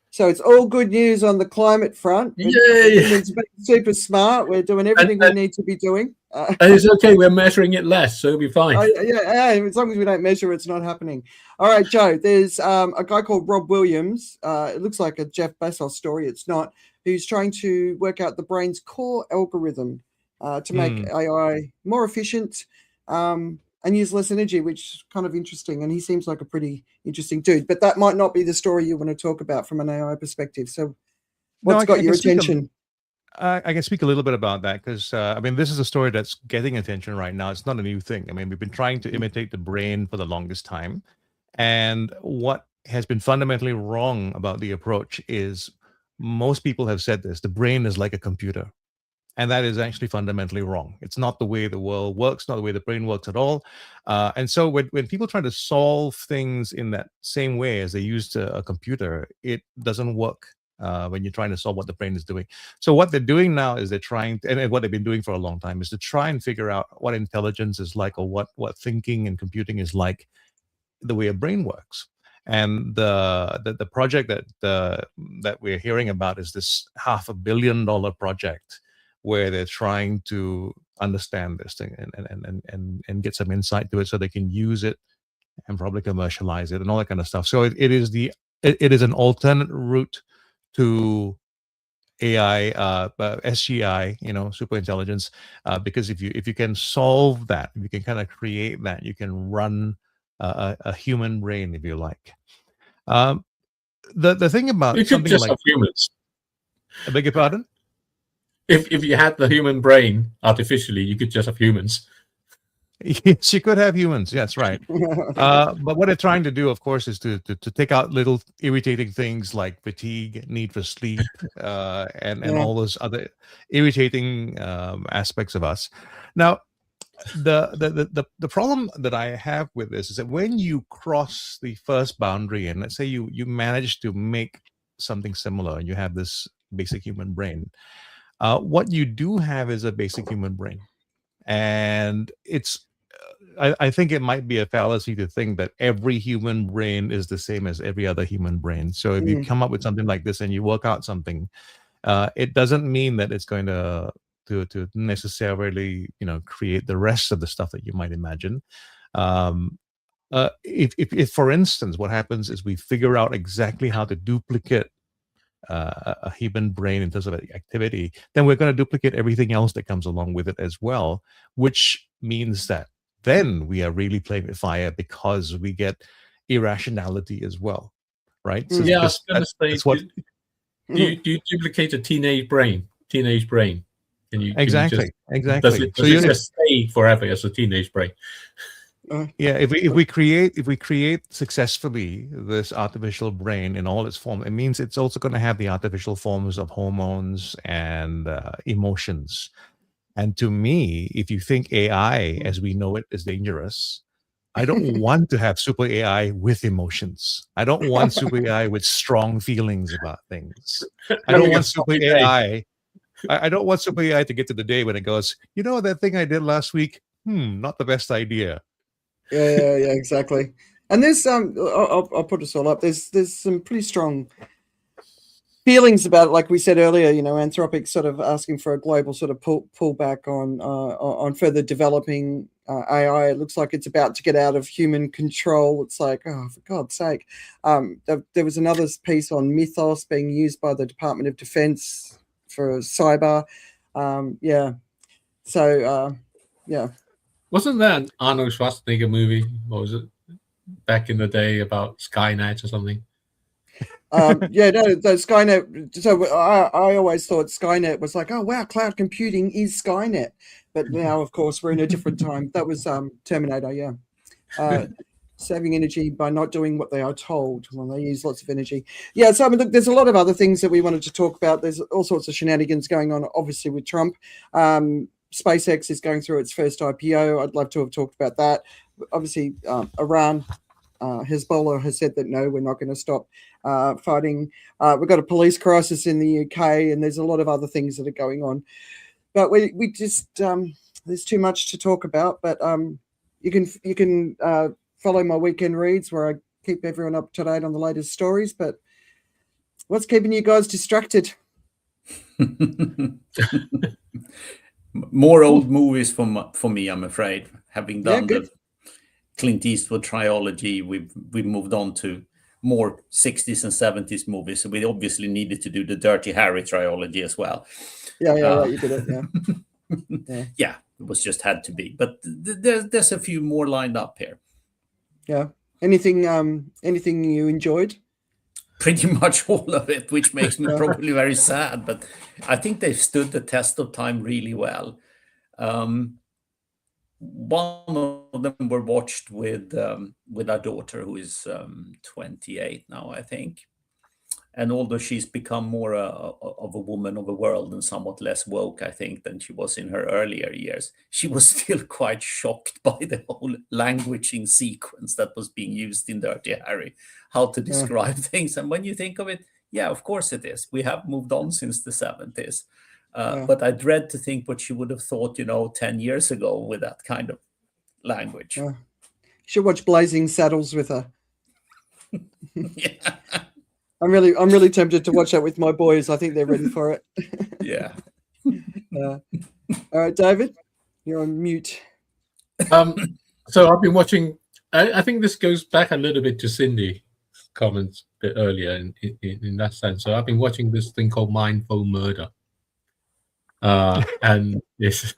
So it's all good news on the climate front. Yay! It's been super smart. We're doing everything we need to be doing. And it's okay. We're measuring it less, so it'll be fine. As long as we don't measure, it's not happening. All right, Joe, there's a guy called Rob Williams. It looks like a Jeff Bezos story. It's not. Who's trying to work out the brain's core algorithm to make AI more efficient and use less energy, which is kind of interesting. And he seems like a pretty interesting dude. But that might not be the story you want to talk about from an AI perspective. So what's got your attention? I can speak a little bit about that because, this is a story that's getting attention right now. It's not a new thing. We've been trying to imitate the brain for the longest time. And what has been fundamentally wrong about the approach is most people have said this: the brain is like a computer. And that is actually fundamentally wrong. It's not the way the world works, not the way the brain works at all. And so when people try to solve things in that same way as they used a computer, it doesn't work when you're trying to solve what the brain is doing. So what they're doing now is they're trying, and what they've been doing for a long time, is to try and figure out what intelligence is like, or what thinking and computing is like, the way a brain works. And the project that we're hearing about is this $500 million project where they're trying to understand this thing and get some insight to it so they can use it and probably commercialize it and all that kind of stuff. So it is an alternate route to AI, SGI, super intelligence, because if you can solve that, if you can kind of create that, you can run a human brain, if you like. The thing about something like humans. I beg your pardon? If you had the human brain artificially, you could just have humans. Yes, you could have humans. Yes, right. But what they're trying to do, of course, is to take out little irritating things like fatigue, need for sleep, and all those other irritating aspects of us. Now, the problem that I have with this is that when you cross the first boundary, and let's say you manage to make something similar, and you have this basic human brain, what you do have is a basic human brain. And it's I think it might be a fallacy to think that every human brain is the same as every other human brain. So if you come up with something like this and you work out something, it doesn't mean that it's going to necessarily create the rest of the stuff that you might imagine. If for instance what happens is we figure out exactly how to duplicate a human brain in terms of activity, then we're going to duplicate everything else that comes along with it as well, which means that then we are really playing with fire, because we get irrationality as well, right? So yeah, I was going to say, that's what. Do you duplicate a teenage brain? Can you exactly? Does it just stay forever as a teenage brain? Yeah, if we create successfully this artificial brain in all its form, it means it's also going to have the artificial forms of hormones and emotions. And to me, if you think AI as we know it is dangerous, I don't want to have super AI with emotions. I don't want super AI with strong feelings about things. I don't want super AI. I don't want super AI to get to the day when it goes, that thing I did last week, not the best idea. Yeah, exactly. And there's I'll put us all up. There's some pretty strong feelings about it, like we said earlier. Anthropic sort of asking for a global sort of pullback on further developing AI. It looks like it's about to get out of human control. It's like, oh, for God's sake. There was another piece on Mythos being used by the Department of Defense for cyber. Wasn't that an Arnold Schwarzenegger movie? What was it? Back in the day about Skynet or something? The Skynet. So I always thought Skynet was like, oh wow, cloud computing is Skynet. But now, of course, we're in a different time. That was Terminator. Yeah, saving energy by not doing what they are told. Well, they use lots of energy. Yeah. So look, there's a lot of other things that we wanted to talk about. There's all sorts of shenanigans going on, obviously, with Trump. SpaceX is going through its first IPO. I'd love to have talked about that. Obviously, Iran, Hezbollah has said that no, we're not going to stop fighting. We've got a police crisis in the UK, and there's a lot of other things that are going on. But we just there's too much to talk about. But you can follow my weekend reads where I keep everyone up to date on the latest stories. But what's keeping you guys distracted? More old movies for me, I'm afraid. Having done the Clint Eastwood trilogy, we've moved on to more 60s and 70s movies. So we obviously needed to do the Dirty Harry trilogy as well. Yeah, right, you did it. Yeah, it was just had to be. But there's a few more lined up here. Yeah. Anything you enjoyed? Pretty much all of it, which makes me probably very sad. But I think they've stood the test of time really well. One of them were watched with our daughter, who is 28 now, I think. And although she's become more of a woman of the world and somewhat less woke, I think, than she was in her earlier years, she was still quite shocked by the whole languaging sequence that was being used in Dirty Harry, how to describe things. And when you think of it, yeah, of course it is. We have moved on since the 70s. But I dread to think what she would have thought, 10 years ago with that kind of language. You should watch Blazing Saddles with her. Yeah. I'm really tempted to watch that with my boys. I think they're ready for it. Yeah. All right, David, you're on mute. So I've been watching. I think this goes back a little bit to Cindy's comments a bit earlier in that sense. So I've been watching this thing called Mindful Murder. And yes,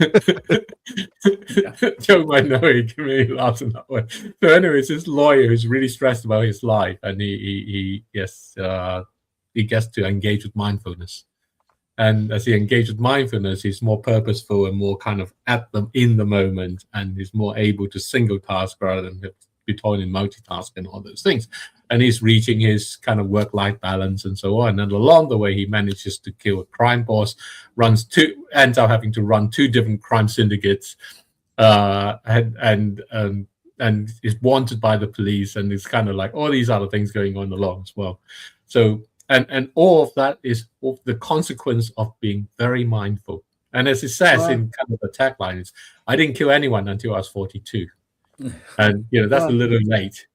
Joe might know it. Me laughs in that way. So, anyways, this lawyer who's really stressed about his life, and he gets to engage with mindfulness. And as he engages with mindfulness, he's more purposeful and more kind of at them in the moment, and he's more able to single task rather than be toying in multitask and all those things. And he's reaching his kind of work-life balance and so on. And along the way, he manages to kill a crime boss, ends up having to run 2 different crime syndicates, and is wanted by the police. And it's kind of like all these other things going on along as well. So, and all of that is the consequence of being very mindful. And as it says in kind of the tagline, it's, I didn't kill anyone until I was 42. And, that's a little late.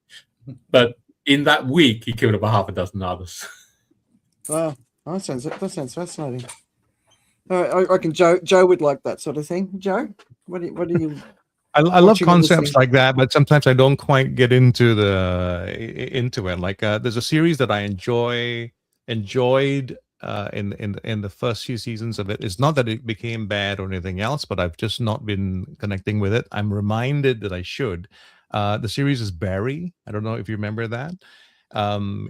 But in that week, he killed about half a dozen others. Wow, that sounds fascinating. All right, I reckon Joe would like that sort of thing. Joe, what do you? I love concepts like that, but sometimes I don't quite get into it. Like there's a series that I enjoyed in the first few seasons of it. It's not that it became bad or anything else, but I've just not been connecting with it. I'm reminded that I should. The series is Barry. I don't know if you remember that.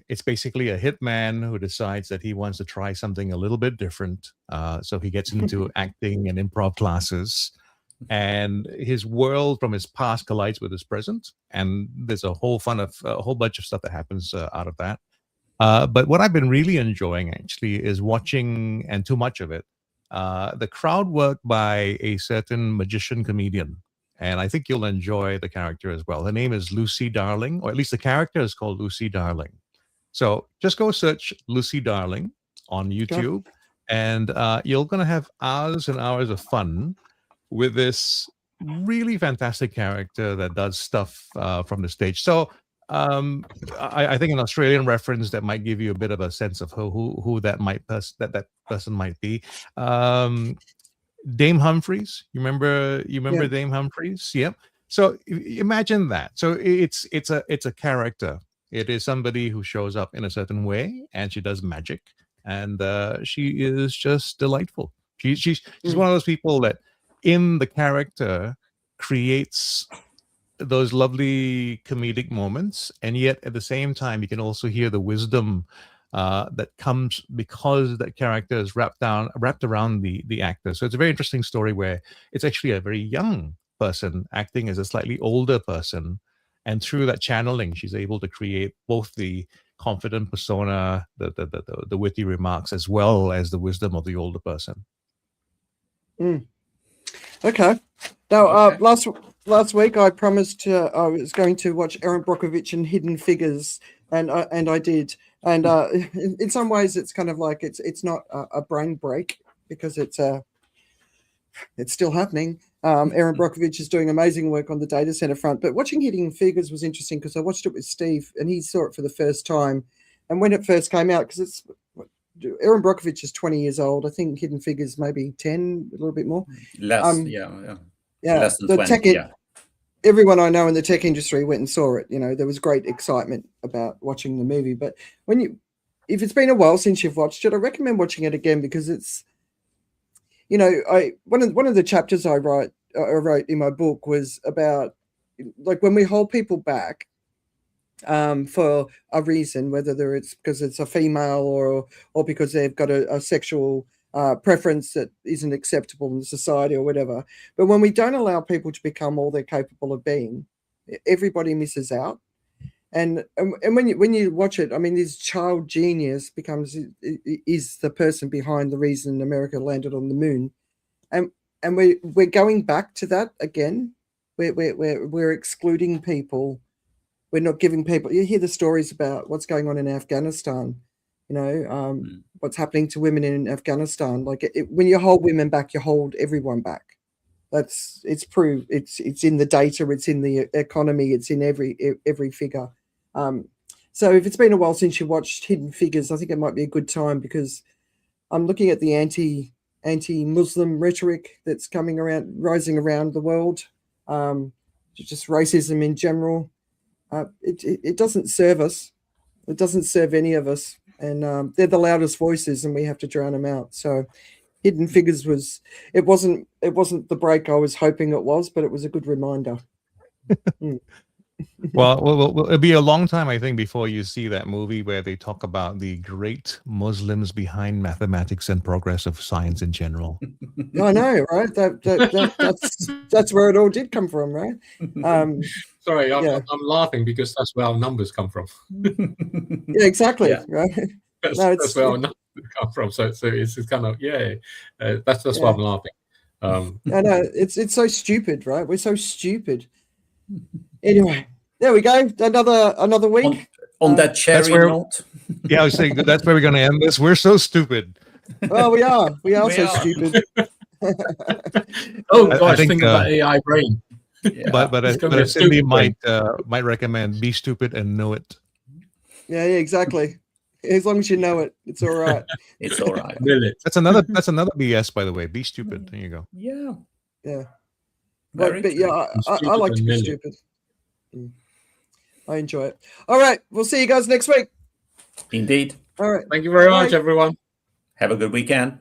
It's basically a hitman who decides that he wants to try something a little bit different. So he gets into acting and improv classes, and his world from his past collides with his present. And there's a whole bunch of stuff that happens out of that. But what I've been really enjoying actually is watching, and too much of it, the crowd work by a certain magician comedian. And I think you'll enjoy the character as well. Her name is Lucy Darling, or at least the character is called Lucy Darling. So just go search Lucy Darling on YouTube, and you're going to have hours and hours of fun with this really fantastic character that does stuff from the stage. So I think an Australian reference that might give you a bit of a sense of who that person might be. Dame Humphreys, you remember Dame Humphreys? Yep. So imagine that. So it's a character. It is somebody who shows up in a certain way, and she does magic, and she is just delightful. She's one of those people that in the character creates those lovely comedic moments, and yet at the same time you can also hear the wisdom that comes because that character is wrapped around the actor. So it's a very interesting story where it's actually a very young person acting as a slightly older person, and through that channeling, she's able to create both the confident persona, the witty remarks, as well as the wisdom of the older person. Okay. Now, last week I promised I was going to watch Erin Brockovich and Hidden Figures, and I did. And in some ways, it's kind of like it's not a brain break because it's still happening. Erin Brockovich is doing amazing work on the data center front. But watching Hidden Figures was interesting because I watched it with Steve, and he saw it for the first time. And when it first came out, because Erin Brockovich is 20 years old, I think Hidden Figures maybe 10, a little bit more. Less, yeah. Less than 20, Everyone I know in the tech industry went and saw it. There was great excitement about watching the movie. But if it's been a while since you've watched it, I recommend watching it again because it's, one of the chapters I wrote in my book was about like when we hold people back for a reason, whether it's because it's a female or because they've got a sexual preference that isn't acceptable in society or whatever. But when we don't allow people to become all they're capable of being, everybody misses out. And when you watch it, I mean, this child genius is the person behind the reason America landed on the moon, and we're going back to that again. We're excluding people. We're not giving people. You hear the stories about what's going on in Afghanistan. What's happening to women in Afghanistan. Like when you hold women back, you hold everyone back. It's proved. It's in the data. It's in the economy. It's in every figure. So if it's been a while since you watched Hidden Figures, I think it might be a good time, because I'm looking at the anti-Muslim rhetoric that's rising around the world. Just racism in general. It doesn't serve us. It doesn't serve any of us. And they're the loudest voices, and we have to drown them out. So Hidden Figures wasn't the break I was hoping it was, but it was a good reminder. Well, it'll be a long time, I think, before you see that movie where they talk about the great Muslims behind mathematics and progress of science in general. I know, right? That's where it all did come from, right? Sorry, I'm laughing because that's where our numbers come from. Yeah, exactly. Yeah. Right. That's where our numbers come from. So it's kind of that's why I'm laughing. I know it's so stupid, right? We're so stupid. Anyway, there we go. Another week. On that cherry note. Yeah, I was saying that's where we're going to end this. We're so stupid. Well, we are so stupid. Oh gosh, think about AI brain. Yeah. But Cindy might recommend be stupid and know it. Yeah, exactly. As long as you know it, it's all right. It's all right. That's another BS, by the way. Be stupid. There you go. Yeah. But I like to be stupid. I enjoy it. All right. We'll see you guys next week. Indeed. All right. Thank you very much, everyone. Have a good weekend.